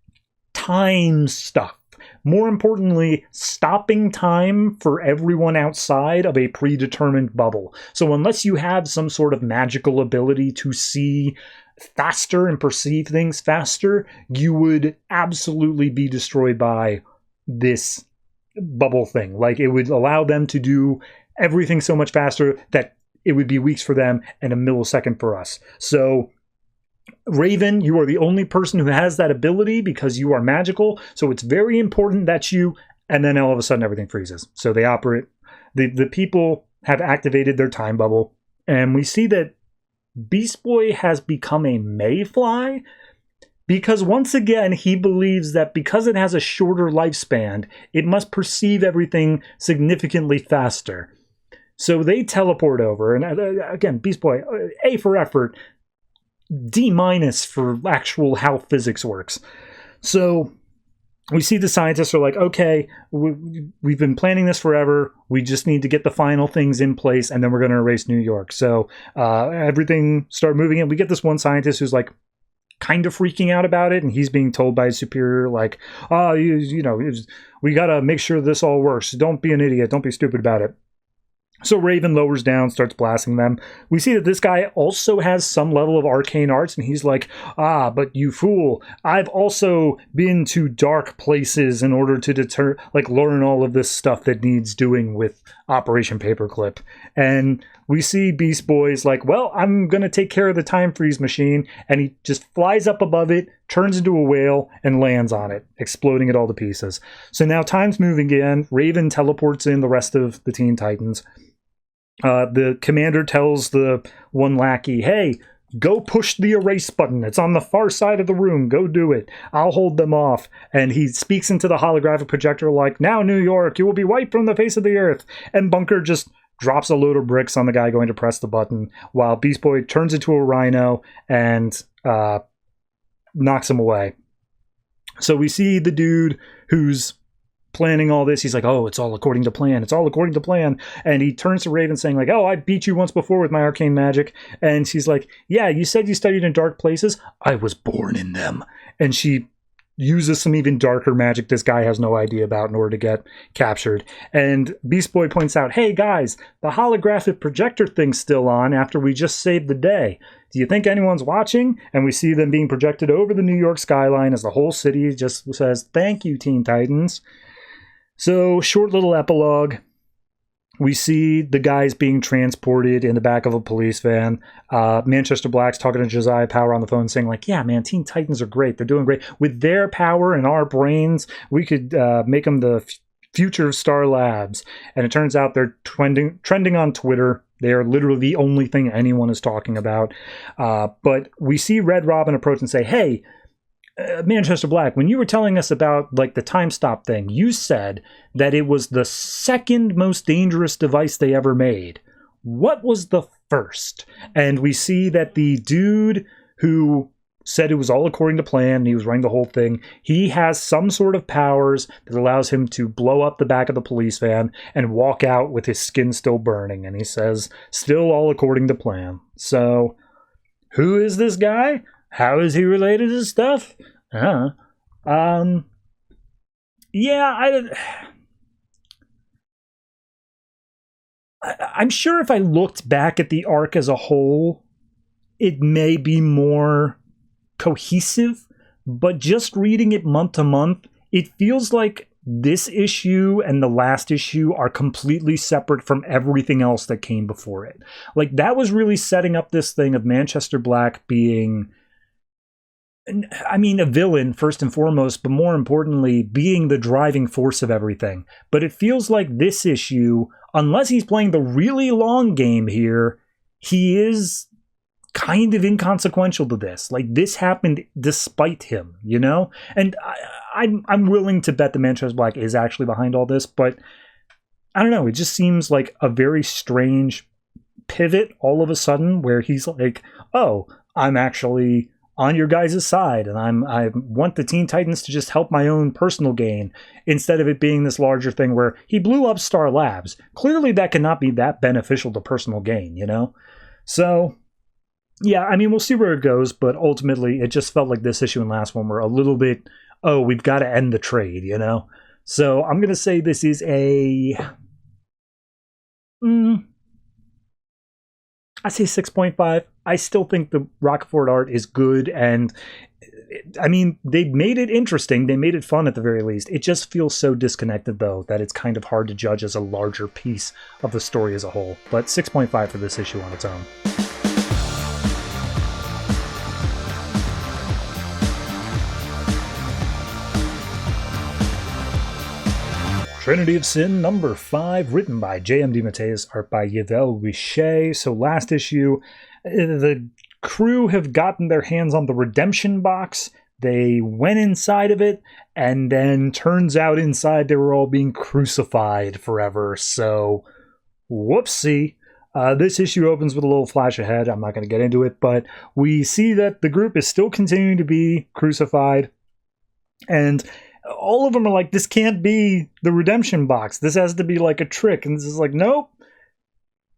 time stuff. More importantly, stopping time for everyone outside of a predetermined bubble. So unless you have some sort of magical ability to see faster and perceive things faster, you would absolutely be destroyed by this bubble thing. Like, it would allow them to do everything so much faster that it would be weeks for them and a millisecond for us. So Raven, you are the only person who has that ability because you are magical. So it's very important that you, and then all of a sudden everything freezes. So they operate, the people have activated their time bubble. And we see that Beast Boy has become a mayfly because once again, he believes that because it has a shorter lifespan, it must perceive everything significantly faster. So they teleport over. And again, Beast Boy, A for effort, D- for actual how physics works. So we see the scientists are like, okay, we've been planning this forever. We just need to get the final things in place, and then we're going to erase New York. So everything started moving in. We get this one scientist who's like kind of freaking out about it, and he's being told by his superior, like, oh, you know, we got to make sure this all works. Don't be an idiot. Don't be stupid about it. So Raven lowers down, starts blasting them. We see that this guy also has some level of arcane arts, and he's like, but you fool, I've also been to dark places in order to learn all of this stuff that needs doing with Operation Paperclip. And we see Beast Boy's like, well, I'm going to take care of the time freeze machine, and he just flies up above it, turns into a whale, and lands on it, exploding it all to pieces. So now time's moving again. Raven teleports in the rest of the Teen Titans. The commander tells the one lackey, hey, go push the erase button. It's on the far side of the room. Go do it. I'll hold them off. And he speaks into the holographic projector like, now, New York, you will be wiped from the face of the earth. And Bunker just drops a load of bricks on the guy going to press the button, while Beast Boy turns into a rhino and knocks him away. So we see the dude who's planning all this. He's like, oh, it's all according to plan. It's all according to plan. And he turns to Raven saying like, oh, I beat you once before with my arcane magic. And she's like, yeah, you said you studied in dark places. I was born in them. And she uses some even darker magic this guy has no idea about in order to get captured. And Beast Boy points out, hey guys, the holographic projector thing's still on after we just saved the day. Do you think anyone's watching? And we see them being projected over the New York skyline as the whole city just says, thank you, Teen Titans. So, short little epilogue. We see the guys being transported in the back of a police van. Manchester Black's talking to Josiah Power on the phone saying like, yeah, man, Teen Titans are great. They're doing great. With their power and our brains, we could make them the future of Star Labs. And it turns out they're trending on Twitter. They are literally the only thing anyone is talking about. But we see Red Robin approach and say, hey, Manchester Black, when you were telling us about like the time stop thing, you said that it was the second most dangerous device they ever made. What was the first? And we see that the dude who said it was all according to plan, and he was running the whole thing, he has some sort of powers that allows him to blow up the back of the police van and walk out with his skin still burning. And he says, still all according to plan. So, who is this guy? How is he related to stuff? Yeah, I'm sure if I looked back at the arc as a whole, it may be more cohesive, but just reading it month to month, it feels like this issue and the last issue are completely separate from everything else that came before it. Like, that was really setting up this thing of Manchester Black being, I mean, a villain first and foremost, but more importantly, being the driving force of everything. But it feels like this issue, unless he's playing the really long game here, he is kind of inconsequential to this. Like, this happened despite him, you know? And I'm willing to bet that Manchester Black is actually behind all this, but I don't know. It just seems like a very strange pivot all of a sudden where he's like, oh, I'm actually on your guys' side, and I want the Teen Titans to just help my own personal gain, instead of it being this larger thing where he blew up Star Labs. Clearly that cannot be that beneficial to personal gain, you know? So, yeah, I mean, we'll see where it goes, but ultimately it just felt like this issue and last one were a little bit, oh, we've got to end the trade, you know? So I'm going to say this is a... I say 6.5. I still think the Rocafort art is good, and I mean, they made it interesting. They made it fun at the very least. It just feels so disconnected, though, that it's kind of hard to judge as a larger piece of the story as a whole. But 6.5 for this issue on its own. Trinity of Sin number 5, written by J.M. DeMatteis, art by Yvel Richet. So last issue, the crew have gotten their hands on the redemption box. They went inside of it, and then turns out inside they were all being crucified forever. So, whoopsie. This issue opens with a little flash ahead. I'm not going to get into it, but we see that the group is still continuing to be crucified, and all of them are like, this can't be the redemption box. This has to be like a trick. And this is like, nope,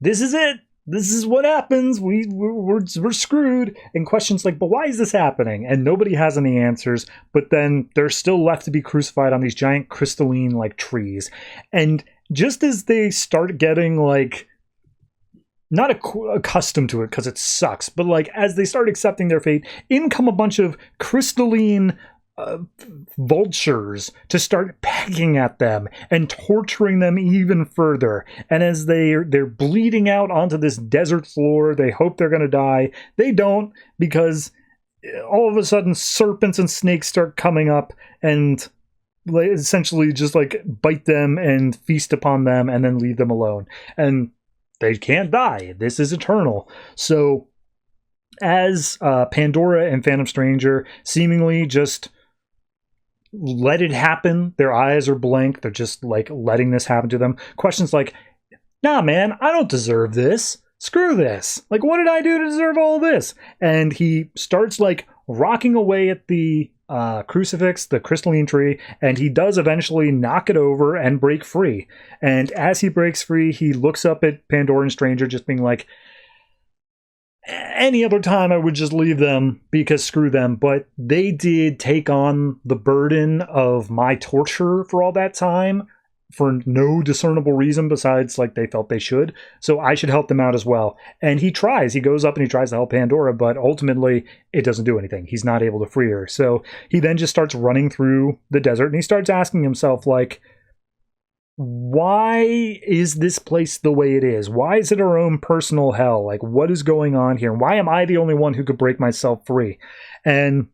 this is it. This is what happens. We're screwed. And questions like, but why is this happening? And nobody has any answers. But then they're still left to be crucified on these giant crystalline like trees. And just as they start getting like, not accustomed to it because it sucks, but like as they start accepting their fate, in come a bunch of crystalline vultures to start pecking at them and torturing them even further. And as they're bleeding out onto this desert floor, they hope they're going to die. They don't, because all of a sudden serpents and snakes start coming up and essentially just like bite them and feast upon them and then leave them alone. And they can't die. This is eternal. So as Pandora and Phantom Stranger seemingly just let it happen, their eyes are blank, they're just like letting this happen to them. Questions like, nah, man, I don't deserve this. Screw this. Like, what did I do to deserve all this? And he starts, like, rocking away at the crucifix, the crystalline tree, and he does eventually knock it over and break free. And as he breaks free, he looks up at Pandora and Stranger, just being like, any other time I would just leave them because screw them, but they did take on the burden of my torture for all that time for no discernible reason besides like they felt they should. So I should help them out as well. And he tries. He goes up and he tries to help Pandora, but ultimately it doesn't do anything. He's not able to free her. So he then just starts running through the desert and he starts asking himself, like, why is this place the way it is? Why is it our own personal hell? Like, what is going on here? Why am I the only one who could break myself free? And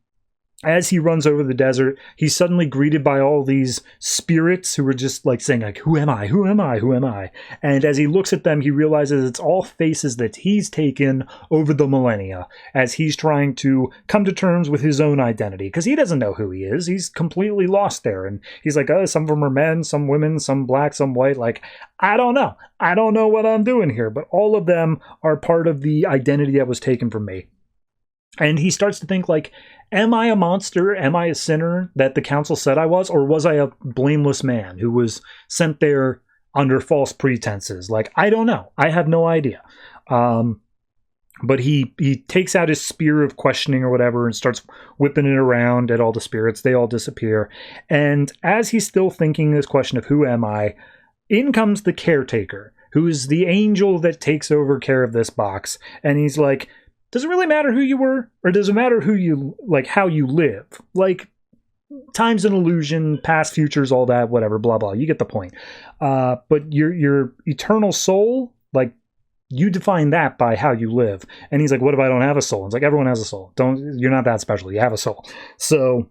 as he runs over the desert, he's suddenly greeted by all these spirits who are just like saying, like, who am I? Who am I? Who am I? And as he looks at them, he realizes it's all faces that he's taken over the millennia as he's trying to come to terms with his own identity, because he doesn't know who he is. He's completely lost there. And he's like, oh, some of them are men, some women, some black, some white. Like, I don't know. I don't know what I'm doing here, but all of them are part of the identity that was taken from me. And he starts to think, like, am I a monster? Am I a sinner that the council said I was? Or was I a blameless man who was sent there under false pretenses? Like, I don't know. I have no idea. But he takes out his spear of questioning or whatever and starts whipping it around at all the spirits. They all disappear. And as he's still thinking this question of who am I, in comes the caretaker, who is the angel that takes over care of this box. And he's like, does it really matter who you were? Or does it matter who you, like, how you live? Like, time's an illusion, past, futures, all that, whatever, blah, blah. You get the point. But your eternal soul, like, you define that by how you live. And he's like, what if I don't have a soul? It's like, everyone has a soul. You're not that special. You have a soul. So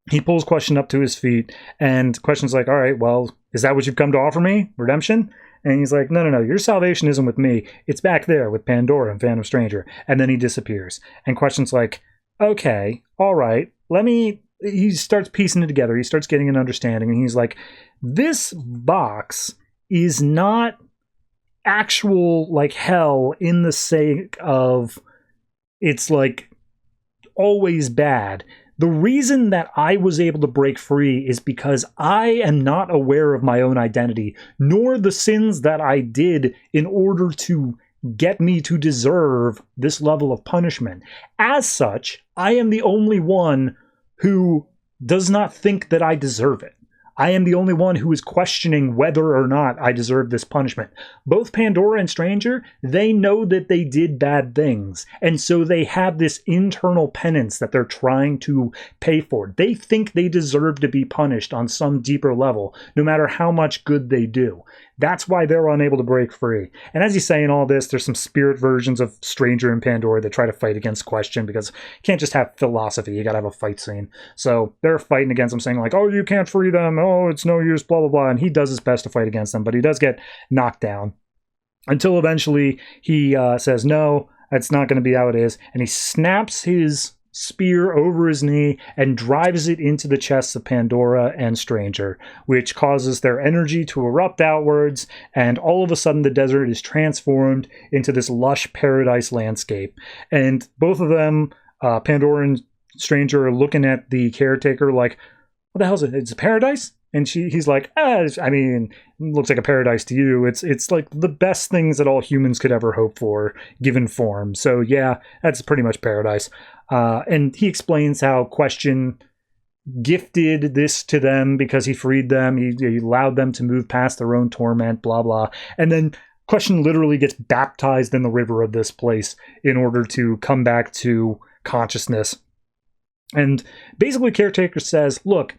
he pulls Question up to his feet, and Question's like, all right, well, is that what you've come to offer me? Redemption? And he's like, no, your salvation isn't with me. It's back there with Pandora and Phantom Stranger. And then he disappears. And Question's like, okay, all right, he starts piecing it together. He starts getting an understanding. And he's like, this box is not actual, like, hell in the sake of it's, like, always bad. The reason that I was able to break free is because I am not aware of my own identity, nor the sins that I did in order to get me to deserve this level of punishment. As such, I am the only one who does not think that I deserve it. I am the only one who is questioning whether or not I deserve this punishment. Both Pandora and Stranger, they know that they did bad things, and so they have this internal penance that they're trying to pay for. They think they deserve to be punished on some deeper level, no matter how much good they do. That's why they're unable to break free. And as he's saying all this, there's some spirit versions of Stranger and Pandora that try to fight against Question, because you can't just have philosophy, you gotta have a fight scene. So they're fighting against him, saying like, oh, you can't free them, oh, it's no use, blah, blah, blah. And he does his best to fight against them, but he does get knocked down. Until eventually he says, no, that's not going to be how it is. And he snaps his spear over his knee and drives it into the chests of Pandora and Stranger, which causes their energy to erupt outwards, and all of a sudden the desert is transformed into this lush paradise landscape. And both of them, Pandora and Stranger, are looking at the caretaker like, what the hell is it? It's a paradise? And he's like, I mean, it looks like a paradise to you. It's like the best things that all humans could ever hope for, given form. So yeah, that's pretty much paradise. And he explains how Question gifted this to them because he freed them. He allowed them to move past their own torment, blah, blah. And then Question literally gets baptized in the river of this place in order to come back to consciousness. And basically Caretaker says, look,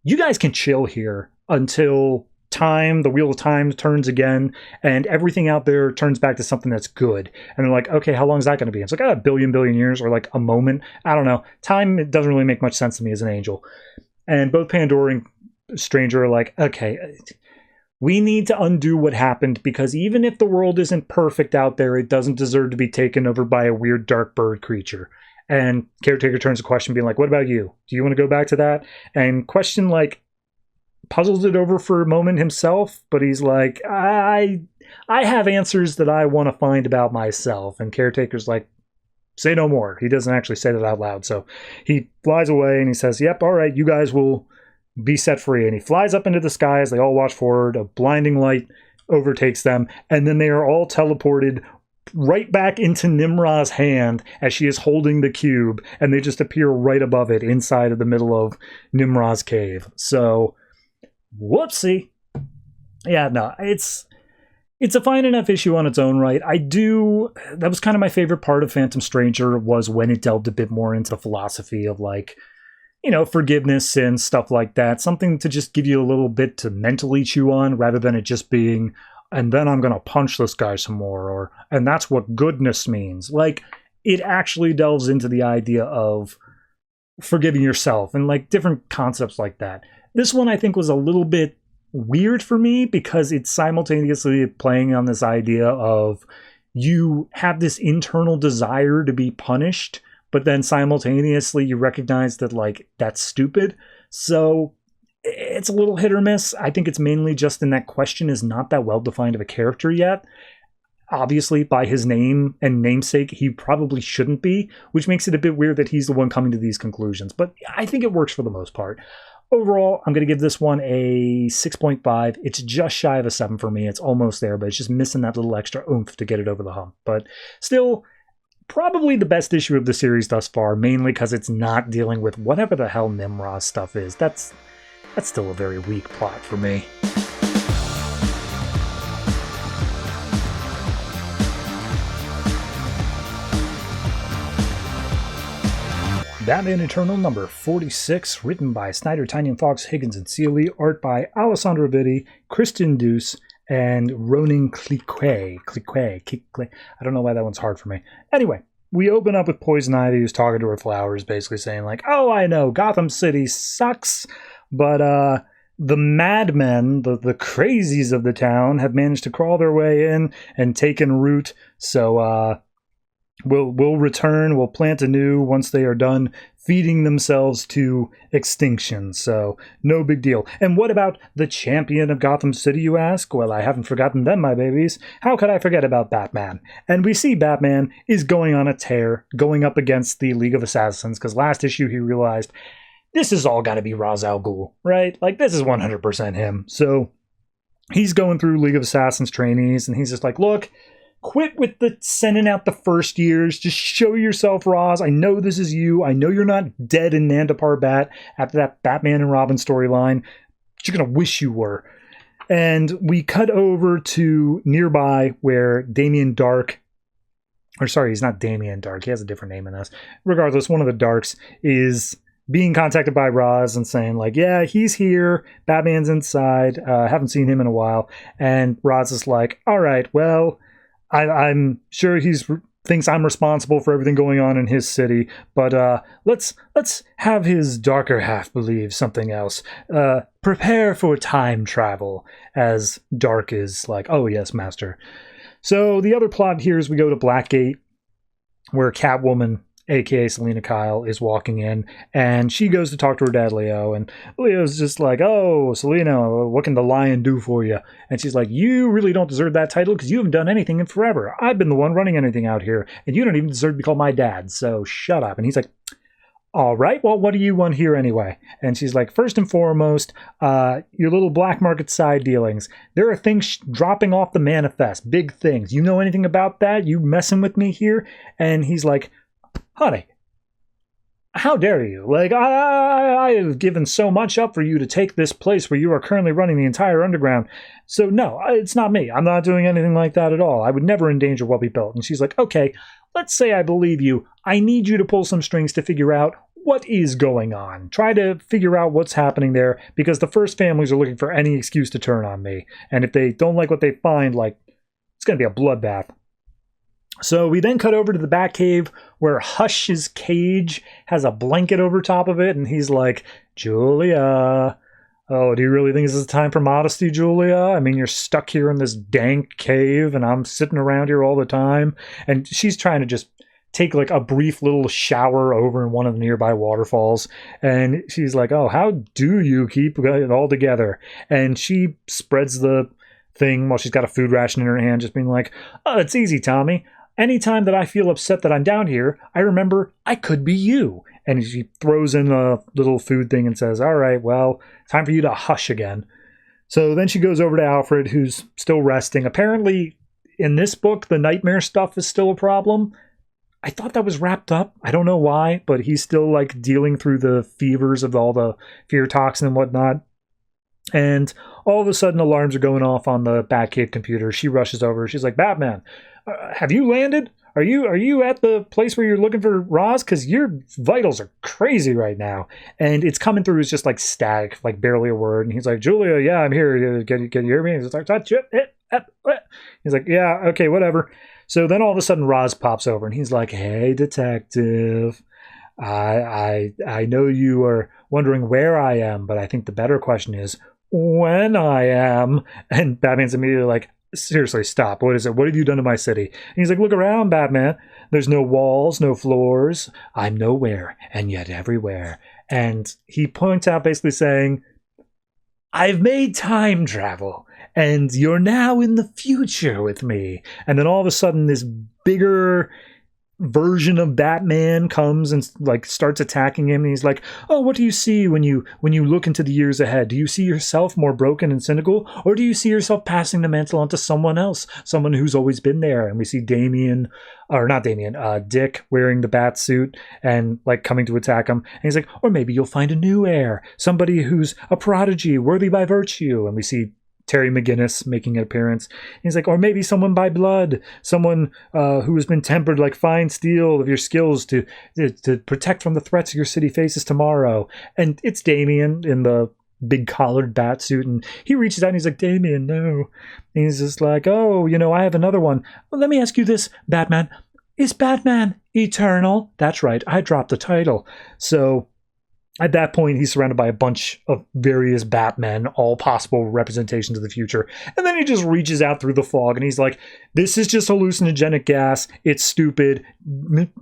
you guys can chill here until time, the wheel of time turns again, and everything out there turns back to something that's good. And they're like, okay, how long is that going to be? It's like, a billion years, or like a moment. I don't know. Time, it doesn't really make much sense to me as an angel. And both Pandora and Stranger are like, okay, we need to undo what happened, because even if the world isn't perfect out there, it doesn't deserve to be taken over by a weird dark bird creature. And Caretaker turns to Question being like, what about you? Do you want to go back to that? And Question, like, puzzles it over for a moment himself, but he's like, I have answers that I want to find about myself. And Caretaker's like, say no more. He doesn't actually say that out loud. So he flies away and he says, yep, all right, you guys will be set free. And he flies up into the sky as they all watch forward. A blinding light overtakes them. And then they are all teleported right back into Nimra's hand as she is holding the cube. And they just appear right above it inside of the middle of Nimra's cave. So, whoopsie. Yeah, no, it's a fine enough issue on its own right. That was kind of my favorite part of Phantom Stranger, was when it delved a bit more into the philosophy of, like, you know, forgiveness and stuff like that. Something to just give you a little bit to mentally chew on, rather than it just being, and then I'm going to punch this guy some more, or, and that's what goodness means. Like, it actually delves into the idea of forgiving yourself and, like, different concepts like that. This one, I think, was a little bit weird for me because it's simultaneously playing on this idea of you have this internal desire to be punished, but then simultaneously you recognize that, like, that's stupid. So it's a little hit or miss. I think it's mainly just in that question is not that well defined of a character yet. Obviously, by his name and namesake, he probably shouldn't be, which makes it a bit weird that he's the one coming to these conclusions. But I think it works for the most part. Overall, I'm going to give this one a 6.5. It's just shy of a 7 for me. It's almost there, but it's just missing that little extra oomph to get it over the hump. But still, probably the best issue of the series thus far, mainly because it's not dealing with whatever the hell Nimrod's stuff is. That's still a very weak plot for me. Batman Eternal number 46, written by Snyder, Tynion, Fox, Higgins, and Seeley, art by Alessandro Vitti, Kristen Deuce, and Ronan Cliquet. I don't know why that one's hard for me. Anyway, we open up with Poison Ivy, who's talking to her flowers, basically saying, like, oh, I know, Gotham City sucks, but the madmen, the crazies of the town, have managed to crawl their way in and taken root, so We'll return, we'll plant anew once they are done feeding themselves to extinction, so no big deal. And what about the champion of Gotham City, you ask? Well, I haven't forgotten them, my babies. How could I forget about Batman? And we see Batman is going on a tear, going up against the League of Assassins, because last issue he realized, this is all gotta be Ra's al Ghul, right? Like, this is 100% him. So he's going through League of Assassins trainees, and he's just like, look, quit with the sending out the first years. Just show yourself, Ra's. I know this is you. I know you're not dead in Nanda Parbat after that Batman and Robin storyline. You're going to wish you were. And we cut over to nearby where Damien Dark, or sorry, he's not Damien Dark. He has a different name in this. Regardless, one of the Darks is being contacted by Ra's and saying, like, yeah, he's here. Batman's inside. Haven't seen him in a while. And Ra's is like, all right, well, I'm sure he thinks I'm responsible for everything going on in his city, but let's have his darker half believe something else. Prepare for time travel, as Dark is like, oh yes, master. So the other plot here is we go to Blackgate, where Catwoman, aka Selena Kyle, is walking in, and she goes to talk to her dad, Leo, and Leo's just like, oh, Selena, what can the lion do for you? And she's like, you really don't deserve that title because you haven't done anything in forever. I've been the one running anything out here, and you don't even deserve to be called my dad, so shut up. And he's like, all right, well, what do you want here anyway? And she's like, first and foremost, your little black market side dealings. There are things dropping off the manifest, big things. You know anything about that? You messing with me here? And he's like, honey, how dare you? Like, I have given so much up for you to take this place where you are currently running the entire underground. So no, it's not me. I'm not doing anything like that at all. I would never endanger what we built. And she's like, okay, let's say I believe you. I need you to pull some strings to figure out what is going on. Try to figure out what's happening there, because the first families are looking for any excuse to turn on me. And if they don't like what they find, like, it's going to be a bloodbath. So we then cut over to the Batcave, where Hush's cage has a blanket over top of it, and he's like, Julia, oh, do you really think this is time for modesty, Julia? I mean, you're stuck here in this dank cave, and I'm sitting around here all the time. And she's trying to just take like a brief little shower over in one of the nearby waterfalls. And she's like, oh, how do you keep it all together? And she spreads the thing while she's got a food ration in her hand, just being like, oh, it's easy, Tommy. Anytime that I feel upset that I'm down here, I remember I could be you. And she throws in a little food thing and says, all right, well, time for you to hush again. So then she goes over to Alfred, who's still resting. Apparently, in this book, the nightmare stuff is still a problem. I thought that was wrapped up. I don't know why, but he's still like dealing through the fevers of all the fear toxin and whatnot. And all of a sudden, alarms are going off on the Batcave computer. She rushes over. She's like, Batman, have you landed? Are you at the place where you're looking for Roz? Because your vitals are crazy right now. And it's coming through as just like static, like barely a word. And he's like, Julia, yeah, I'm here. Can you hear me? He's like, touch it. He's like, yeah, okay, whatever. So then all of a sudden Roz pops over and he's like, hey, detective. I know you are wondering where I am, but I think the better question is when I am. And Batman's immediately like, seriously, stop. What is it? What have you done to my city? And he's like, look around, Batman. There's no walls, no floors. I'm nowhere, and yet everywhere. And he points out basically saying, I've made time travel, and you're now in the future with me. And then all of a sudden, this bigger version of Batman comes and like starts attacking him, and he's like, oh, what do you see when you look into the years ahead? Do you see yourself more broken and cynical, or do you see yourself passing the mantle on to someone else, someone who's always been there? And we see Dick wearing the bat suit and like coming to attack him, and he's like, or maybe you'll find a new heir, somebody who's a prodigy, worthy by virtue. And we see Terry McGinnis making an appearance. He's like, or maybe someone by blood, someone who has been tempered like fine steel of your skills to protect from the threats your city faces tomorrow. And it's Damian in the big collared bat suit, and he reaches out and he's like, Damian, no. And he's just like, oh, I have another one. Well, let me ask you this, Batman. Is Batman eternal? That's right, I dropped the title. So at that point, he's surrounded by a bunch of various Batmen, all possible representations of the future. And then he just reaches out through the fog and he's like, this is just hallucinogenic gas. It's stupid.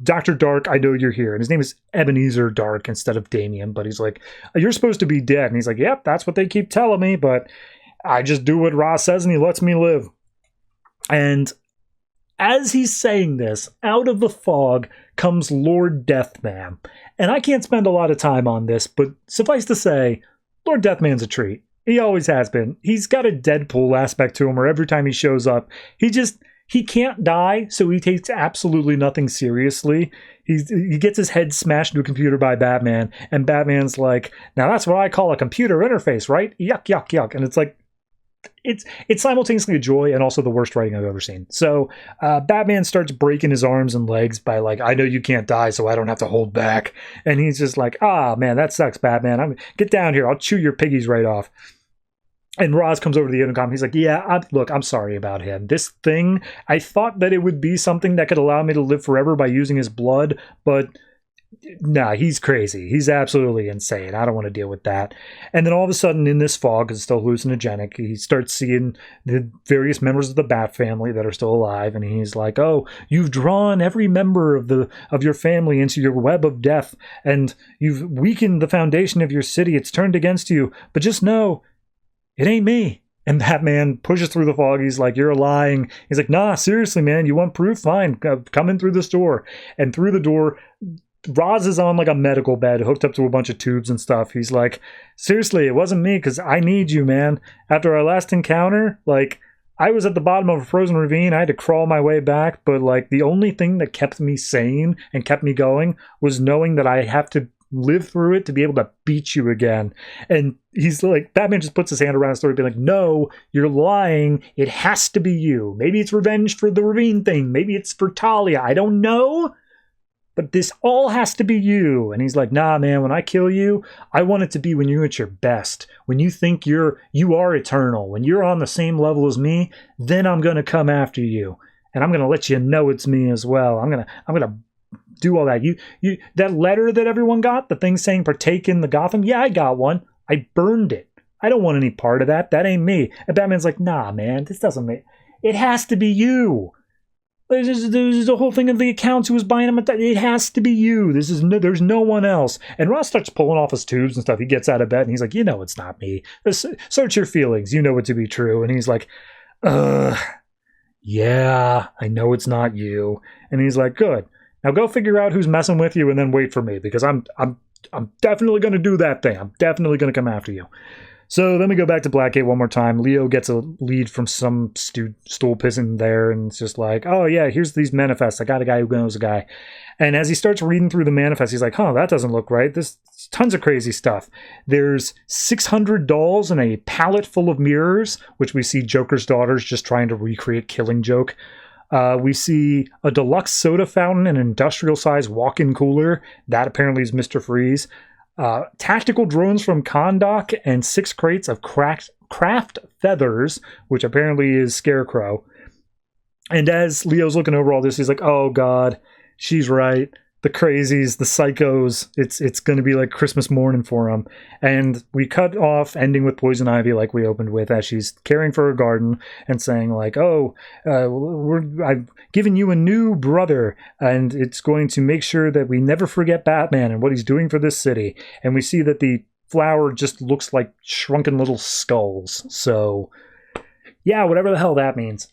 Dr. Dark, I know you're here. And his name is Ebenezer Dark instead of Damian. But he's like, you're supposed to be dead. And he's like, yep, that's what they keep telling me. But I just do what Ross says and he lets me live. And as he's saying this, out of the fog comes Lord Deathman. And I can't spend a lot of time on this, but suffice to say, Lord Deathman's a treat. He always has been. He's got a Deadpool aspect to him where every time he shows up, he can't die, so he takes absolutely nothing seriously. He gets his head smashed into a computer by Batman, and Batman's like, now that's what I call a computer interface, right? Yuck, yuck, yuck. And it's like, it's simultaneously a joy and also the worst writing I've ever seen. So Batman starts breaking his arms and legs by like, I know you can't die, so I don't have to hold back. And he's just like, man, that sucks, Batman. Get down here. I'll chew your piggies right off. And Roz comes over to the intercom. He's like, yeah, look, I'm sorry about him. This thing, I thought that it would be something that could allow me to live forever by using his blood, but nah, he's crazy. He's absolutely insane. I don't want to deal with that. And then all of a sudden in this fog, it's still hallucinogenic, he starts seeing the various members of the Bat family that are still alive. And he's like, oh, you've drawn every member of your family into your web of death. And you've weakened the foundation of your city. It's turned against you. But just know, it ain't me. And Batman pushes through the fog. He's like, you're lying. He's like, nah, seriously, man. You want proof? Fine. Come in through this door. And through the door, Roz is on like a medical bed hooked up to a bunch of tubes and stuff. He's like, seriously, it wasn't me because I need you, man. After our last encounter, like, I was at the bottom of a frozen ravine. I had to crawl my way back. But like the only thing that kept me sane and kept me going was knowing that I have to live through it to be able to beat you again. And he's like, Batman just puts his hand around the story, being like, no, you're lying. It has to be you. Maybe it's revenge for the ravine thing. Maybe it's for Talia. I don't know. But this all has to be you. And he's like, nah, man, when I kill you, I want it to be when you're at your best. When you think you are eternal. When you're on the same level as me, then I'm going to come after you. And I'm going to let you know it's me as well. I'm going to do all that. You that letter that everyone got, the thing saying partake in the Gotham, yeah, I got one. I burned it. I don't want any part of that. That ain't me. And Batman's like, nah, man, this doesn't make... It has to be you. There's the whole thing of the accounts who was buying them. It has to be you. There's no one else. And Ross starts pulling off his tubes and stuff. He gets out of bed and he's like, it's not me. Search your feelings. You know it to be true. And he's like, yeah, I know it's not you. And he's like, good. Now go figure out who's messing with you and then wait for me, because I'm definitely going to do that thing. I'm definitely going to come after you. So then we go back to Blackgate one more time. Leo gets a lead from some stool pissing there, and it's just like, oh yeah, here's these manifests. I got a guy who knows a guy. And as he starts reading through the manifest, he's like, that doesn't look right. There's tons of crazy stuff. There's 600 dolls and a pallet full of mirrors, which we see Joker's daughters just trying to recreate Killing Joke. We see a deluxe soda fountain and an industrial-sized walk-in cooler. That apparently is Mr. Freeze. Tactical drones from Kondak and 6 crates of craft feathers, which apparently is Scarecrow. And as Leo's looking over all this, he's like, oh god, she's right. The crazies, the psychos, it's going to be like Christmas morning for them. And we cut off, ending with Poison Ivy like we opened with, as she's caring for her garden and saying like, I've given you a new brother, and it's going to make sure that we never forget Batman and what he's doing for this city. And we see that the flower just looks like shrunken little skulls. So yeah, whatever the hell that means.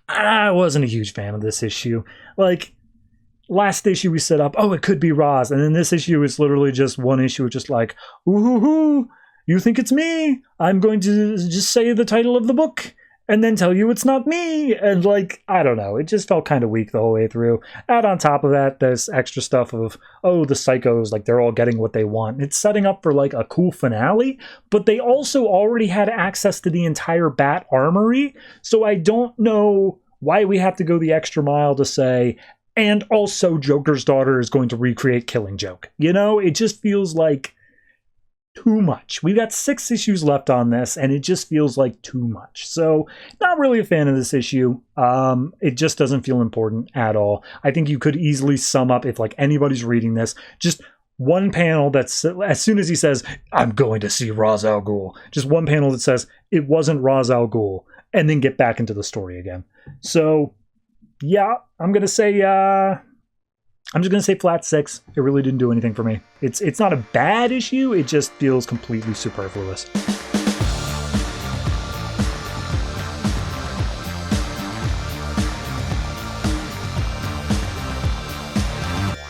I wasn't a huge fan of this issue. Like, last issue we set up, it could be Roz. And then this issue is literally just one issue, just like, ooh, you think it's me? I'm going to just say the title of the book and then tell you it's not me. And like, I don't know. It just felt kind of weak the whole way through. Add on top of that, there's extra stuff of, the psychos, like they're all getting what they want. It's setting up for like a cool finale, but they also already had access to the entire Bat Armory. So I don't know why we have to go the extra mile to say, and also Joker's daughter is going to recreate Killing Joke. It just feels like too much. We've got 6 issues left on this, and it just feels like too much. So, not really a fan of this issue. It just doesn't feel important at all. I think you could easily sum up, if like anybody's reading this, just one panel that's, as soon as he says, I'm going to see Ra's al Ghul, just one panel that says, it wasn't Ra's al Ghul, and then get back into the story again. So, yeah, I'm just gonna say flat 6. It really didn't do anything for me. It's not a bad issue, it just feels completely superfluous.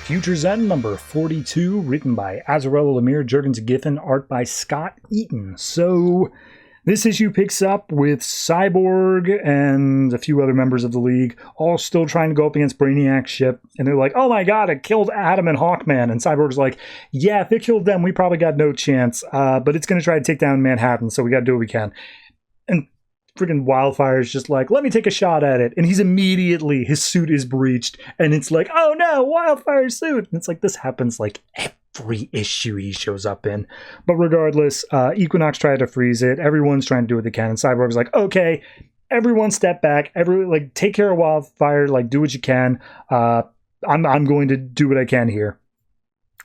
Future's End number 42, written by Azzarello Lemire, Jurgens Giffen, art by Scott Eaton. So this issue picks up with Cyborg and a few other members of the League, all still trying to go up against Brainiac's ship. And they're like, oh my god, it killed Adam and Hawkman. And Cyborg's like, yeah, if it killed them, we probably got no chance. But it's going to try to take down Manhattan, so we got to do what we can. And freaking Wildfire's just like, let me take a shot at it. And his suit is breached. And it's like, oh no, Wildfire's suit. And it's like, this happens like every issue he shows up in. But regardless, Equinox tried to freeze it. Everyone's trying to do what they can. And Cyborg's like, okay, everyone step back. Take care of Wildfire. Like, do what you can. I'm going to do what I can here.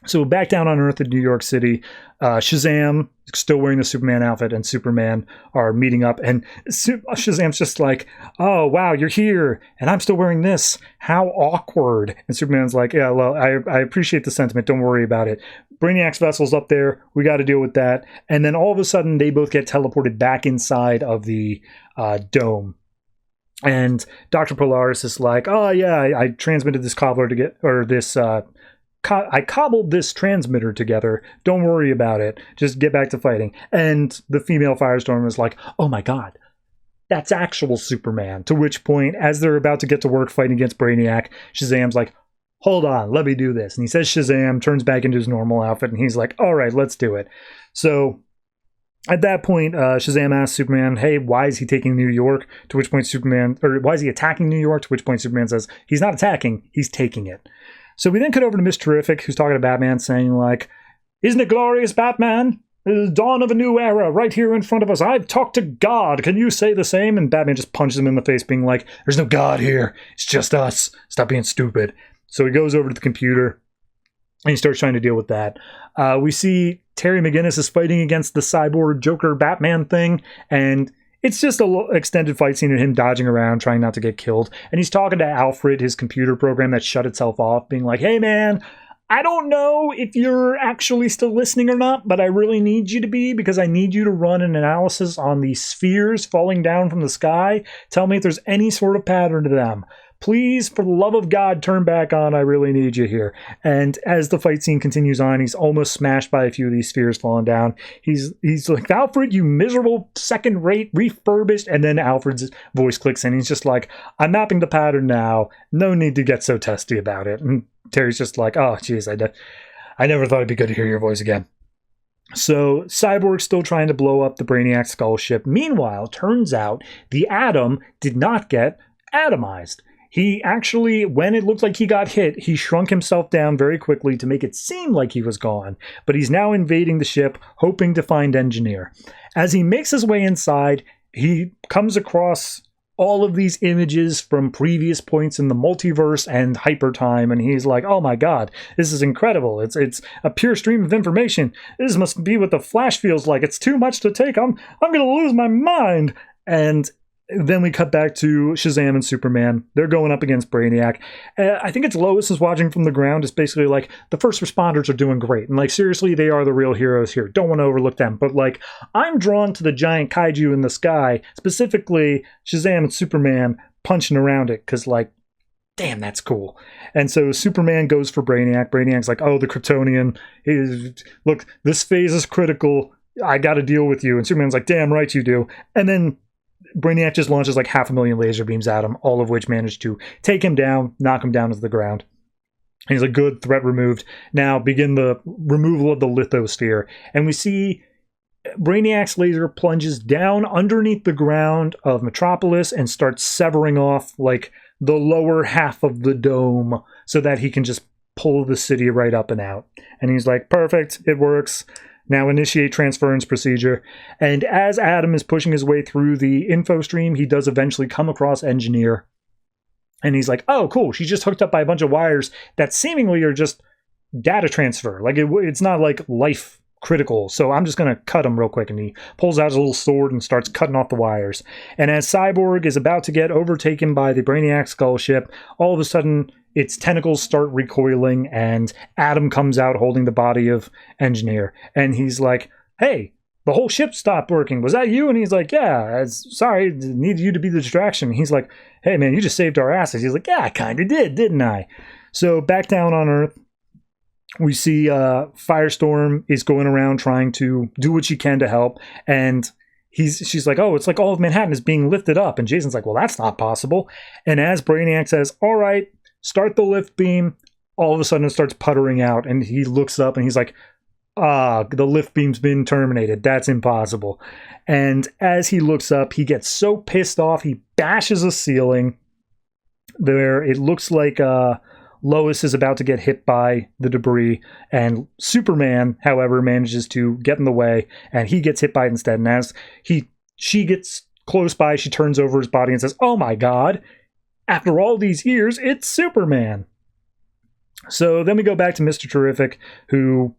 So back down on Earth in New York City, Shazam, still wearing the Superman outfit, and Superman are meeting up, and Shazam's just like, oh wow, you're here, and I'm still wearing this. How awkward. And Superman's like, yeah, well, I appreciate the sentiment, don't worry about it. Brainiac's vessel's up there, we got to deal with that. And then all of a sudden, they both get teleported back inside of the dome. And Dr. Polaris is like, oh yeah, I transmitted this I cobbled this transmitter together. Don't worry about it. Just get back to fighting. And the female Firestorm is like, oh my god, that's actual Superman. To which point, as they're about to get to work fighting against Brainiac, Shazam's like, hold on, let me do this. And he says Shazam, turns back into his normal outfit, and he's like, all right, let's do it. So at that point, Shazam asks Superman, hey, why is he taking New York? To which point why is he attacking New York? To which point Superman says, he's not attacking, he's taking it. So we then cut over to Miss Terrific, who's talking to Batman, saying like, isn't it glorious, Batman? The dawn of a new era right here in front of us. I've talked to God. Can you say the same? And Batman just punches him in the face, being like, there's no God here. It's just us. Stop being stupid. So he goes over to the computer, and he starts trying to deal with that. We see Terry McGinnis is fighting against the Cyborg Joker Batman thing, and it's just a extended fight scene of him dodging around, trying not to get killed. And he's talking to Alfred, his computer program that shut itself off, being like, hey man, I don't know if you're actually still listening or not, but I really need you to be, because I need you to run an analysis on these spheres falling down from the sky. Tell me if there's any sort of pattern to them. Please, for the love of God, turn back on. I really need you here. And as the fight scene continues on, he's almost smashed by a few of these spheres falling down. He's like, Alfred, you miserable second-rate refurbished. And then Alfred's voice clicks in. He's just like, I'm mapping the pattern now. No need to get so testy about it. And Terry's just like, oh, geez, I never thought it'd be good to hear your voice again. So Cyborg's still trying to blow up the Brainiac skull ship. Meanwhile, turns out the Atom did not get atomized. He actually, when it looked like he got hit, he shrunk himself down very quickly to make it seem like he was gone. But he's now invading the ship, hoping to find Engineer. As he makes his way inside, he comes across all of these images from previous points in the multiverse and hypertime, and he's like, oh my god, this is incredible. It's a pure stream of information. This must be what the Flash feels like. It's too much to take. I'm going to lose my mind. And then we cut back to Shazam and Superman. They're going up against Brainiac. I think it's Lois is watching from the ground. It's basically like, the first responders are doing great. And like, seriously, they are the real heroes here. Don't want to overlook them. But like, I'm drawn to the giant kaiju in the sky, specifically Shazam and Superman punching around it. Because like, damn, that's cool. And so Superman goes for Brainiac. Brainiac's like, oh, the Kryptonian. Look, this phase is critical. I got to deal with you. And Superman's like, damn right you do. And then Brainiac just launches like 500,000 laser beams at him, all of which manage to take him down, knock him down to the ground. And he's like, good, threat removed. Now begin the removal of the lithosphere. And we see Brainiac's laser plunges down underneath the ground of Metropolis and starts severing off like the lower half of the dome so that he can just pull the city right up and out. And he's like, perfect, it works. Now initiate transference procedure. And as Adam is pushing his way through the info stream, he does eventually come across Engineer. And he's like, oh, cool. She's just hooked up by a bunch of wires that seemingly are just data transfer. Like it's not like life critical. So I'm just going to cut him real quick. And he pulls out his little sword and starts cutting off the wires. And as Cyborg is about to get overtaken by the Brainiac skull ship, all of a sudden its tentacles start recoiling and Adam comes out holding the body of Engineer. And he's like, hey, the whole ship stopped working. Was that you? And he's like, yeah, sorry, needed you to be the distraction. He's like, hey man, you just saved our asses. He's like, yeah, I kind of did, didn't I? So back down on Earth, we see Firestorm is going around trying to do what she can to help. And she's like, oh, it's like all of Manhattan is being lifted up. And Jason's like, well, that's not possible. And as Brainiac says, all right, start the lift beam, all of a sudden it starts puttering out. And he looks up and he's like, the lift beam's been terminated. That's impossible. And as he looks up, he gets so pissed off, he bashes a ceiling. There, it looks like Lois is about to get hit by the debris, and Superman, however, manages to get in the way, and he gets hit by it instead. And as she gets close by, she turns over his body and says, oh my god, after all these years, it's Superman. So then we go back to Mr. Terrific, who,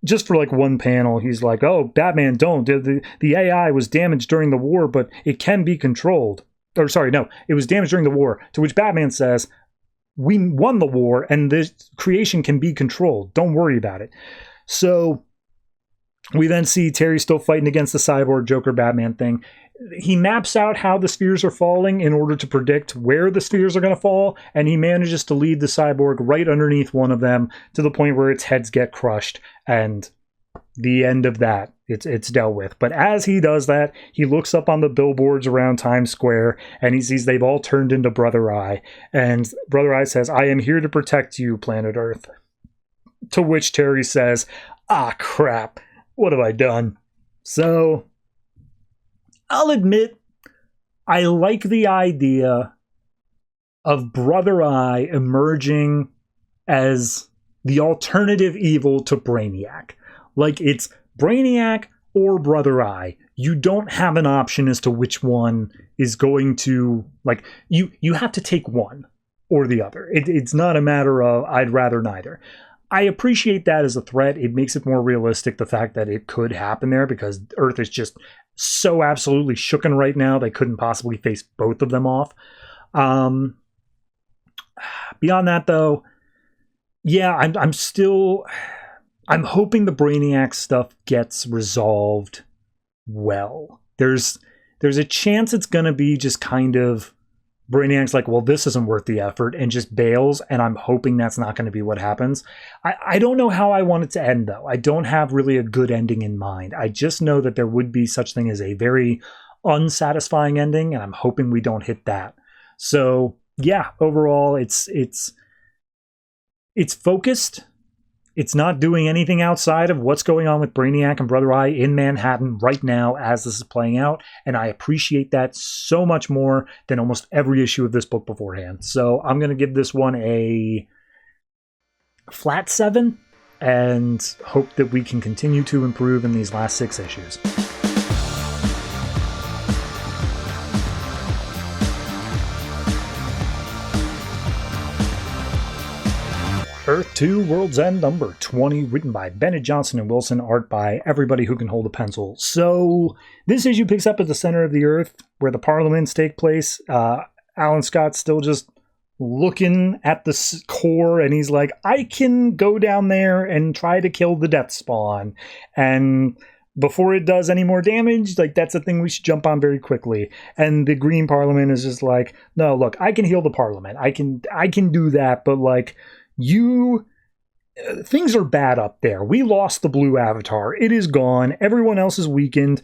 just for like one panel, he's like, oh, Batman, don't. The AI was damaged during the war, but it can be controlled. Or sorry, no, it was damaged during the war, to which Batman says, we won the war and this creation can be controlled. Don't worry about it. So we then see Terry still fighting against the Cyborg Joker Batman thing. He maps out how the spheres are falling in order to predict where the spheres are going to fall, and he manages to lead the Cyborg right underneath one of them to the point where its heads get crushed, and the end of that, it's dealt with. But as he does that, he looks up on the billboards around Times Square, and he sees they've all turned into Brother Eye. And Brother Eye says, I am here to protect you, planet Earth. To which Terry says, ah, crap, what have I done? So, I'll admit, I like the idea of Brother Eye emerging as the alternative evil to Brainiac. Like, it's Brainiac or Brother Eye. You don't have an option as to which one is going to, like, you have to take one or the other. It's not a matter of I'd rather neither. I appreciate that as a threat. It makes it more realistic, the fact that it could happen there, because Earth is just so absolutely shooken right now they couldn't possibly face both of them off. Beyond that, though, yeah, I'm hoping the Brainiac stuff gets resolved well. There's a chance it's going to be just kind of Brainiac's like, well, this isn't worth the effort, and just bails, and I'm hoping that's not going to be what happens. I don't know how I want it to end, though. I don't have really a good ending in mind. I just know that there would be such thing as a very unsatisfying ending, and I'm hoping we don't hit that. So, yeah, overall, it's focused. It's not doing anything outside of what's going on with Brainiac and Brother Eye in Manhattan right now as this is playing out, and I appreciate that so much more than almost every issue of this book beforehand. So I'm going to give this one a flat 7, and hope that we can continue to improve in these last 6 issues. Earth 2 World's End number 20, written by Bennett, Johnson, and Wilson, art by everybody who can hold a pencil. So, this issue picks up at the center of the Earth, where the Parliaments take place. Alan Scott's still just looking at the core, and he's like, I can go down there and try to kill the Death Spawn. And before it does any more damage, like, that's a thing we should jump on very quickly. And the Green Parliament is just like, no, look, I can heal the Parliament. I can do that, but, like, things are bad up there. We lost the blue avatar. It is gone. Everyone else is weakened.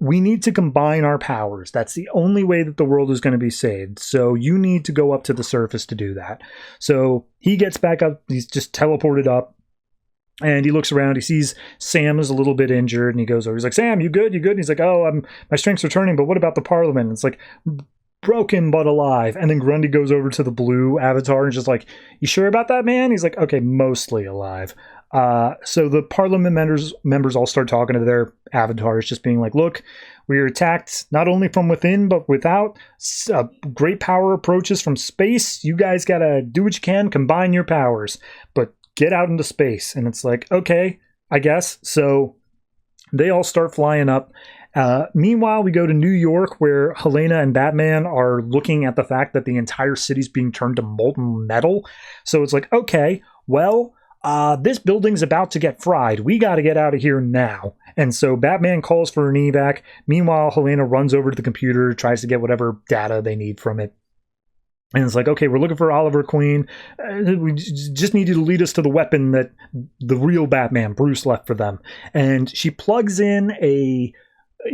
We need to combine our powers. That's the only way that the world is going to be saved. So you need to go up to the surface to do that. So he gets back up. He's just teleported up. And he looks around. He sees Sam is a little bit injured. And he goes over. He's like, Sam, you good? You good? And he's like, oh, my strength's returning. But what about the Parliament? And it's like, broken but alive. And then Grundy goes over to the blue avatar and just like, you sure about that, man? He's like, okay, mostly alive. So the Parliament members all start talking to their avatars, just being like, look, we are attacked not only from within but without. Great power approaches from space. You guys gotta do what you can, combine your powers, but get out into space. And it's like, okay, I guess. So they all start flying up. Meanwhile, we go to New York, where Helena and Batman are looking at the fact that the entire city's being turned to molten metal. So it's like, okay, well, this building's about to get fried. We got to get out of here now. And so Batman calls for an evac. Meanwhile, Helena runs over to the computer, tries to get whatever data they need from it. And it's like, okay, we're looking for Oliver Queen. We just need you to lead us to the weapon that the real Batman, Bruce, left for them. And she plugs in a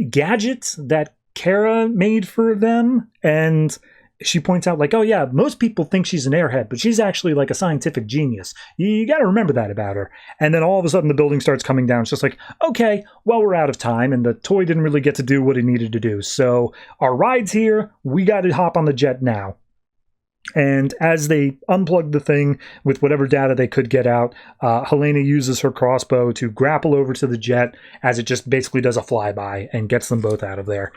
gadget that Kara made for them, and she points out like, oh yeah, most people think she's an airhead, but she's actually like a scientific genius. You got to remember that about her. And then all of a sudden the building starts coming down. It's just like, okay, well, we're out of time, and the toy didn't really get to do what it needed to do. So our ride's here. We got to hop on the jet now. And as they unplug the thing with whatever data they could get out, Helena uses her crossbow to grapple over to the jet as it just basically does a flyby and gets them both out of there.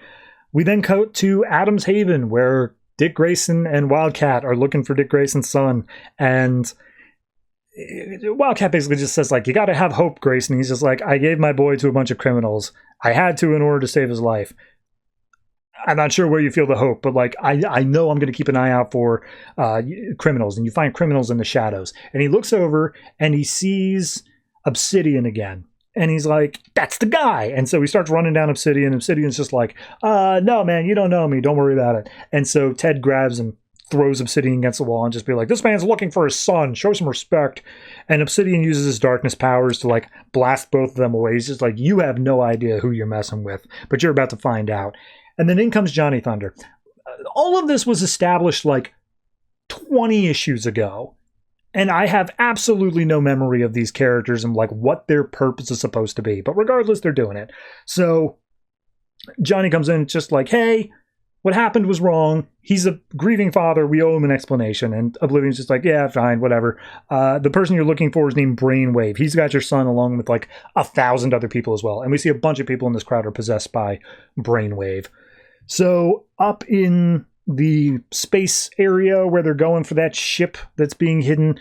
We then cut to Adam's Haven, where Dick Grayson and Wildcat are looking for Dick Grayson's son. And Wildcat basically just says, like, you got to have hope, Grayson. He's just like, I gave my boy to a bunch of criminals. I had to in order to save his life. I'm not sure where you feel the hope, but like I know I'm going to keep an eye out for criminals, and you find criminals in the shadows. And he looks over and he sees Obsidian again, and he's like, "That's the guy." And so he starts running down Obsidian. Obsidian's just like, "No, man, you don't know me. Don't worry about it." And so Ted grabs him, throws Obsidian against the wall, and just be like, "This man's looking for his son. Show some respect." And Obsidian uses his darkness powers to like blast both of them away. He's just like, "You have no idea who you're messing with, but you're about to find out." And then in comes Johnny Thunder. All of this was established like 20 issues ago. And I have absolutely no memory of these characters and like what their purpose is supposed to be. But regardless, they're doing it. So Johnny comes in just like, hey, what happened was wrong. He's a grieving father. We owe him an explanation. And Oblivion's just like, yeah, fine, whatever. The person you're looking for is named Brainwave. He's got your son along with like 1,000 other people as well. And we see a bunch of people in this crowd are possessed by Brainwave. So up in the space area where they're going for that ship that's being hidden,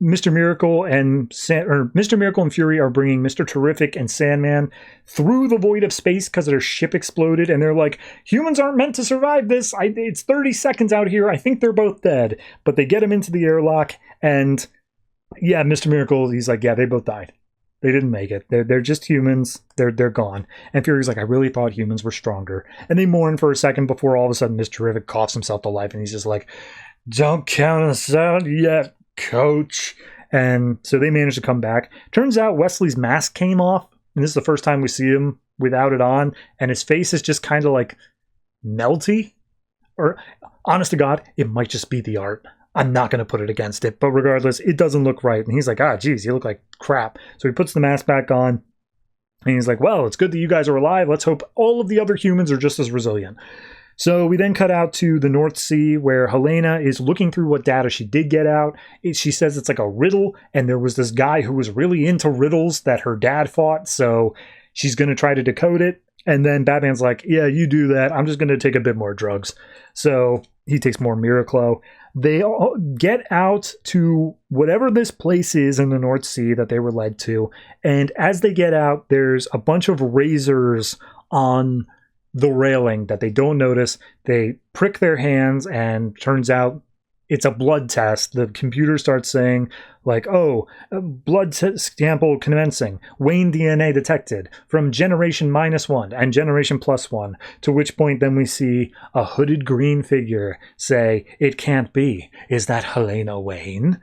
Mr. Miracle and Mr. Miracle and Fury are bringing Mr. Terrific and Sandman through the void of space because their ship exploded, and they're like, humans aren't meant to survive this. It's 30 seconds out here. I think they're both dead. But they get him into the airlock, and yeah, Mr. Miracle, he's like, yeah, they both died. They didn't make it. They're just humans. They're gone. And Fury's like, I really thought humans were stronger. And they mourn for a second before all of a sudden Mr. Terrific coughs himself to life, and he's just like, don't count us out yet, Coach. And so they managed to come back. Turns out Wesley's mask came off, and this is the first time we see him without it on, and his face is just kind of like melty. Or, honest to God, it might just be the art. I'm not going to put it against it, but regardless, it doesn't look right. And he's like, geez, you look like crap. So he puts the mask back on, and he's like, well, it's good that you guys are alive. Let's hope all of the other humans are just as resilient. So we then cut out to the North Sea, where Helena is looking through what data she did get out. She says it's like a riddle, and there was this guy who was really into riddles that her dad fought, so she's going to try to decode it. And then Batman's like, yeah, you do that. I'm just going to take a bit more drugs. So he takes more Miraclo. They all get out to whatever this place is in the North Sea that they were led to. And as they get out, there's a bunch of razors on the railing that they don't notice. They prick their hands, and turns out it's a blood test. The computer starts saying, like, blood sample commencing, Wayne DNA detected from generation -1 and generation +1, to which point then we see a hooded green figure say, it can't be. Is that Helena Wayne?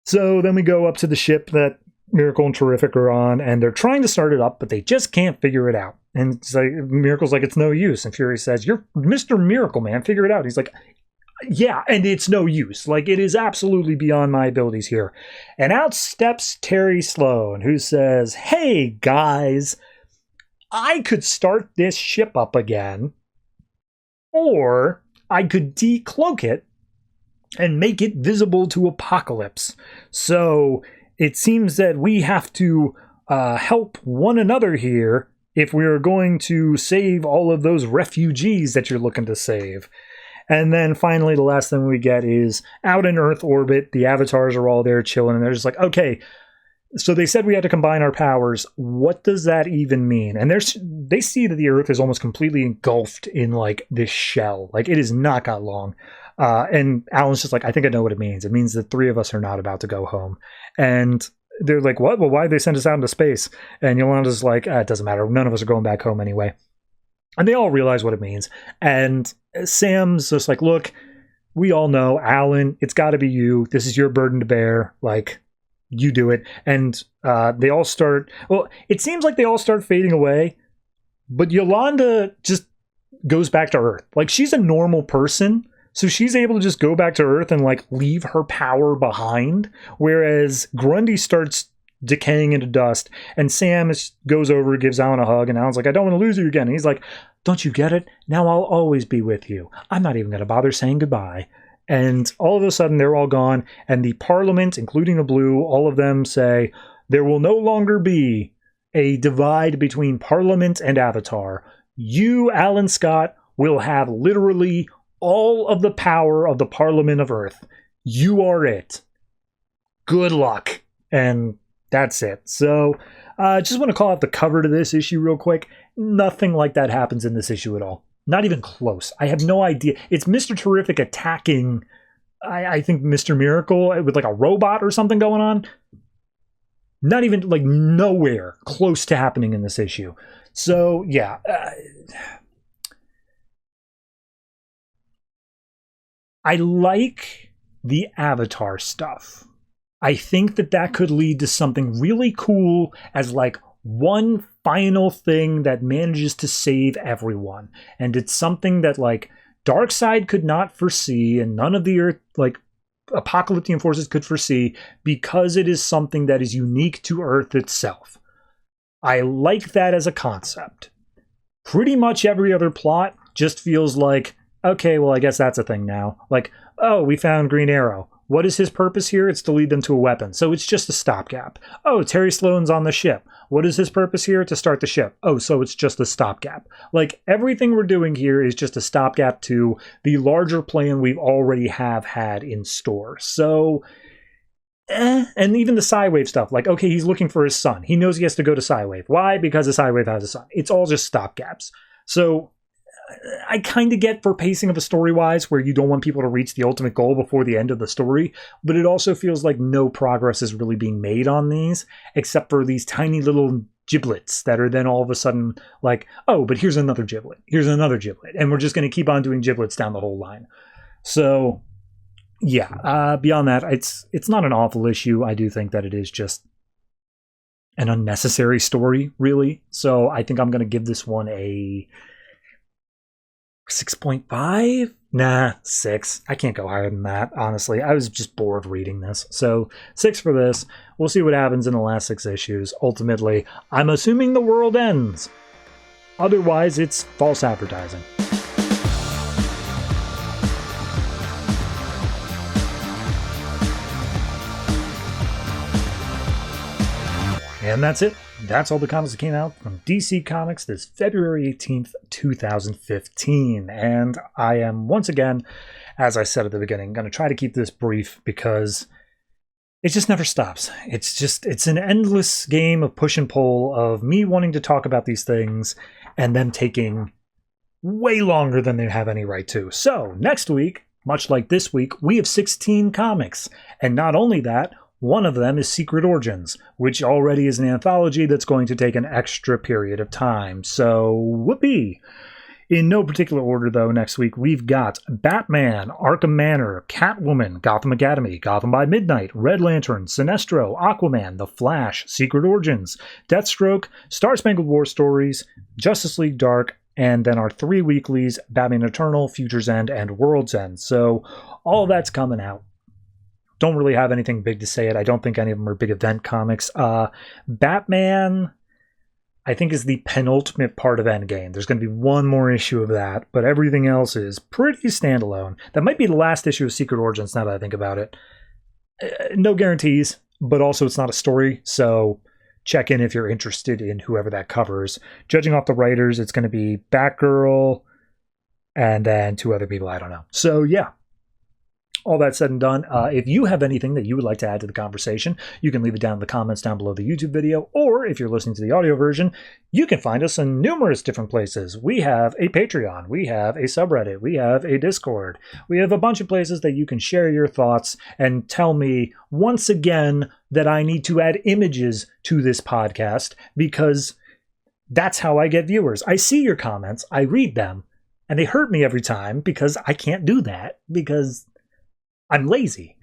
So then we go up to the ship that Miracle and Terrific are on, and they're trying to start it up, but they just can't figure it out. And it's like, Miracle's like, it's no use. And Fury says, you're Mr. Miracle, man. Figure it out. He's like, yeah, and it's no use. Like, it is absolutely beyond my abilities here. And out steps Terry Sloan, who says, hey, guys, I could start this ship up again, or I could decloak it and make it visible to Apocalypse. So it seems that we have to help one another here if we are going to save all of those refugees that you're looking to save. And then finally, the last thing we get is out in Earth orbit. The avatars are all there chilling, and they're just like, okay, so they said we had to combine our powers. What does that even mean? And they see that the Earth is almost completely engulfed in like this shell. Like, it has not got long. And Alan's just like, I think I know what it means. It means that 3 of us are not about to go home. And they're like, what? Well, why did they send us out into space? And Yolanda's like, it doesn't matter. None of us are going back home anyway. And they all realize what it means. And Sam's just like, look, we all know, Alan, it's got to be you. This is your burden to bear. Like, you do it. And they all start, well, it seems like they all start fading away. But Yolanda just goes back to Earth. Like, she's a normal person. So she's able to just go back to Earth and like leave her power behind. Whereas Grundy starts decaying into dust, and Sam goes over, gives Alan a hug, and Alan's like, I don't want to lose you again. And he's like, don't you get it? Now I'll always be with you. I'm not even going to bother saying goodbye. And all of a sudden they're all gone, and the Parliament, including the Blue, all of them say there will no longer be a divide between Parliament and Avatar. You, Alan Scott, will have literally all of the power of the Parliament of Earth. You are it. Good luck. And that's it. So, just want to call out the cover to this issue real quick. Nothing like that happens in this issue at all. Not even close. I have no idea. It's Mr. Terrific attacking, I think, Mr. Miracle with like a robot or something going on. Not even, like, nowhere close to happening in this issue. So, yeah. I like the Avatar stuff. I think that could lead to something really cool as like one final thing that manages to save everyone. And it's something that like Darkseid could not foresee, and none of the Earth, like Apocalyptian forces could foresee, because it is something that is unique to Earth itself. I like that as a concept. Pretty much every other plot just feels like, okay, well, I guess that's a thing now. Like, oh, we found Green Arrow. What is his purpose here? It's to lead them to a weapon. So it's just a stopgap. Oh, Terry Sloan's on the ship. What is his purpose here? To start the ship. Oh, so it's just a stopgap. Like, everything we're doing here is just a stopgap to the larger plan we already have had in store. So And even the Psywave stuff, like, okay, he's looking for his son. He knows he has to go to Psywave. Why? Because the Psywave has a son. It's all just stopgaps. So I kind of get for pacing of a story-wise where you don't want people to reach the ultimate goal before the end of the story, but it also feels like no progress is really being made on these, except for these tiny little giblets that are then all of a sudden like, oh, but here's another giblet. Here's another giblet. And we're just going to keep on doing giblets down the whole line. So yeah, beyond that, it's not an awful issue. I do think that it is just an unnecessary story, really. So I think I'm going to give this one a 6.5? Nah, 6. I can't go higher than that, honestly. I was just bored reading this. So 6 for this. We'll see what happens in the last 6 issues. Ultimately, I'm assuming the world ends. Otherwise, it's false advertising. And that's it. That's all the comics that came out from DC Comics this February 18th, 2015. And I am, once again, as I said at the beginning, going to try to keep this brief because it just never stops. It's an endless game of push and pull of me wanting to talk about these things and them taking way longer than they have any right to. So next week, much like this week, we have 16 comics. And not only that, one of them is Secret Origins, which already is an anthology that's going to take an extra period of time. So, whoopee! In no particular order, though, next week we've got Batman, Arkham Manor, Catwoman, Gotham Academy, Gotham by Midnight, Red Lantern, Sinestro, Aquaman, The Flash, Secret Origins, Deathstroke, Star Spangled War Stories, Justice League Dark, and then our 3 weeklies, Batman Eternal, Future's End, and World's End. So, all that's coming out. Don't really have anything big to say it. I don't think any of them are big event comics. Batman, I think, is the penultimate part of Endgame. There's going to be one more issue of that, but everything else is pretty standalone. That might be the last issue of Secret Origins, now that I think about it. No guarantees, but also it's not a story, so check in if you're interested in whoever that covers. Judging off the writers, it's going to be Batgirl and then 2 other people, I don't know. So yeah. All that said and done, if you have anything that you would like to add to the conversation, you can leave it down in the comments down below the YouTube video, or if you're listening to the audio version, you can find us in numerous different places. We have a Patreon, we have a subreddit, we have a Discord, we have a bunch of places that you can share your thoughts and tell me once again that I need to add images to this podcast, because that's how I get viewers. I see your comments, I read them, and they hurt me every time because I can't do that, because I'm lazy.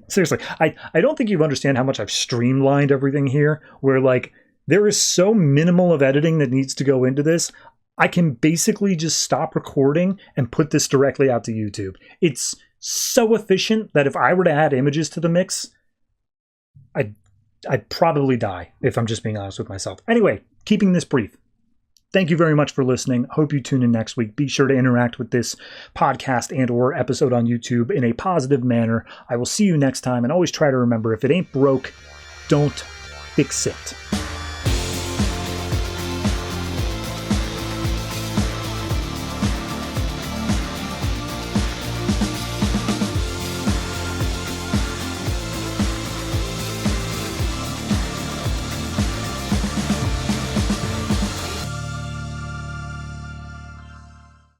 Seriously, I don't think you understand how much I've streamlined everything here, where like there is so minimal of editing that needs to go into this. I can basically just stop recording and put this directly out to YouTube. It's so efficient that if I were to add images to the mix, I'd probably die, if I'm just being honest with myself. Anyway, keeping this brief. Thank you very much for listening. Hope you tune in next week. Be sure to interact with this podcast and or episode on YouTube in a positive manner. I will see you next time, and always try to remember, if it ain't broke, don't fix it.